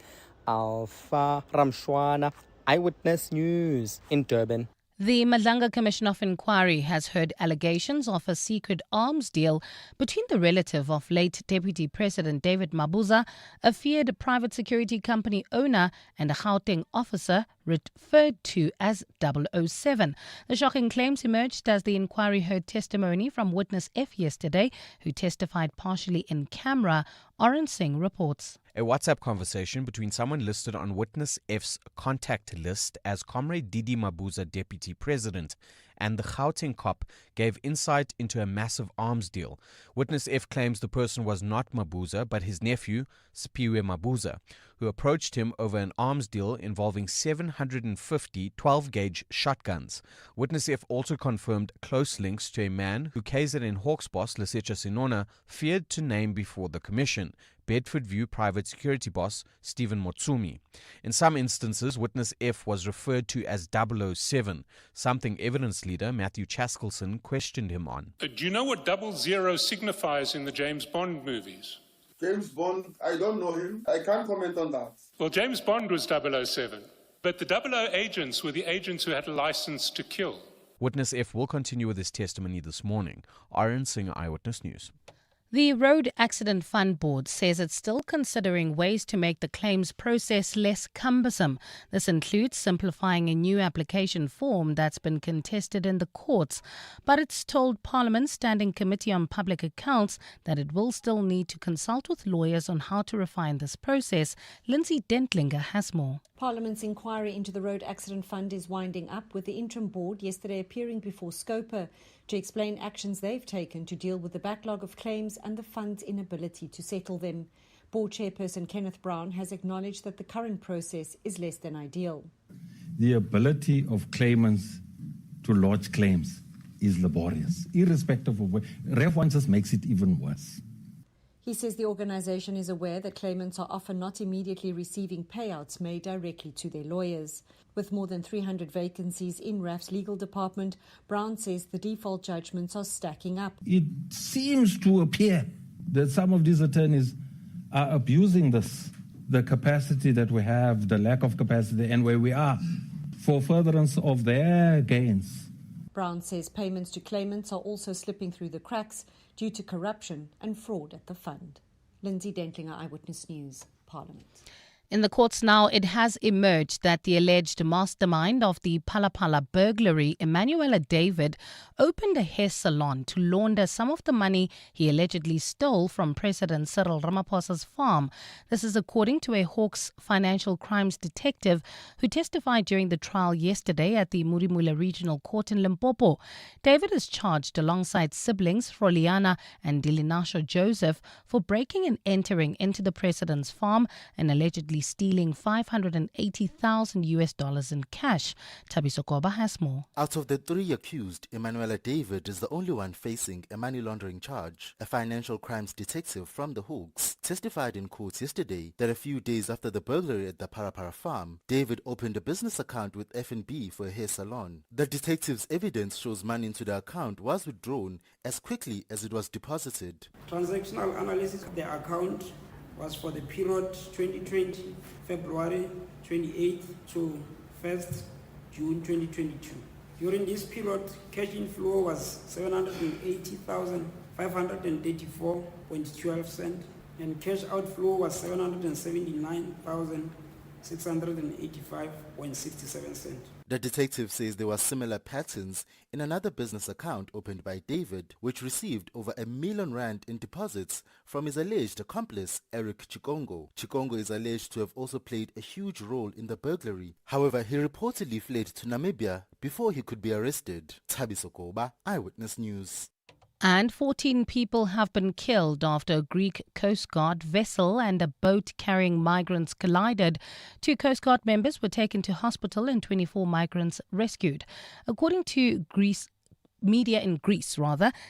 Alpha Ramshwana, Eyewitness News in Durban. The Madlanga Commission of Inquiry has heard allegations of a secret arms deal between the relative of late Deputy President David Mabuza, a feared private security company owner, and a Gauteng officer referred to as 007. The shocking claims emerged as the inquiry heard testimony from witness F yesterday, who testified partially in camera. Oren Singh reports. A WhatsApp conversation between someone listed on Witness F's contact list as Comrade Didi Mabuza, Deputy President, and the Gauteng cop gave insight into a massive arms deal. Witness F claims the person was not Mabuza, but his nephew, Spiwe Mabuza, who approached him over an arms deal involving 750 12-gauge shotguns. Witness F also confirmed close links to a man who KZN Hawks boss Lesetja Sinona feared to name before the commission, Bedford View private security boss Stephen Motsumi. In some instances, Witness F was referred to as 007, something evidence leader Matthew Chaskelson questioned him on. Do you know what 00 signifies in the James Bond movies? James Bond, I don't know him. I can't comment on that. Well, James Bond was 007, but the 00 agents were the agents who had a license to kill. Witness F will continue with his testimony this morning. Aaron Singh, Eyewitness News. The Road Accident Fund Board says it's still considering ways to make the claims process less cumbersome. This includes simplifying a new application form that's been contested in the courts. But it's told Parliament's Standing Committee on Public Accounts that it will still need to consult with lawyers on how to refine this process. Lindsay Dentlinger has more. Parliament's inquiry into the Road Accident Fund is winding up, with the interim board yesterday appearing before Scopa to explain actions they've taken to deal with the backlog of claims and the fund's inability to settle them. Board chairperson Kenneth Brown has acknowledged that the current process is less than ideal. The ability of claimants to lodge claims is laborious, irrespective of where. Ref 1 just makes it even worse. He says the organisation is aware that claimants are often not immediately receiving payouts made directly to their lawyers. With more than 300 vacancies in RAF's legal department, Brown says the default judgments are stacking up. It seems to appear that some of these attorneys are abusing the capacity that we have, the lack of capacity, and where we are, for furtherance of their gains. Brown says payments to claimants are also slipping through the cracks due to corruption and fraud at the fund. Lindsay Dentlinger, Eyewitness News, Parliament. In the courts now, it has emerged that the alleged mastermind of the Palapala burglary, Emanuela David, opened a hair salon to launder some of the money he allegedly stole from President Cyril Ramaphosa's farm. This is according to a Hawks financial crimes detective who testified during the trial yesterday at the Murimula Regional Court in Limpopo. David is charged alongside siblings Froliana and Dilinasho Joseph for breaking and entering into the president's farm and allegedly stealing $580,000 in cash. Tabiso Koba has more. Out of the three accused, Emanuela David is the only one facing a money laundering charge. A financial crimes detective from the Hawks testified in court yesterday that a few days after the burglary at the Palapala farm, David opened a business account with F&B for a hair salon. The detective's evidence shows money into the account was withdrawn as quickly as it was deposited. Transactional analysis of the account was for the period 2020, February 28th to 1st June 2022. During this period, cash inflow was 780,534.12 cents and cash outflow was 779,685.67 cents. The detective says there were similar patterns in another business account opened by David, which received over R1 million in deposits from his alleged accomplice, Eric Chikongo. Chikongo is alleged to have also played a huge role in the burglary. However, he reportedly fled to Namibia before he could be arrested. Tabiso Koba, Eyewitness News. And 14 people have been killed after a Greek Coast Guard vessel and a boat carrying migrants collided. 2 Coast Guard members were taken to hospital and 24 migrants rescued. According to media in Greece,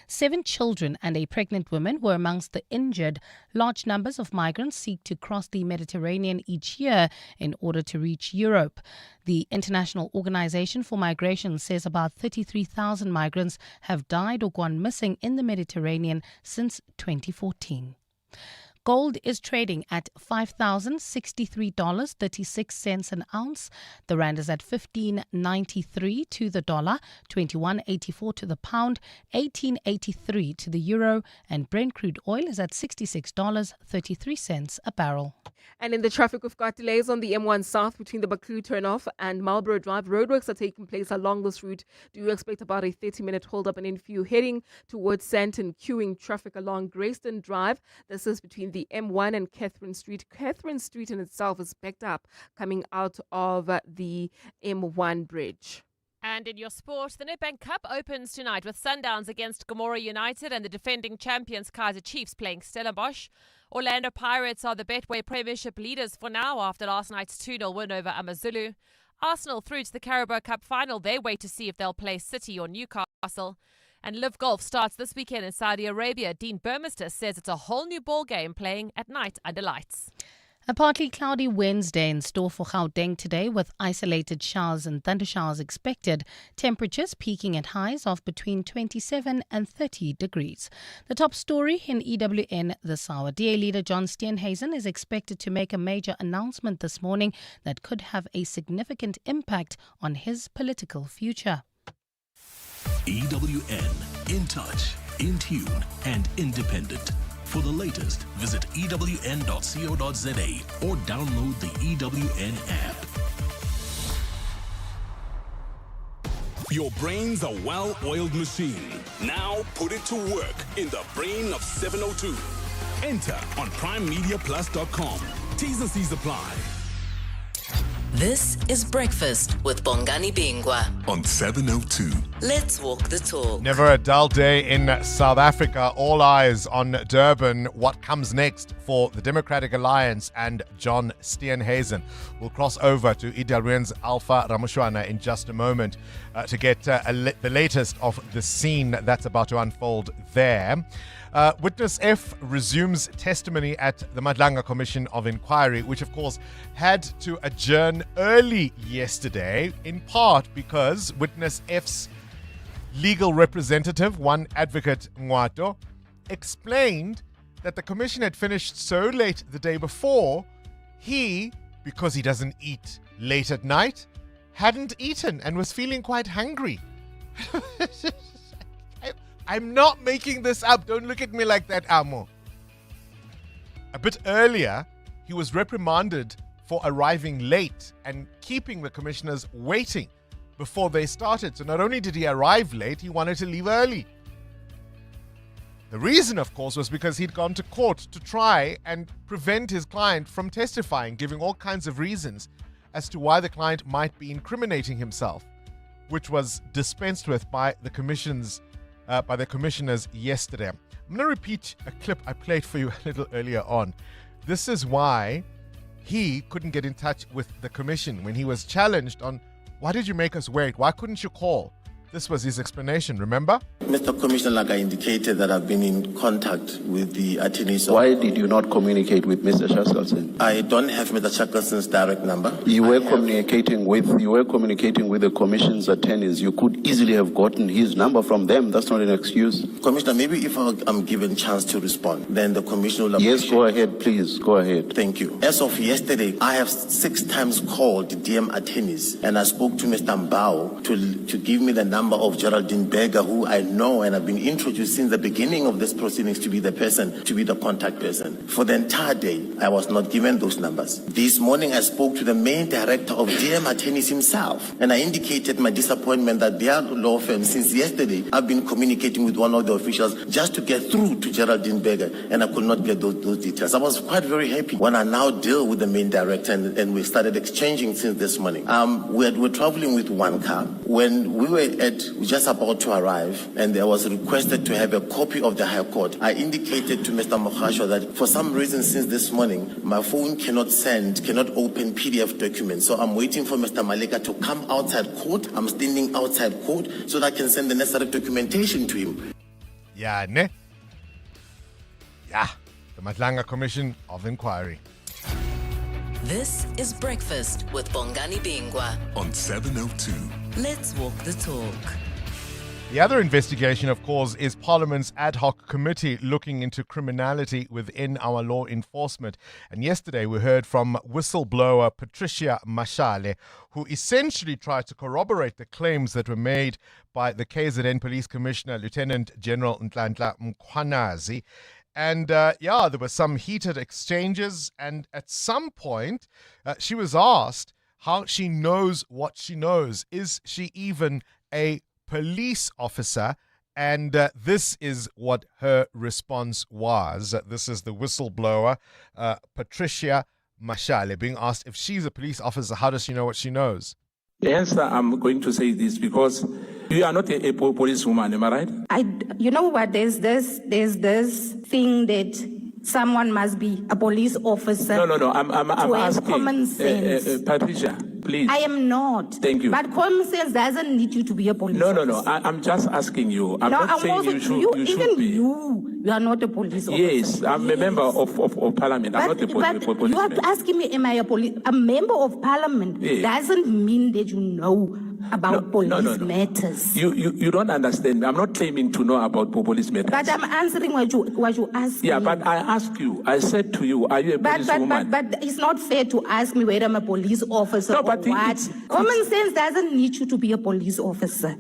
7 children and a pregnant woman were amongst the injured. Large numbers of migrants seek to cross the Mediterranean each year in order to reach Europe. The International Organization for Migration says about 33,000 migrants have died or gone missing in the Mediterranean since 2014. Gold is trading at $5,063.36 an ounce. The rand is at 15.93 to the dollar, 21.84 to the pound, 18.83 to the euro, and Brent crude oil is at $66.33 a barrel. And in the traffic, we've got delays on the M1 South between the Bakru turnoff and Marlborough Drive. Roadworks are taking place along this route. Do you expect about a 30-minute hold-up? And if you're heading towards Sandton, queuing traffic along Grayston Drive. This is between the M1 and Catherine Street. Catherine Street in itself is backed up coming out of the M1 bridge. And in your sport, the Nedbank Cup opens tonight with Sundowns against Gomora United and the defending champions Kaizer Chiefs playing Stellenbosch. Orlando Pirates are the Betway Premiership leaders for now after last night's 2-0 win over Amazulu. Arsenal through to the Carabao Cup final. They wait to see if they'll play City or Newcastle. And Live Golf starts this weekend in Saudi Arabia. Dean Burmester says it's a whole new ball game playing at night under lights. A partly cloudy Wednesday in store for Gauteng today with isolated showers and thundershowers expected. Temperatures peaking at highs of between 27 and 30 degrees. The top story in EWN this hour. DA leader John Steenhuisen is expected to make a major announcement this morning that could have a significant impact on his political future. EWN, in touch, in tune, and independent. For the latest, visit ewn.co.za or download the EWN app. Your brain's a well-oiled machine. Now put it to work in the brain of 702. Enter on primemediaplus.com. T's and C's apply. This is Breakfast with Bongani Bingwa on 702. Let's walk the talk. Never a dull day in South Africa. All eyes on Durban. What comes next for the Democratic Alliance and John Steenhuisen? We'll cross over to EWN's Alpha Ramushwana in just a moment to get the latest of the scene that's about to unfold there. Witness F resumes testimony at the Madlanga Commission of Inquiry, which of course had to adjourn early yesterday, in part because Witness F's legal representative, one advocate Ngwato, explained that the commission had finished so late the day before, he, because he doesn't eat late at night, hadn't eaten and was feeling quite hungry. I'm not making this up. Don't look at me like that, Amo. A bit earlier, he was reprimanded for arriving late and keeping the commissioners waiting before they started. So not only did he arrive late, he wanted to leave early. The reason, of course, was because he'd gone to court to try and prevent his client from testifying, giving all kinds of reasons as to why the client might be incriminating himself, which was dispensed with by the commissioners yesterday. I'm going to repeat a clip I played for you a little earlier on. This is why he couldn't get in touch with the commission when he was challenged on, why did you make us wait? Why couldn't you call? This was his explanation, remember? Mr. Commissioner, like I indicated that I've been in contact with the attorneys. Why did you not communicate with Mr. Shackleton? I don't have Mr. Shackleton's direct number. You were communicating with the commission's attorneys. You could easily have gotten his number from them. That's not an excuse. Commissioner, maybe if I'm given a chance to respond, then the commissioner will Yes, go ahead, please. Go ahead. Thank you. As of yesterday, I have 6 times called the DM attorneys, and I spoke to Mr. Mbao to give me the number of Geraldine Berger, who I know and have been introduced since the beginning of this proceedings to be the contact person. For the entire day, I was not given those numbers. This morning, I spoke to the main director of DM attorneys himself, and I indicated my disappointment that their law firm, since yesterday, I've been communicating with one of the officials just to get through to Geraldine Berger, and I could not get those details. I was quite very happy when I now deal with the main director, and we started exchanging since this morning. We're traveling with one car. When we were just about to arrive, and there was requested to have a copy of the High Court, I indicated to Mr. Mokhasho that for some reason since this morning, my phone cannot open PDF documents. So I'm waiting for Mr. Maleka to come outside court. I'm standing outside court so that I can send the necessary documentation to him. Yeah, ne? Yeah, the Madlanga Commission of Inquiry. This is Breakfast with Bongani Bingwa on 702. Let's walk the talk. The other investigation, of course, is Parliament's ad hoc committee looking into criminality within our law enforcement. And yesterday we heard from whistleblower Patricia Mashale, who essentially tried to corroborate the claims that were made by the KZN Police Commissioner, Lieutenant General Nhlanhla Mkhwanazi. And there were some heated exchanges. And at some point, she was asked how she knows what she knows. Is she even a police officer? And this is what her response was. This is the whistleblower, Patricia Mashale, being asked if she's a police officer, how does she know what she knows? The answer, I'm going to say this because you are not a policewoman, am I right? You know what? There's this thing that someone must be a police officer. No. I'm asking. Common sense. Patricia, please. I am not. Thank you. But common sense doesn't need you to be a police officer. No. I'm just asking you. I'm not saying you should be. You are not a police officer. Yes, I'm a member of Parliament. I'm not a policeman. You are asking me, am I a member of Parliament? Yes. Doesn't mean that you know about police matters. You don't understand me. I'm not claiming to know about police matters. But I'm answering what you asked me. Yeah, but I asked you. I said to you, are you a policewoman? But it's not fair to ask me whether I'm a police officer or what. Common sense doesn't need you to be a police officer.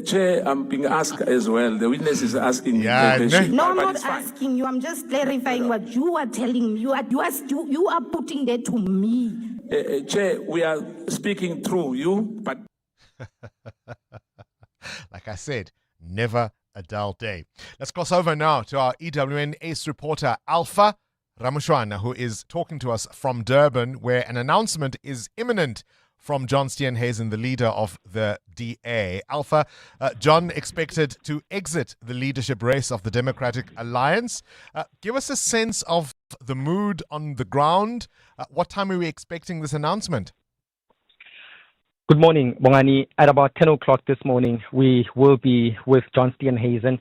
Chair, I'm being asked as well. The witness is asking me. No, I'm not asking you. I'm just clarifying what you are telling me. You are putting that to me. Chair, we are speaking through you, but like I said, never a dull day. Let's cross over now to our EWN ace reporter, Alpha Ramushwana, who is talking to us from Durban, where an announcement is imminent from John Steenhuisen, the leader of the DA. Alpha, John expected to exit the leadership race of the Democratic Alliance. Give us a sense of the mood on the ground. What time are we expecting this announcement? Good morning, Bongani. At about 10 o'clock this morning, we will be with John Steenhuisen,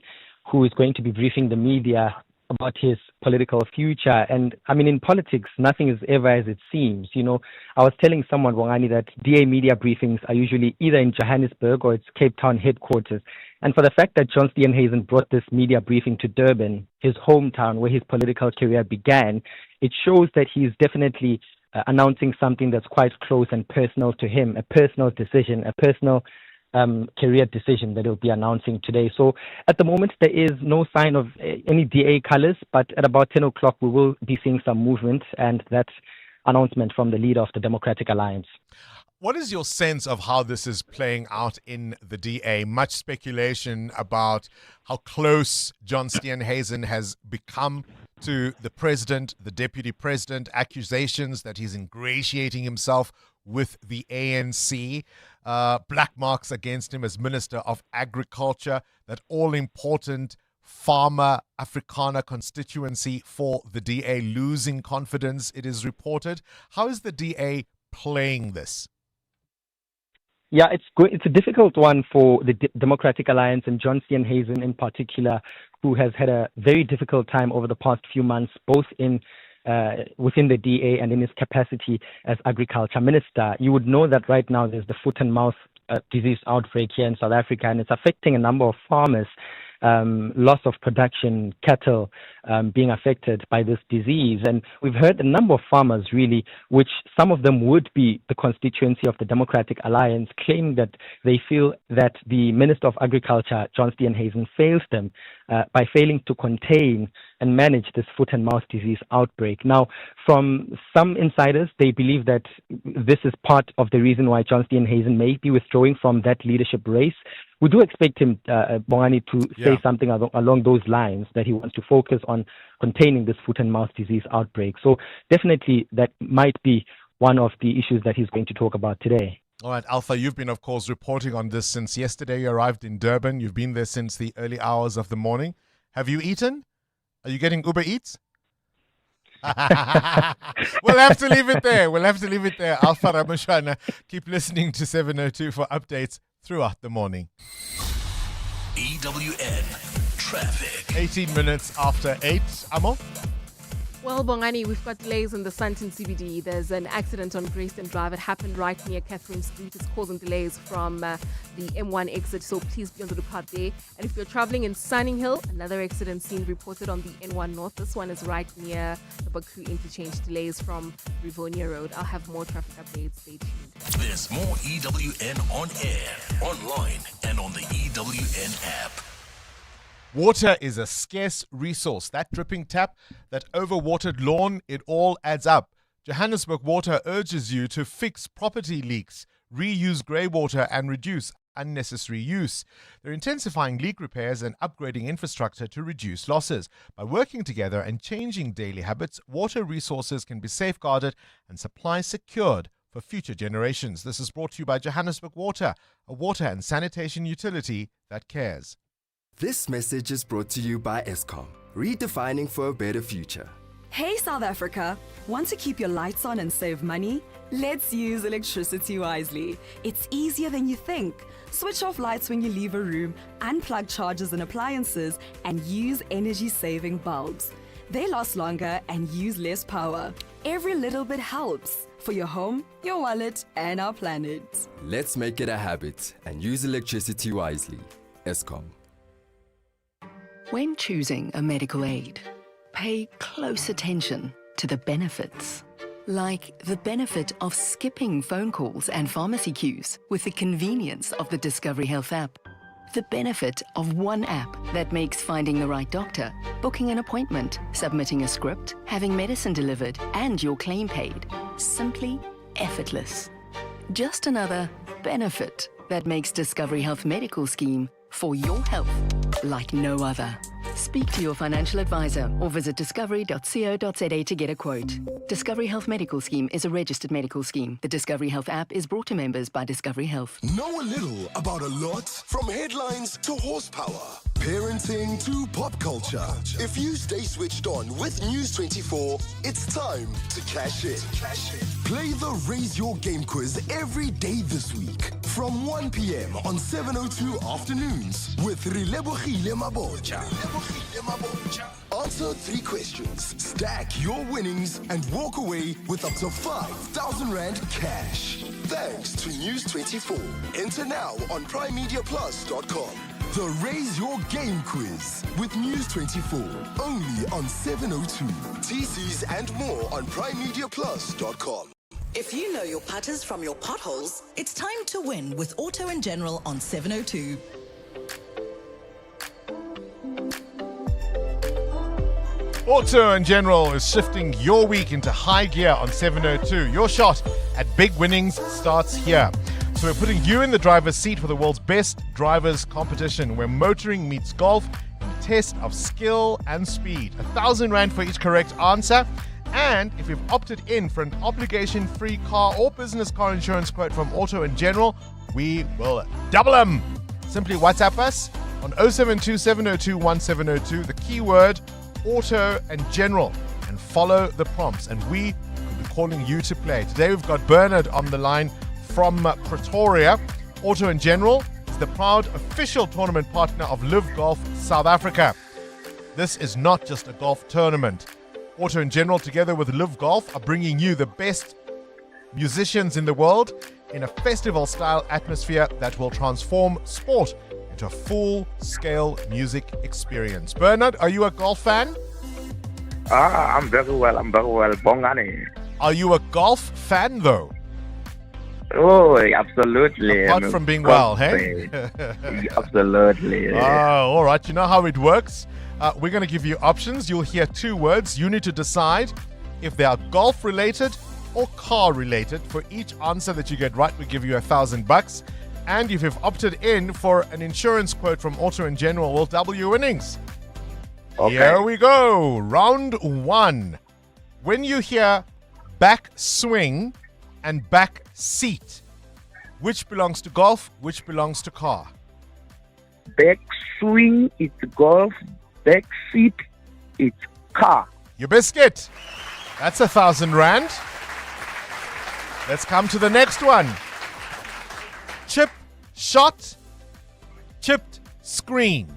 who is going to be briefing the media about his political future. And I mean, in politics, nothing is ever as it seems. You know, I was telling someone, Bongani, that DA media briefings are usually either in Johannesburg or its Cape Town headquarters. And for the fact that John Steenhuisen brought this media briefing to Durban, his hometown where his political career began, it shows that he is definitely announcing something that's quite close and personal to him, a personal decision, a personal career decision that he'll be announcing today. So at the moment, there is no sign of any DA colors, but at about 10 o'clock, we will be seeing some movement, and that announcement from the leader of the Democratic Alliance. What is your sense of how this is playing out in the DA? Much speculation about how close John Steenhuisen has become to the president, the deputy president, accusations that he's ingratiating himself with the ANC, black marks against him as Minister of Agriculture, that all-important farmer Afrikaner constituency for the DA losing confidence, it is reported. How is the DA playing this? Yeah, it's a difficult one for the Democratic Alliance and John Steenhuisen in particular, who has had a very difficult time over the past few months, both in within the DA and in his capacity as Agriculture Minister. You would know that right now there's the foot and mouth disease outbreak here in South Africa, and it's affecting a number of farmers. Loss of production, cattle being affected by this disease. And we've heard a number of farmers really, which some of them would be the constituency of the Democratic Alliance, claim that they feel that the Minister of Agriculture, John Steenhuisen, fails them by failing to contain and manage this foot and mouth disease outbreak. Now, from some insiders, they believe that this is part of the reason why John Steenhuisen may be withdrawing from that leadership race. We do expect him, Bongani, to say something along those lines, that he wants to focus on containing this foot and mouth disease outbreak. So definitely that might be one of the issues that he's going to talk about today. All right, Alpha, you've been, of course, reporting on this since yesterday. You arrived in Durban. You've been there since the early hours of the morning. Have you eaten? Are you getting Uber Eats? We'll have to leave it there. Alpha Ramushwana, keep listening to 702 for updates throughout the morning. EWN Traffic. 18 minutes after 8. Amo? Well, Bongani, we've got delays in the Sandton CBD. There's an accident on Grayston Drive. It happened right near Catherine Street. It's causing delays from the M1 exit, so please be on the lookout there. And if you're traveling in Sunning Hill, another accident scene reported on the N1 North. This one is right near the Baku interchange. Delays from Rivonia Road. I'll have more traffic updates. Stay tuned. There's more EWN on air, online, and on the EWN app. Water is a scarce resource. That dripping tap, that overwatered lawn, it all adds up. Johannesburg Water urges you to fix property leaks, reuse grey water and reduce unnecessary use. They're intensifying leak repairs and upgrading infrastructure to reduce losses. By working together and changing daily habits, water resources can be safeguarded and supply secured for future generations. This is brought to you by Johannesburg Water, a water and sanitation utility that cares. This message is brought to you by Eskom, redefining for a better future. Hey South Africa, want to keep your lights on and save money? Let's use electricity wisely. It's easier than you think. Switch off lights when you leave a room, unplug chargers and appliances, and use energy-saving bulbs. They last longer and use less power. Every little bit helps for your home, your wallet, and our planet. Let's make it a habit and use electricity wisely. Eskom. When choosing a medical aid, pay close attention to the benefits. Like the benefit of skipping phone calls and pharmacy queues with the convenience of the Discovery Health app. The benefit of one app that makes finding the right doctor, booking an appointment, submitting a script, having medicine delivered, and your claim paid simply effortless. Just another benefit that makes Discovery Health Medical Scheme for your health like no other. Speak to your financial advisor or visit discovery.co.za to get a quote. Discovery Health Medical Scheme is a registered medical scheme. The Discovery Health app is brought to members by Discovery Health. Know a little about a lot, from headlines to horsepower, parenting to pop culture. If you stay switched on with News 24, it's time to cash in. Play the Raise Your Game quiz every day this week from 1 p.m. on 702 afternoons with Rilebogile Mabocha. Answer 3 questions, stack your winnings, and walk away with up to 5,000 Rand cash. Thanks to News 24. Enter now on primemediaplus.com. The Raise Your Game quiz with News 24. Only on 702. TCs and more on primemediaplus.com. If you know your putters from your potholes, it's time to win with Auto & General on 702. Auto & General is shifting your week into high gear on 702. Your shot at big winnings starts here. So we're putting you in the driver's seat for the world's best drivers competition, where motoring meets golf in a test of skill and speed. 1,000 Rand for each correct answer. And if you've opted in for an obligation-free car or business car insurance quote from Auto & General, we will double them. Simply WhatsApp us on 072 702 1702, the keyword Auto & General, and follow the prompts, and we will be calling you to play. Today we've got Bernard on the line from Pretoria. Auto & General is the proud official tournament partner of Live Golf South Africa. This is not just a golf tournament. Auto & General, together with Live Golf, are bringing you the best musicians in the world in a festival-style atmosphere that will transform sport into a full-scale music experience. Bernard, are you a golf fan? I'm very well. Bongani. Are you a golf fan, though? Oh, absolutely. Apart from being well, hey? Absolutely. Oh, all right. You know how it works? We're going to give you options. You'll hear 2 words. You need to decide if they are golf-related or car-related. For each answer that you get right, we give you $1,000. And if you've opted in for an insurance quote from Auto & General, we'll double your winnings. Okay. Here we go. Round 1. When you hear back swing and back seat, which belongs to golf, which belongs to car? Back swing, it's golf. Back seat, it's car. Your biscuit. That's 1,000 Rand. Let's come to the next one. Chip shot, chipped screen.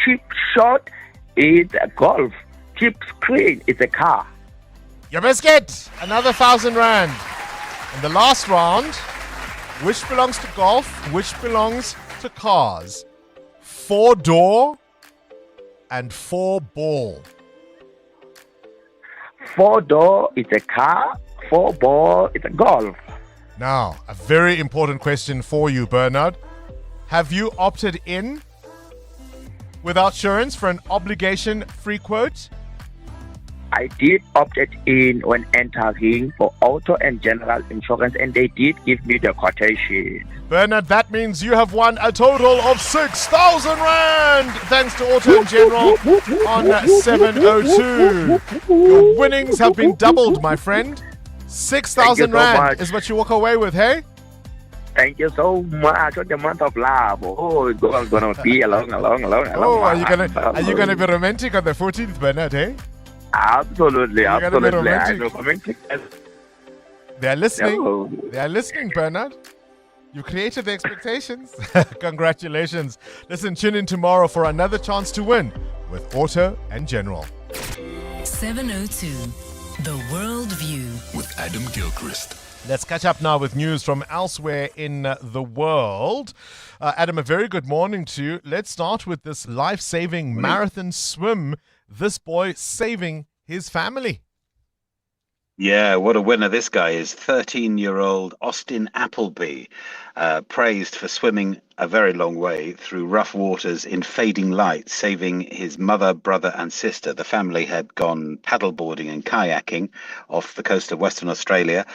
Chip shot, It's a golf. Chip screen. It's a car. Your biscuit. Another 1,000 rand. In the last round, which belongs to golf? Which belongs to cars? 4-door and 4-ball. 4-door. It's a car. 4-ball. It's a golf. Now, a very important question for you, Bernard. Have you opted in without insurance for an obligation-free quote? I did opt it in when entering for auto and general insurance, and they did give me the quotation. Bernard, that means you have won a total of 6,000 rand thanks to Auto and General on 702. Your winnings have been doubled, my friend. 6,000 rand is what you walk away with, hey? Thank you so much for the month of love. Oh, it's gonna be a long. Oh, are you gonna be romantic on the 14th, Bernard, hey? Absolutely. You're gonna be I romantic. know romantic. They are listening. No. They are listening, Bernard. You created the expectations. Congratulations. Listen, tune in tomorrow for another chance to win with Auto and General. 702, The World View with Adam Gilchrist. Let's catch up now with news from elsewhere in the world. Adam, a very good morning to you. Let's start with this life-saving marathon swim. This boy saving his family. Yeah, what a winner this guy is. 13-year-old Austin Appleby, praised for swimming a very long way through rough waters in fading light, saving his mother, brother and sister. The family had gone paddleboarding and kayaking off the coast of Western Australia.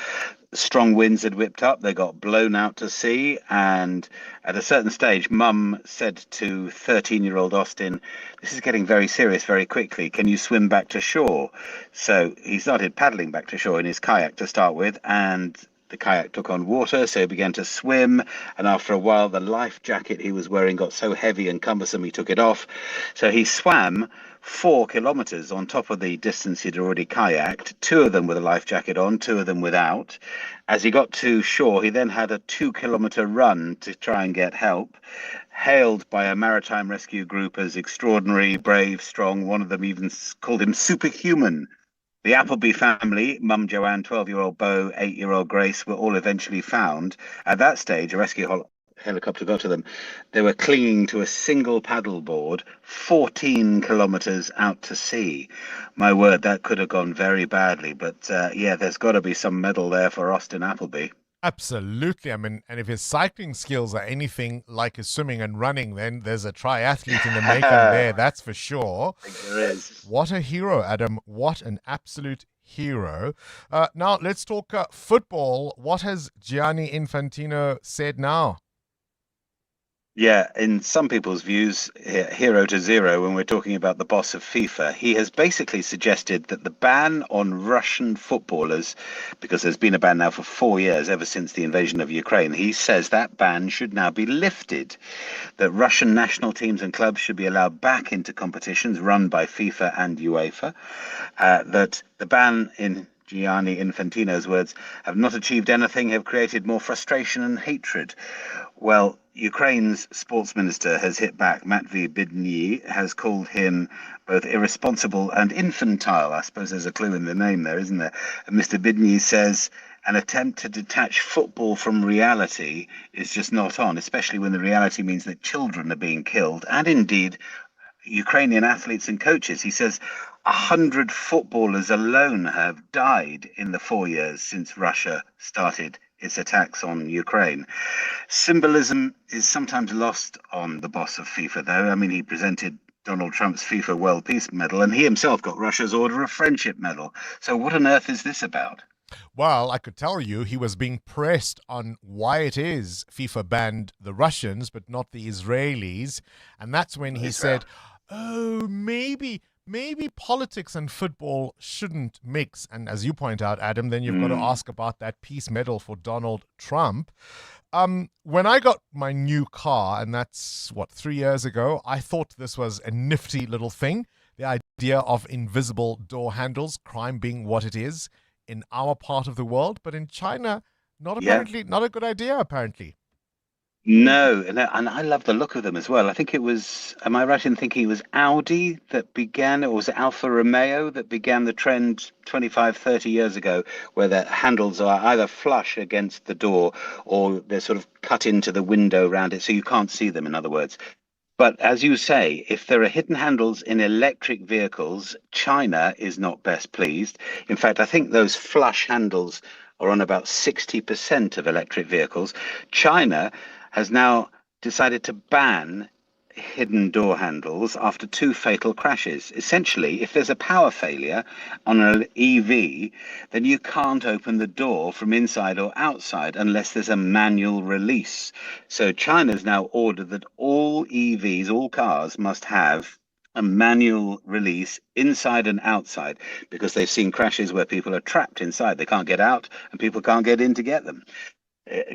Strong winds had whipped up. They got blown out to sea. And at a certain stage, Mum said to 13-year-old Austin, "This is getting very serious very quickly. Can you swim back to shore?" So he started paddling back to shore in his kayak to start with. And the kayak took on water, so he began to swim. And after a while, the life jacket he was wearing got so heavy and cumbersome, he took it off. So he swam 4 kilometers on top of the distance he'd already kayaked, 2 of them with a life jacket on, 2 of them without. As he got to shore, he then had a 2-kilometer run to try and get help, hailed by a maritime rescue group as extraordinary, brave, strong. One of them even called him superhuman. The Appleby family, Mum Joanne, 12-year-old Bo, 8-year-old Grace, were all eventually found. At that stage, a rescue helicopter got to them. They were clinging to a single paddleboard 14 kilometers out to sea. My word, that could have gone very badly. But yeah, there's got to be some medal there for Austin Appleby. Absolutely. I mean, and if his cycling skills are anything like his swimming and running, then there's a triathlete in the making there, that's for sure. I think there is. What a hero, Adam. What an absolute hero. Now, let's talk football. What has Gianni Infantino said now? Yeah, in some people's views, hero to zero when we're talking about the boss of FIFA. He has basically suggested that the ban on Russian footballers, because there's been a ban now for 4 years, ever since the invasion of Ukraine, he says that ban should now be lifted, that Russian national teams and clubs should be allowed back into competitions run by FIFA and UEFA, that the ban, in Gianni Infantino's words, have not achieved anything, have created more frustration and hatred. Well, Ukraine's sports minister has hit back. Matvey Bidny has called him both irresponsible and infantile. I suppose there's a clue in the name there, isn't there? And Mr. Bidny says an attempt to detach football from reality is just not on, especially when the reality means that children are being killed, and indeed Ukrainian athletes and coaches. He says 100 footballers alone have died in the 4 years since Russia started its attacks on Ukraine. Symbolism is sometimes lost on the boss of FIFA, though. I mean, he presented Donald Trump's FIFA World Peace Medal, and he himself got Russia's Order of Friendship Medal. So what on earth is this about? Well, I could tell you he was being pressed on why it is FIFA banned the Russians but not the Israelis. And that's when he said, oh, maybe politics and football shouldn't mix. And as you point out, Adam, then you've got to ask about that peace medal for Donald Trump. When I got my new car, and that's, 3 years ago, I thought this was a nifty little thing. The idea of invisible door handles, crime being what it is in our part of the world. But in China, not a good idea, apparently. No, and I love the look of them as well. I think it was, am I right in thinking it was Audi that began, or was it Alfa Romeo that began the trend 25, 30 years ago, where the handles are either flush against the door or they're sort of cut into the window around it so you can't see them, in other words. But as you say, if there are hidden handles in electric vehicles, China is not best pleased. In fact, I think those flush handles are on about 60% of electric vehicles. China has now decided to ban hidden door handles after 2 fatal crashes. Essentially, if there's a power failure on an EV, then you can't open the door from inside or outside unless there's a manual release. So China's now ordered that all EVs, all cars, must have a manual release inside and outside, because they've seen crashes where people are trapped inside. They can't get out and people can't get in to get them.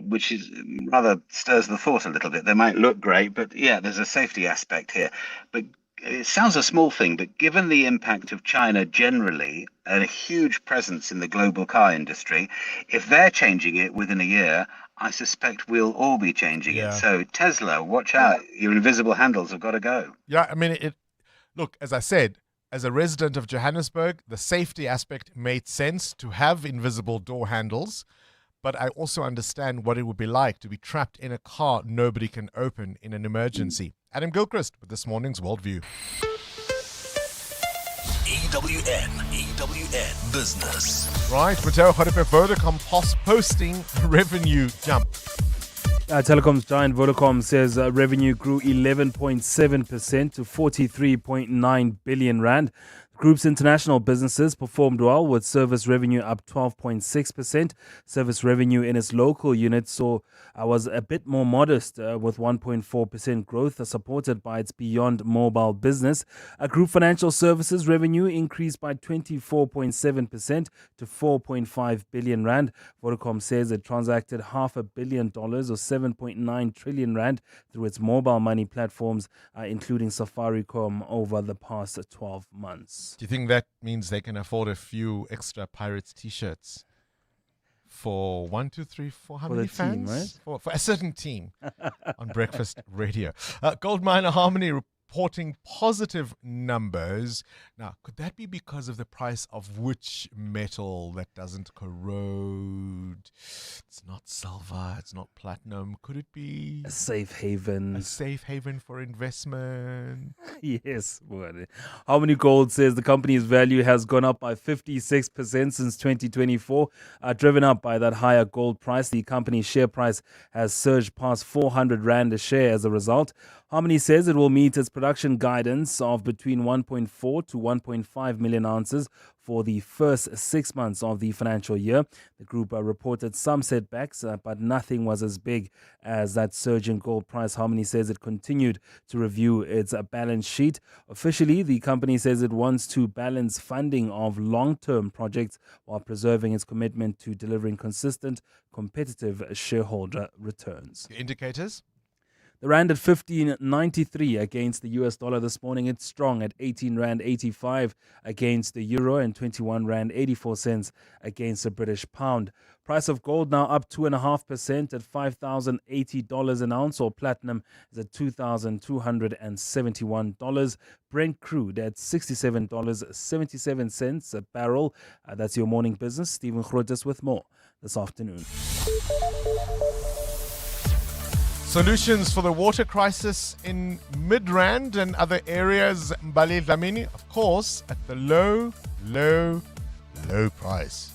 Which is rather stirs the thought a little bit. They might look great, but yeah, there's a safety aspect here. But it sounds a small thing, but given the impact of China generally and a huge presence in the global car industry, if they're changing it within a year, I suspect we'll all be changing it. So Tesla, watch out. Your invisible handles have got to go. Yeah, I mean, look, as I said, as a resident of Johannesburg, the safety aspect made sense to have invisible door handles. But I also understand what it would be like to be trapped in a car nobody can open in an emergency. Adam Gilchrist with this morning's Worldview. EWN Business. Right, Mateo Kharipe, Vodacom posting revenue jump. Telecom's giant Vodacom says revenue grew 11.7% to 43.9 billion rand. The group's international businesses performed well, with service revenue up 12.6%. Service revenue in its local units was a bit more modest, with 1.4% growth, supported by its beyond mobile business. Group financial services revenue increased by 24.7% to 4.5 billion rand. Vodacom says it transacted $500 million or 7.9 trillion rand through its mobile money platforms, including Safaricom, over the past 12 months. Do you think that means they can afford a few extra Pirates t-shirts for 1, 2, 3, 4, how many fans? Team, right? For a certain team on Breakfast Radio. Gold miner Harmony reporting positive numbers. Now, could that be because of the price of which metal that doesn't corrode? It's not silver, it's not platinum. Could it be a safe haven? A safe haven for investment? Yes. Harmony Gold says the company's value has gone up by 56% since 2024, driven up by that higher gold price. The company's share price has surged past 400 Rand a share as a result. Harmony says it will meet its production guidance of between 1.4 to 1.5 million ounces for the first 6 months of the financial year. The group reported some setbacks, but nothing was as big as that surge in gold price. Harmony says it continued to review its balance sheet. Officially, the company says it wants to balance funding of long-term projects while preserving its commitment to delivering consistent, competitive shareholder returns. Indicators? The rand at 15.93 against the US dollar this morning. It's strong at 18 rand 85 against the euro and 21 rand 84 cents against the British pound. Price of gold now up 2.5% at $5,080 an ounce, or platinum is at $2,271. Brent crude at $67.77 a barrel. That's your morning business. Stephen Grotes with more this afternoon. Solutions for the water crisis in Midrand and other areas, Mbali Dlamini, of course, at the low price.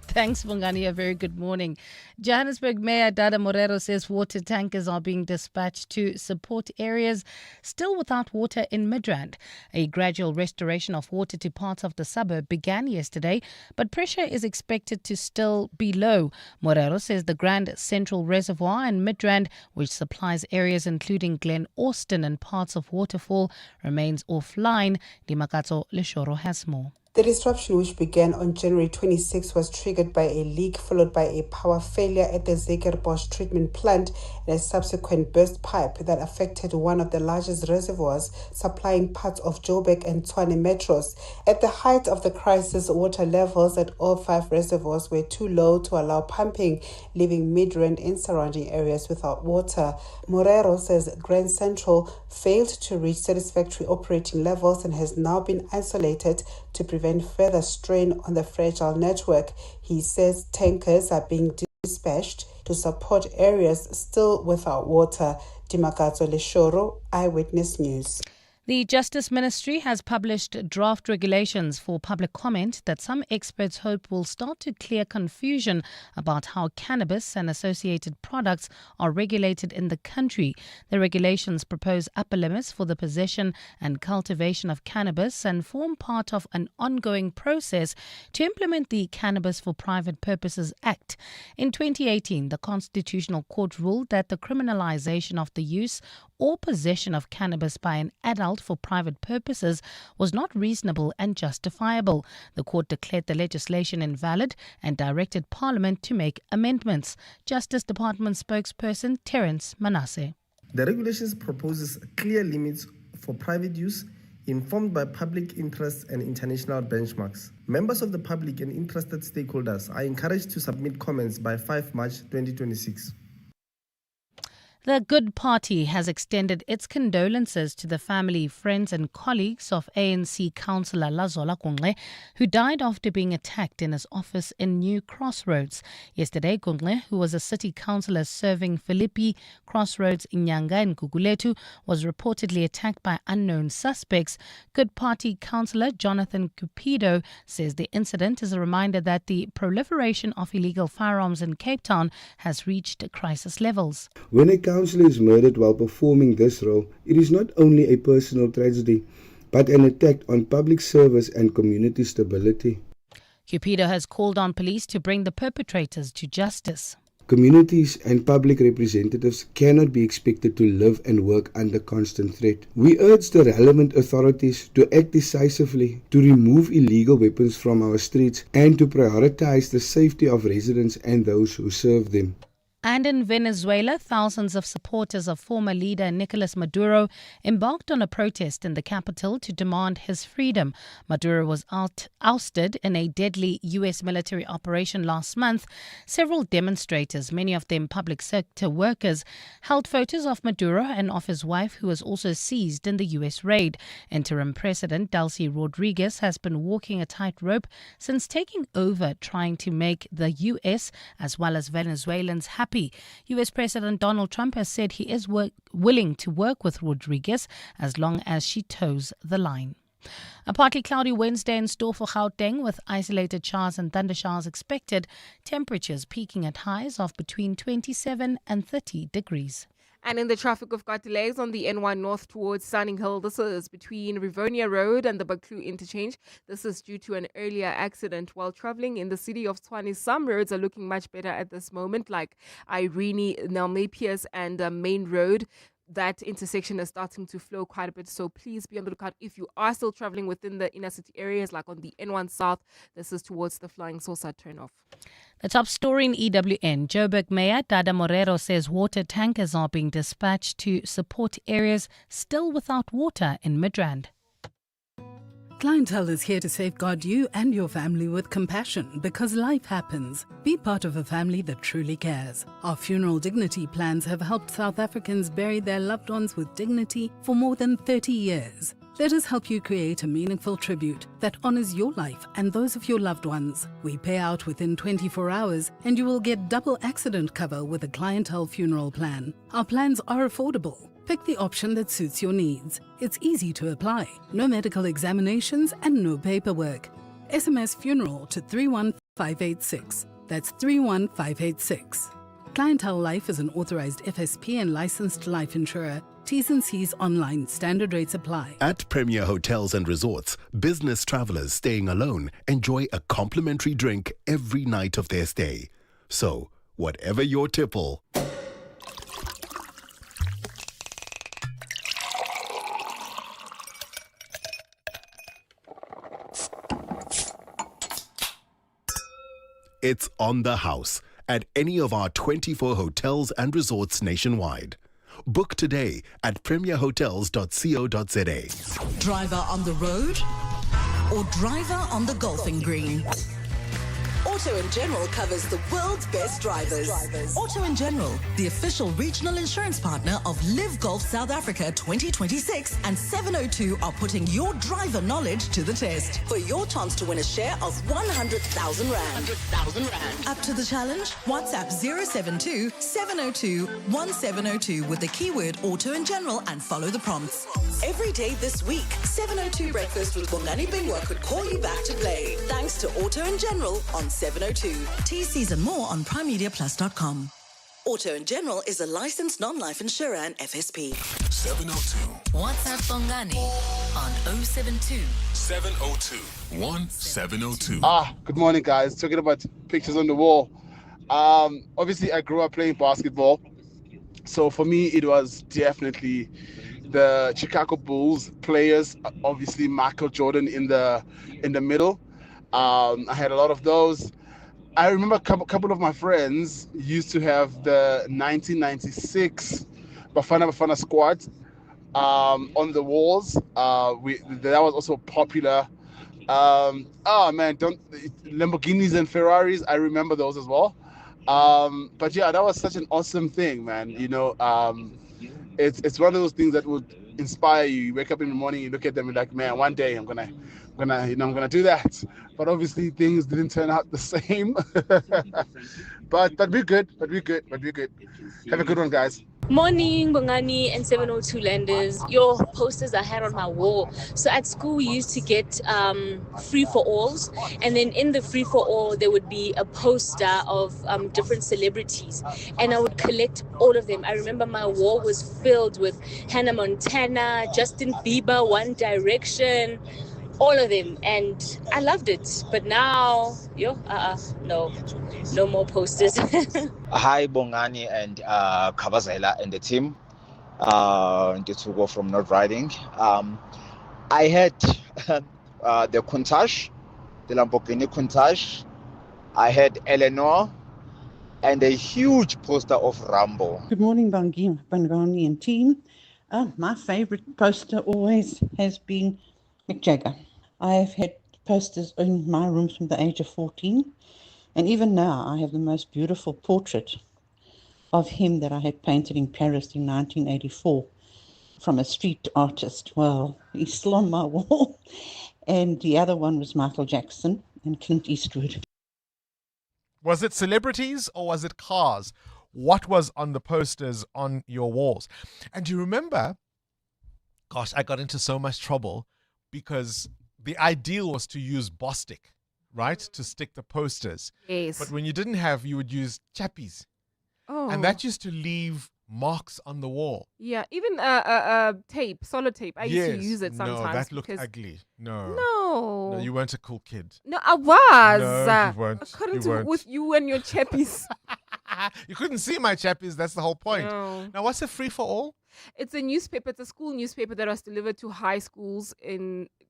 Thanks, Bongani. A very good morning. Johannesburg Mayor Dada Morero says water tankers are being dispatched to support areas still without water in Midrand. A gradual restoration of water to parts of the suburb began yesterday, but pressure is expected to still be low. Morero says the Grand Central Reservoir in Midrand, which supplies areas including Glen Austin and parts of Waterfall, remains offline. Dimakatso Leshoro has more. The disruption, which began on January 26, was triggered by a leak followed by a power failure at the Zegerbosch treatment plant and a subsequent burst pipe that affected one of the largest reservoirs supplying parts of Joburg and Tshwane metros. At the height of the crisis, water levels at all 5 reservoirs were too low to allow pumping, leaving Midrand and surrounding areas without water. Morero says Grand Central failed to reach satisfactory operating levels and has now been isolated to prevent further strain on the fragile network. He says tankers are being dispatched to support areas still without water. Dimakato Leshoro, Eyewitness News. The Justice Ministry has published draft regulations for public comment that some experts hope will start to clear confusion about how cannabis and associated products are regulated in the country. The regulations propose upper limits for the possession and cultivation of cannabis and form part of an ongoing process to implement the Cannabis for Private Purposes Act. In 2018, the Constitutional Court ruled that the criminalization of the use or possession of cannabis by an adult for private purposes was not reasonable and justifiable. The court declared the legislation invalid and directed Parliament to make amendments. Justice Department spokesperson Terence Manasseh. The regulations proposes clear limits for private use informed by public interests and international benchmarks. Members of the public and interested stakeholders are encouraged to submit comments by 5 March 2026. The Good Party has extended its condolences to the family, friends and colleagues of ANC councillor Lazola Kungle, who died after being attacked in his office in New Crossroads. Yesterday, Kungle, who was a city councillor serving Philippi, Crossroads, Inyanga and Guguletu, was reportedly attacked by unknown suspects. Good Party councillor Jonathan Cupido says the incident is a reminder that the proliferation of illegal firearms in Cape Town has reached crisis levels. When a councillor is murdered while performing this role, it is not only a personal tragedy, but an attack on public service and community stability. Cupido has called on police to bring the perpetrators to justice. Communities and public representatives cannot be expected to live and work under constant threat. We urge the relevant authorities to act decisively to remove illegal weapons from our streets and to prioritize the safety of residents and those who serve them. And in Venezuela, thousands of supporters of former leader Nicolas Maduro embarked on a protest in the capital to demand his freedom. Maduro was ousted in a deadly U.S. military operation last month. Several demonstrators, many of them public sector workers, held photos of Maduro and of his wife, who was also seized in the U.S. raid. Interim President Delcy Rodriguez has been walking a tightrope since taking over, trying to make the U.S. as well as Venezuelans happy. U.S. President Donald Trump has said he is willing to work with Rodriguez as long as she toes the line. A partly cloudy Wednesday in store for Gauteng with isolated showers and thundershowers expected, temperatures peaking at highs of between 27 and 30 degrees. And in the traffic, we've got delays on the N1 north towards Sunning Hill. This is between Rivonia Road and the Baklu interchange. This is due to an earlier accident while traveling in the city of Tshwane. Some roads are looking much better at this moment, like Irene, Nelmapius and Main Road. That intersection is starting to flow quite a bit, so please be on the lookout if you are still traveling within the inner city areas, like on the N1 South. This is towards the Flying Saucer turnoff. The top story in EWN. Joburg Mayor Dada Morero says water tankers are being dispatched to support areas still without water in Midrand. Clientele is here to safeguard you and your family with compassion because life happens. Be part of a family that truly cares. Our funeral dignity plans have helped South Africans bury their loved ones with dignity for more than 30 years. Let us help you create a meaningful tribute that honors your life and those of your loved ones. We pay out within 24 hours and you will get double accident cover with a clientele funeral plan. Our plans are affordable. Pick the option that suits your needs. It's easy to apply. No medical examinations and no paperwork. SMS funeral to 31586. That's 31586. Clientele Life is an authorized FSP and licensed life insurer. T's and C's online. Standard rates apply. At Premier Hotels and Resorts, business travelers staying alone enjoy a complimentary drink every night of their stay. So, whatever your tipple, it's on the house at any of our 24 hotels and resorts nationwide. Book today at premierhotels.co.za. Driver on the road or driver on the golfing green? Auto & General covers the world's best drivers. Auto & General, the official regional insurance partner of Live Golf South Africa 2026, and 702 are putting your driver knowledge to the test for your chance to win a share of 100,000 Rand. Up to the challenge? WhatsApp 072 702 1702 with the keyword Auto & General and follow the prompts. Every day this week, 702 Breakfast with Bongani Bingwa could call you back to play. Thanks to Auto & General on 702. TCs and more on primeMediaPlus.com. Auto & General is a licensed non-life insurer and FSP. 702. WhatsApp Bongani on 072 702 1702. Good morning, guys. Talking about pictures on the wall. Obviously, I grew up playing basketball. So for me, it was definitely the Chicago Bulls players. Obviously, Michael Jordan in the middle. I had a lot of those. I remember a couple of my friends used to have the 1996 Bafana Bafana squad on the walls. That was also popular. Lamborghinis and Ferraris, I remember those as well. But yeah, that was such an awesome thing, man. You know, it's one of those things that would inspire you. You wake up in the morning, you look at them and like, man, one day I'm gonna do that. But obviously things didn't turn out the same. but we're good. Have a good one, guys. Morning, Bongani and 702 Landers. Your posters I had on my wall. So at school we used to get free-for-alls, and then in the free-for-all there would be a poster of different celebrities, and I would collect all of them. I remember my wall was filled with Hannah Montana, Justin Bieber, One Direction, all of them, and I loved it. But now, no more posters. Hi, Bongani and Kabazela and the team. Nditugo from North Riding. I had the Countach, the Lamborghini Countach. I had Eleanor and a huge poster of Rambo. Good morning, Bongani and team. My favorite poster always has been Mick Jagger. I've had posters in my rooms from the age of 14. And even now, I have the most beautiful portrait of him that I had painted in Paris in 1984 from a street artist. Well, he's still on my wall. And the other one was Michael Jackson and Clint Eastwood. Was it celebrities or was it cars? What was on the posters on your walls? And do you remember, gosh, I got into so much trouble because the ideal was to use Bostik, right, to stick the posters. Yes. But when you didn't have, you would use chappies. Oh. And that used to leave marks on the wall. Yeah, even tape, solid tape. I used to use it sometimes. No, that looked ugly. No, you weren't a cool kid. No, I was. No, you weren't. According to with you and your chappies. You couldn't see my chappies. That's the whole point. No. Now, what's a free for all? It's a newspaper. It's a school newspaper that was delivered to high schools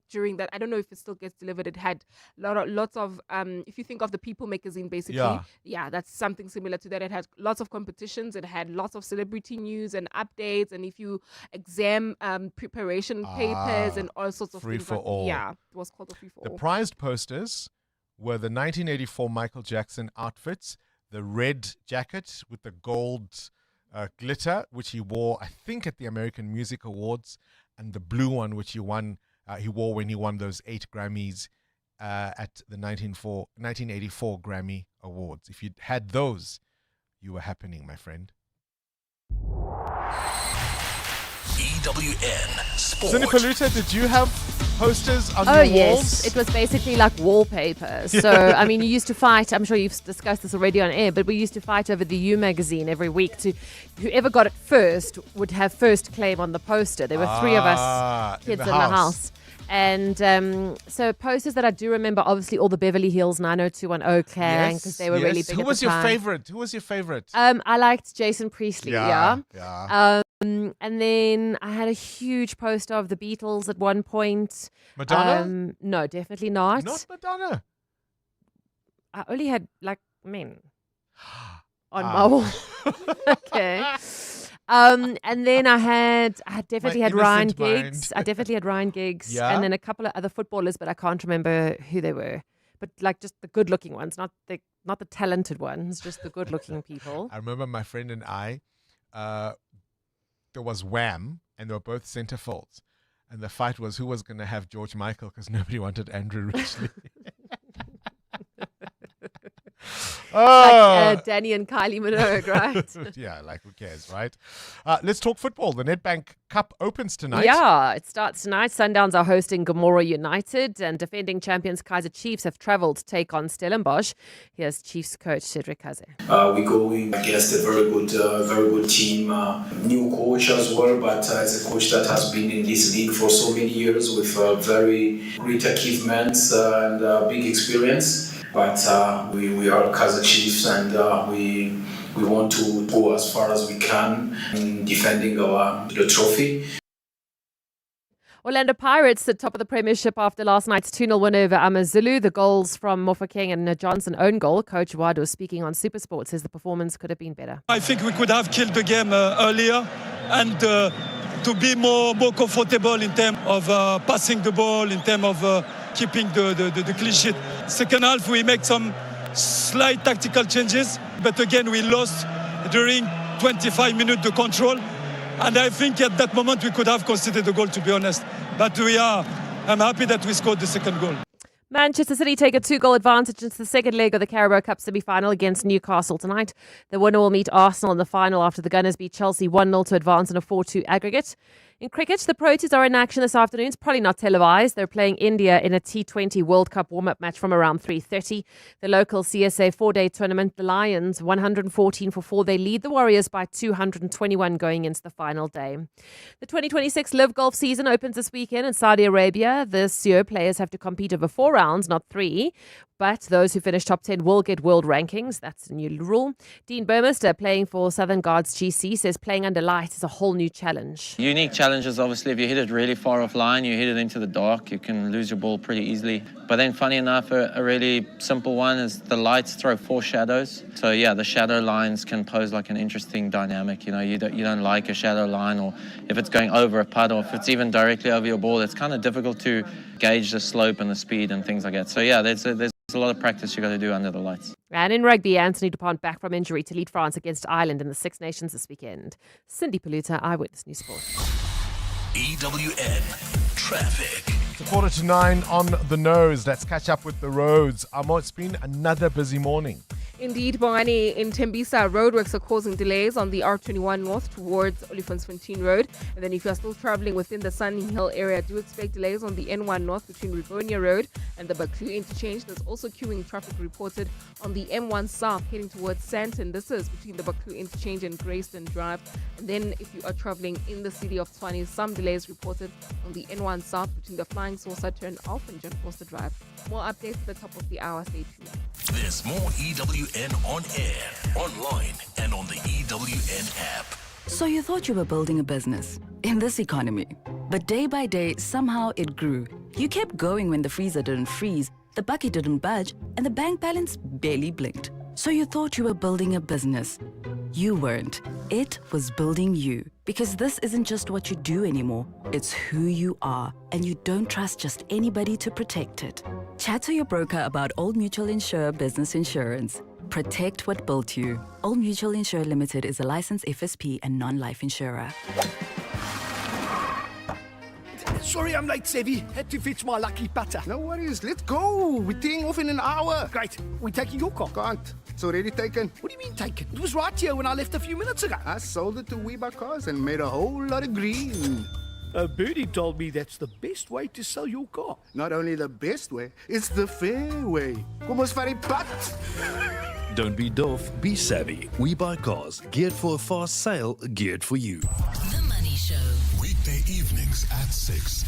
during that. I don't know if it still gets delivered. It had lots of if you think of the People magazine, basically, yeah, that's something similar to that. It had lots of competitions. It had lots of celebrity news and updates. And if you exam preparation papers and all sorts of free things for all. Yeah, it was called a free for all. The prized posters were the 1984 Michael Jackson outfits, the red jacket with the gold glitter, which he wore, I think, at the American Music Awards, and the blue one, which he wore when he won those 8 Grammys at the 1984 Grammy Awards. If you had those, you were happening, my friend. EWN Sport. Cindy Paluta, did you have posters on your walls? Oh, yes. It was basically like wallpaper. So, I mean, you used to fight. I'm sure you've discussed this already on air, but we used to fight over the U magazine every week. Whoever got it first would have first claim on the poster. There were 3 of us kids in the house. And so posters that I do remember, obviously all the Beverly Hills 90210 clan, because they were really big. Who was your favorite? Who was your favorite? I liked Jason Priestley. Yeah. And then I had a huge poster of the Beatles at one point. Madonna? No, definitely not. Not Madonna. I only had like men on my wall. Okay. And then I definitely had Ryan Giggs. I definitely had Ryan Giggs. Yeah. And then a couple of other footballers, but I can't remember who they were. But like just the good-looking ones, not the talented ones, just the good-looking people. I remember my friend and I, there was Wham, and they were both centre forwards. And the fight was who was going to have George Michael because nobody wanted Andrew Ridgely. Like Danny and Kylie Minogue, right? Yeah, like who cares, right? Let's talk football. The Nedbank Cup opens tonight. Yeah, it starts tonight. Sundowns are hosting Gomora United, and defending champions Kaizer Chiefs have travelled to take on Stellenbosch. Here's Chiefs coach Cedric Kaze. We're going against a very good team. New coach as well, but it's a coach that has been in this league for so many years with very great achievements and big experience. But we are Kaizer Chiefs, and we want to go as far as we can in defending the trophy. Orlando Pirates at top of the Premiership after last night's 2-0 win over AmaZulu. The goals from Mofokeng and Johnson own goal. Coach Wado, speaking on SuperSport, says the performance could have been better. I think we could have killed the game earlier and to be more comfortable in terms of passing the ball, in terms of keeping the clean sheet. Second half, we make some slight tactical changes, but again, we lost during 25 minutes the control. And I think at that moment, we could have conceded the goal, to be honest. But I'm happy that we scored the second goal. Manchester City take a 2-goal advantage into the second leg of the Carabao Cup semi-final against Newcastle tonight. The winner will meet Arsenal in the final after the Gunners beat Chelsea 1-0 to advance in a 4-2 aggregate. In cricket, the Proteas are in action this afternoon. It's probably not televised. They're playing India in a T20 World Cup warm-up match from around 3:30. The local CSA 4-day tournament, the Lions, 114 for 4. They lead the Warriors by 221 going into the final day. The 2026 Live Golf season opens this weekend in Saudi Arabia. This year, players have to compete over 4 rounds, not 3. But those who finish top 10 will get world rankings. That's a new rule. Dean Burmester, playing for Southern Guards GC, says playing under light is a whole new challenge. Unique challenges, obviously. If you hit it really far offline, you hit it into the dark, you can lose your ball pretty easily. But then, funny enough, a really simple one is the lights throw 4 shadows. So yeah, the shadow lines can pose like an interesting dynamic. You know, you don't like a shadow line, or if it's going over a putt, or if it's even directly over your ball, it's kind of difficult to gauge the slope and the speed and things like that. So yeah, there's a lot of practice you got to do under the lights. And in rugby, Anthony Dupont back from injury to lead France against Ireland in the Six Nations this weekend. Cindy Paluta, Eyewitness News Sport. EWN Traffic. It's 8:45 on the nose. Let's catch up with the roads. Amo, it's been another busy morning. Indeed, Bongani, in Tembisa, roadworks are causing delays on the R21 north towards Olifantsfontein Road. And then if you're still traveling within the Sunny Hill area, do expect delays on the N1 north between Rivonia Road and the Baklu interchange. There's also queuing traffic reported on the M1 south heading towards Sandton. This is between the Baklu interchange and Grayston Drive. And then if you are traveling in the city of Tshwane, some delays reported on the N1 south between the Flying Saucer turn off and John Foster Drive. More updates at the top of the hour. Stay tuned. There's more EWN on air, online, and on the EWN app. So you thought you were building a business in this economy, but day by day, somehow it grew. You kept going when the freezer didn't freeze, the bucket didn't budge, and the bank balance barely blinked. So you thought you were building a business. You weren't. It was building you. Because this isn't just what you do anymore. It's who you are. And you don't trust just anybody to protect it. Chat to your broker about Old Mutual Insure Business Insurance. Protect what built you. Old Mutual Insure Limited is a licensed FSP and non-life insurer. Sorry I'm late, Sevi. Had to fetch my lucky putter. No worries. Let's go. We're teeing off in an hour. Great. We're taking your car. Can't. It's already taken. What do you mean taken? It was right here when I left a few minutes ago. I sold it to WeBuy Cars and made a whole lot of green. Birdie told me that's the best way to sell your car. Not only the best way, it's the fair way. Kom ons vat die pad. Don't be doof, be savvy. We buy cars geared for a fast sale, geared for you. The Money Show. Weekday evenings at 6.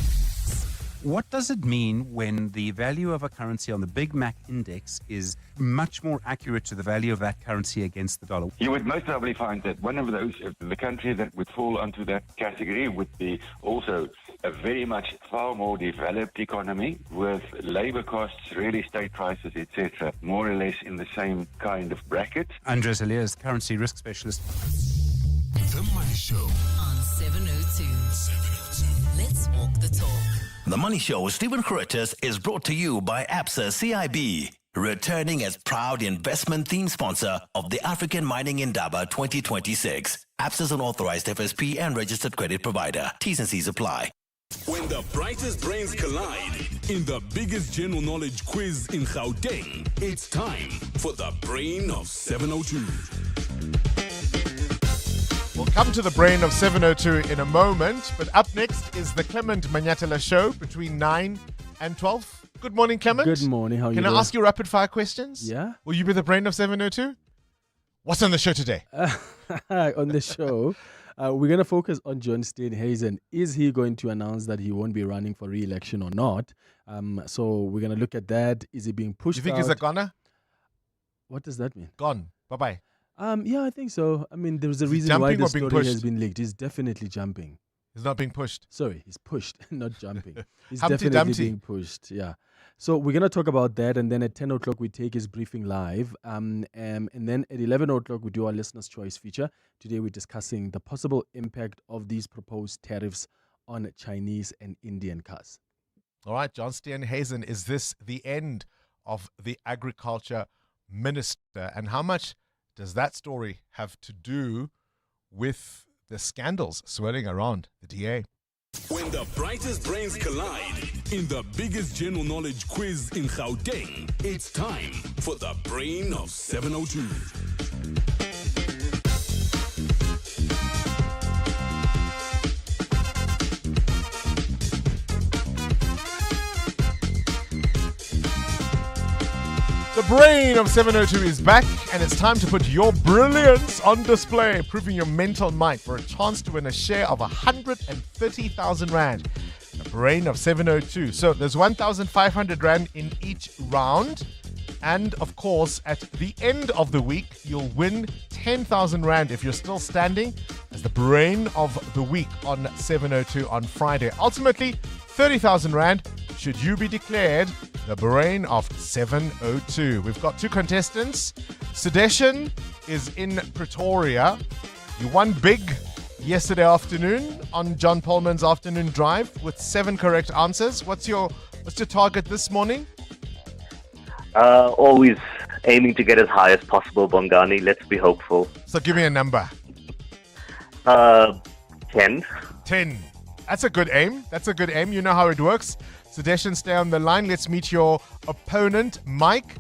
What does it mean when the value of a currency on the Big Mac index is much more accurate to the value of that currency against the dollar? You would most probably find that one of those, the country that would fall onto that category would be also a very much far more developed economy with labor costs, real estate prices, etc., more or less in the same kind of bracket. Andres Elias, currency risk specialist. The Money Show on 702. Let's walk the talk. The Money Show with Stephen Curtis is brought to you by ABSA CIB, returning as proud investment theme sponsor of the African Mining Indaba 2026. ABSA is an authorized FSP and registered credit provider. T's and C's apply. When the brightest brains collide in the biggest general knowledge quiz in Gauteng, it's time for the Brain of 702. We'll come to the Brain of 702 in a moment, but up next is the Clement Manyatela Show between 9 and 12. Good morning, Clement. Good morning. How are you Can doing? I ask you rapid fire questions? Yeah. Will you be the Brain of 702? What's on the show today? On the show, we're going to focus on John Steenhuisen. Is he going to announce that he won't be running for re-election or not? So we're going to look at that. Is he being pushed You think out? he's a goner? What does that mean? Gone. Bye-bye. Yeah, I think so. I mean, there's a Is he reason why jumping the or being story pushed? has been leaked. He's definitely jumping. He's not being pushed. Sorry, he's pushed, not jumping. He's Humpty definitely Dumpty. being pushed. Yeah. So we're gonna talk about that, and then at 10 o'clock we take his briefing live, and then at 11 o'clock we do our listeners' choice feature. Today we're discussing the possible impact of these proposed tariffs on Chinese and Indian cars. All right, John Steenhuisen, is this the end of the agriculture minister? And how much does that story have to do with the scandals swirling around the DA? When the brightest brains collide in the biggest general knowledge quiz in Gauteng, it's time for the Brain of 702. The Brain of 702 is back, and it's time to put your brilliance on display, proving your mental might for a chance to win a share of 130,000 Rand. The Brain of 702. So there's 1,500 Rand in each round. And of course, at the end of the week, you'll win 10,000 Rand if you're still standing as the Brain of the Week on 702 on Friday. Ultimately, 30,000 Rand should you be declared the Brain of 702. We've got two contestants. Sedation is in Pretoria. You won big yesterday afternoon on John Polman's afternoon drive with 7 correct answers. What's your target this morning? Always aiming to get as high as possible, Bongani. Let's be hopeful. So give me a number. 10. 10. That's a good aim. You know how it works. Sedation, stay on the line. Let's meet your opponent, Mike.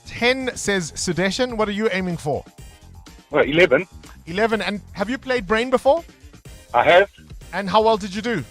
10 says Sedation. What are you aiming for? Well, 11. 11. And have you played Brain before? I have. And how well did you do?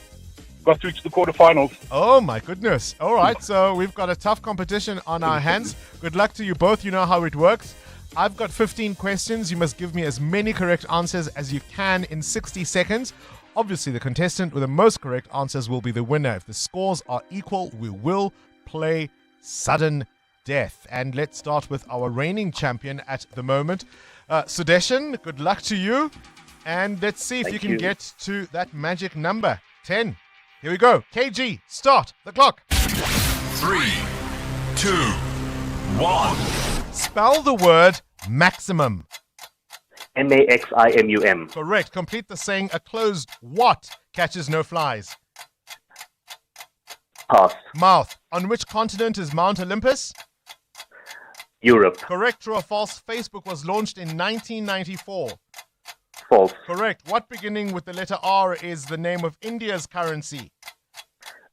Got through to the quarterfinals. Oh, my goodness. All right. So we've got a tough competition on our hands. Good luck to you both. You know how it works. I've got 15 questions. You must give me as many correct answers as you can in 60 seconds. Obviously, the contestant with the most correct answers will be the winner. If the scores are equal, we will play sudden death. And let's start with our reigning champion at the moment. Sedation, good luck to you. And let's see if you can get to that magic number. 10. Here we go. KG, start the clock. 3, 2, 1. Spell the word maximum. MAXIMUM. Correct. Complete the saying, a closed what catches no flies? Pass. Mouth. On which continent is Mount Olympus? Europe. Correct. True or false? Facebook was launched in 1994. False. Correct. What beginning with the letter R is the name of India's currency?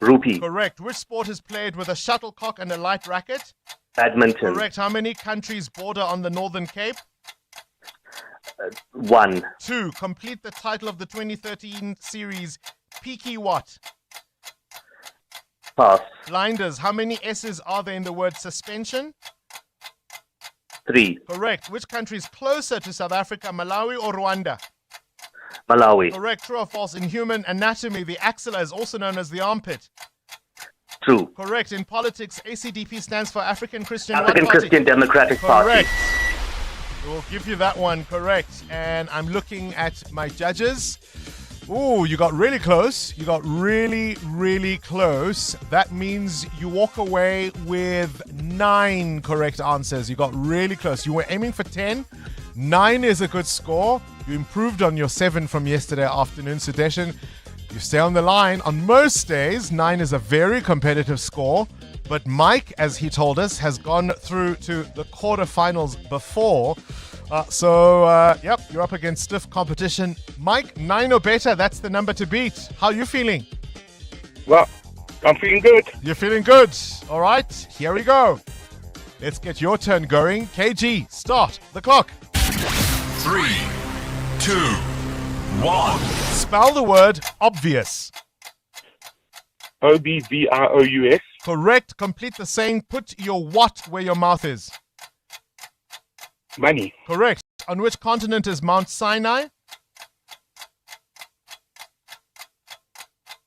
Rupee. Correct. Which sport is played with a shuttlecock and a light racket? Badminton. Correct. How many countries border on the Northern Cape? 1. 2. Complete the title of the 2013 series Peaky What? Pass. Blinders. How many S's are there in the word suspension? 3. Correct. Which country is closer to South Africa, Malawi or Rwanda? Malawi. Correct. True or false? In human anatomy, the axilla is also known as the armpit. True. Correct. In politics, ACDP stands for African Christian African what party? Christian Democratic Party. Correct. We'll give you that one correct. And I'm looking at my judges. Ooh, you got really close. You got really, really close. That means you walk away with 9 correct answers. You got really close. You were aiming for 10. 9 is a good score. You improved on your 7 from yesterday afternoon, Sudeshan. You stay on the line. On most days, 9 is a very competitive score. But Mike, as he told us, has gone through to the quarterfinals before. Yep, you're up against stiff competition. Mike, 9 or better, that's the number to beat. How are you feeling? Well, I'm feeling good. You're feeling good. All right, here we go. Let's get your turn going. KG, start the clock. 3, 2, 1. Spell the word obvious. OBVROUS. Correct. Complete the saying, put your what where your mouth is. Money. Correct. On which continent is Mount Sinai?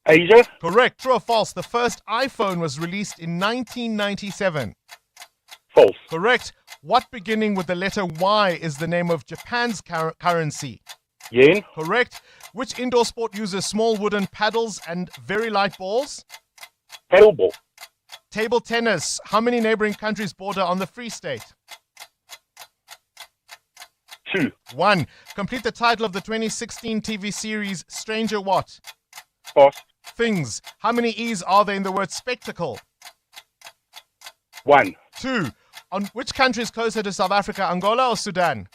Asia. Correct. True or false? The first iPhone was released in 1997. False. Correct. What beginning with the letter Y is the name of Japan's currency? Yen. Correct. Which indoor sport uses small wooden paddles and very light balls? Paddleball. Table tennis. How many neighboring countries border on the Free State? 2. 1. Complete the title of the 2016 TV series Stranger What? False. Things. How many E's are there in the word spectacle? 1. 2. On which country is closer to South Africa, Angola or Sudan?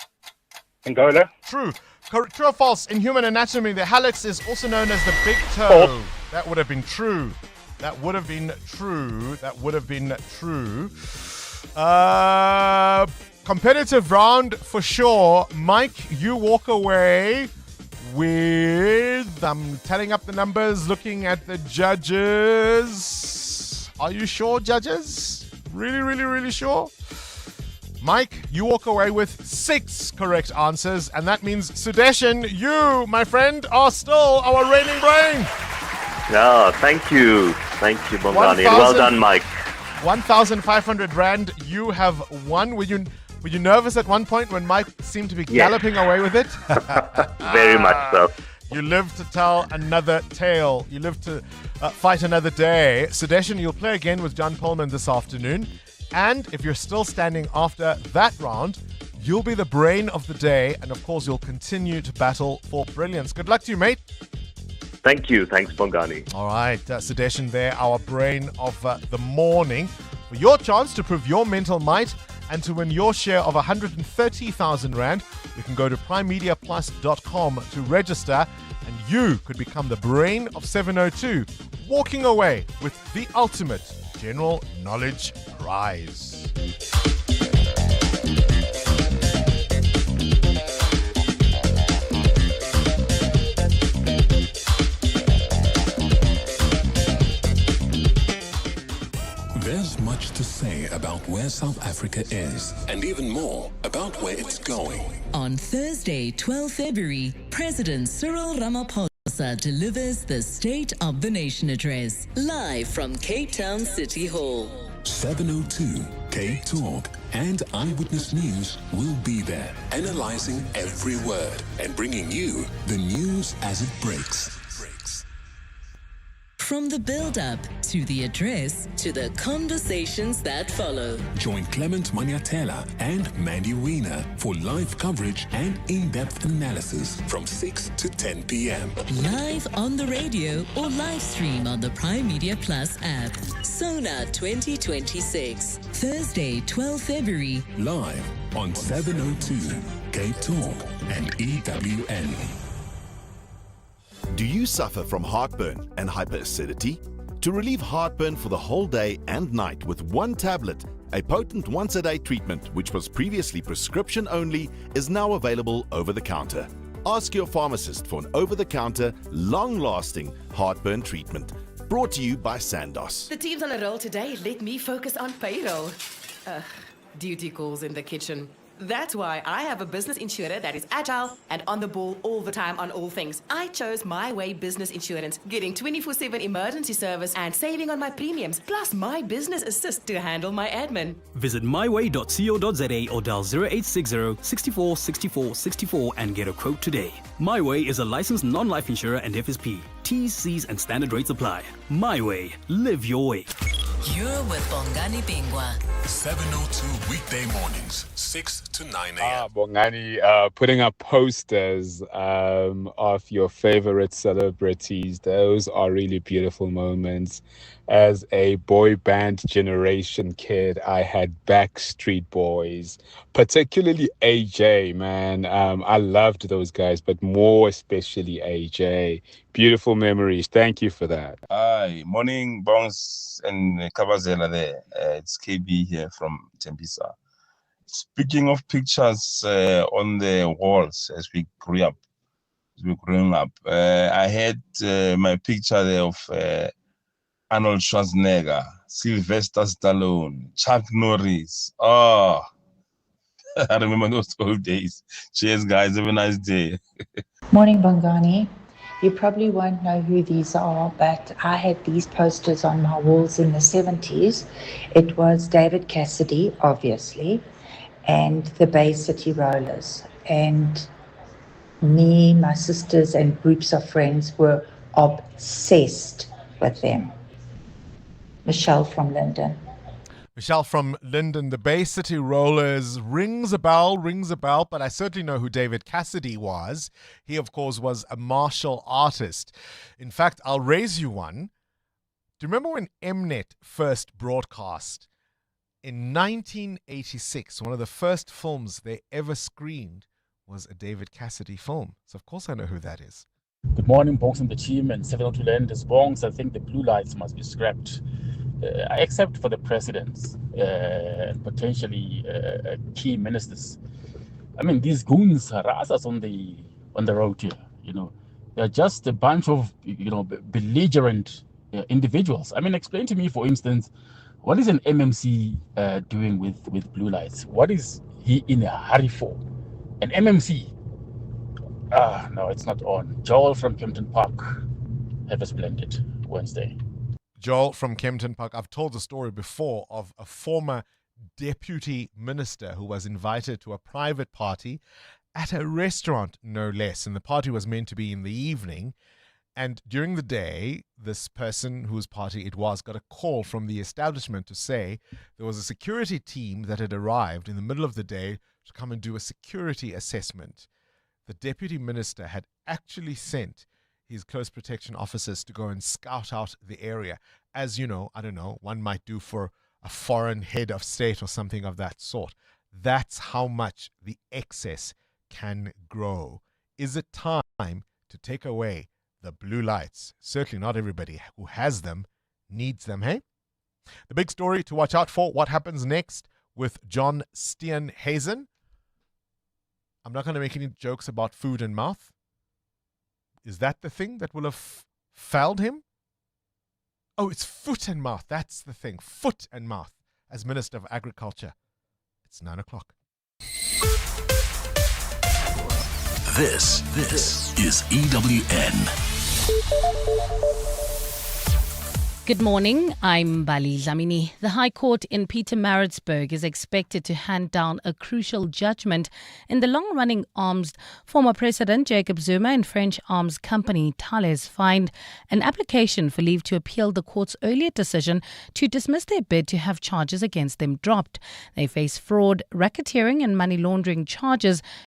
Angola. True. True or false? In human anatomy, the hallux is also known as the big toe. False. That would have been true. That would have been true. That would have been true. Competitive round for sure. Mike, you walk away with... I'm tallying up the numbers, looking at the judges. Are you sure, judges? Really, really, really sure? Mike, you walk away with 6 correct answers, and that means, Sudeshan, you, my friend, are still our reigning brain. Oh, thank you. Thank you, Bongani. And well done, Mike. 1,500 Rand you have won. Were you nervous at one point when Mike seemed to be galloping away with it? Very much so. You live to tell another tale. You live to fight another day. Sudeshan, you'll play again with John Pullman this afternoon. And if you're still standing after that round, you'll be the brain of the day. And of course, you'll continue to battle for brilliance. Good luck to you, mate. Thank you. Thanks, Bongani. All right, Sudeshan there, our brain of the morning. For your chance to prove your mental might and to win your share of 130,000 Rand, you can go to primemediaplus.com to register, and you could become the brain of 702, walking away with the ultimate general knowledge prize. There's much to say about where South Africa is, and even more about where it's going. On Thursday, 12 February, President Cyril Ramaphosa delivers the State of the Nation address, live from Cape Town City Hall. 702 Cape Talk and Eyewitness News will be there, analyzing every word and bringing you the news as it breaks. From the build-up to the address to the conversations that follow. Join Clement Maniatela and Mandy Wiener for live coverage and in-depth analysis from 6 to 10 p.m. Live on the radio or live stream on the Prime Media Plus app. Sona 2026. Thursday, 12 February. Live on 702 Cape Talk and EWN. Do you suffer from heartburn and hyperacidity? To relieve heartburn for the whole day and night with one tablet, a potent once-a-day treatment which was previously prescription only is now available over the counter. Ask your pharmacist for an over-the-counter, long-lasting heartburn treatment. Brought to you by Sandoz. The team's on a roll today. Let me focus on payroll. Duty calls in the kitchen. That's why I have a business insurer that is agile and on the ball all the time on all things. I chose My Way Business Insurance, getting 24/7 emergency service and saving on my premiums, plus my business assist to handle my admin. Visit myway.co.za or dial 0860 64 64 64 and get a quote today. My Way is a licensed non-life insurer and FSP. T's, C's and standard rates apply. My Way. Live your way. You're with Bongani Bingwa. 7:02 weekday mornings, 6 to 9 a.m. Bongani, putting up posters of your favorite celebrities. Those are really beautiful moments. As a boy band generation kid, I had Backstreet Boys, particularly AJ, man. I loved those guys, but more especially AJ. Beautiful memories. Thank you for that. Hi, morning, Bongs and Kabazela there. It's KB here from Tembisa. Speaking of pictures on the walls as we grew up, I had my picture there of Arnold Schwarzenegger, Sylvester Stallone, Chuck Norris. Oh, I remember those old days. Cheers, guys. Have a nice day. Morning, Bongani. You probably won't know who these are, but I had these posters on my walls in the 70s. It was David Cassidy, obviously, and the Bay City Rollers. And me, my sisters, and groups of friends were obsessed with them. Michelle from Linden. Michelle from Linden, the Bay City Rollers rings a bell, but I certainly know who David Cassidy was. He, of course, was a martial artist. In fact, I'll raise you one. Do you remember when Mnet first broadcast? In 1986, one of the first films they ever screened was a David Cassidy film. So, of course, I know who that is. Good morning, Bongs and the team, and 702 Land is Bongs. I think the blue lights must be scrapped. Except for the presidents and potentially key ministers. I mean, these goons harass us on the road here. You know, they're just a bunch of belligerent individuals. I mean, explain to me, for instance, what is an MMC doing with blue lights? What is he in a hurry for? An MMC? No, it's not on. Joel from Kempton Park. Have a splendid Wednesday. Joel from Kempton Park. I've told the story before of a former deputy minister who was invited to a private party at a restaurant, no less. And the party was meant to be in the evening. And during the day, this person whose party it was got a call from the establishment to say there was a security team that had arrived in the middle of the day to come and do a security assessment. The deputy minister had actually sent his close protection officers to go and scout out the area. As you know, I don't know, one might do for a foreign head of state or something of that sort. That's how much the excess can grow. Is it time to take away the blue lights? Certainly not everybody who has them needs them, hey? The big story to watch out for, what happens next with John Steenhuisen. I'm not going to make any jokes about food and mouth. Is that the thing that will have fouled him? Oh, it's foot and mouth. That's the thing. Foot and mouth as Minister of Agriculture. It's 9 o'clock. This is EWN. Good morning, I'm Bali Dlamini. The High Court in Pietermaritzburg is expected to hand down a crucial judgment in the long-running arms former President Jacob Zuma and French arms company Thales filed an application for leave to appeal the court's earlier decision to dismiss their bid to have charges against them dropped. They face fraud, racketeering and money laundering charges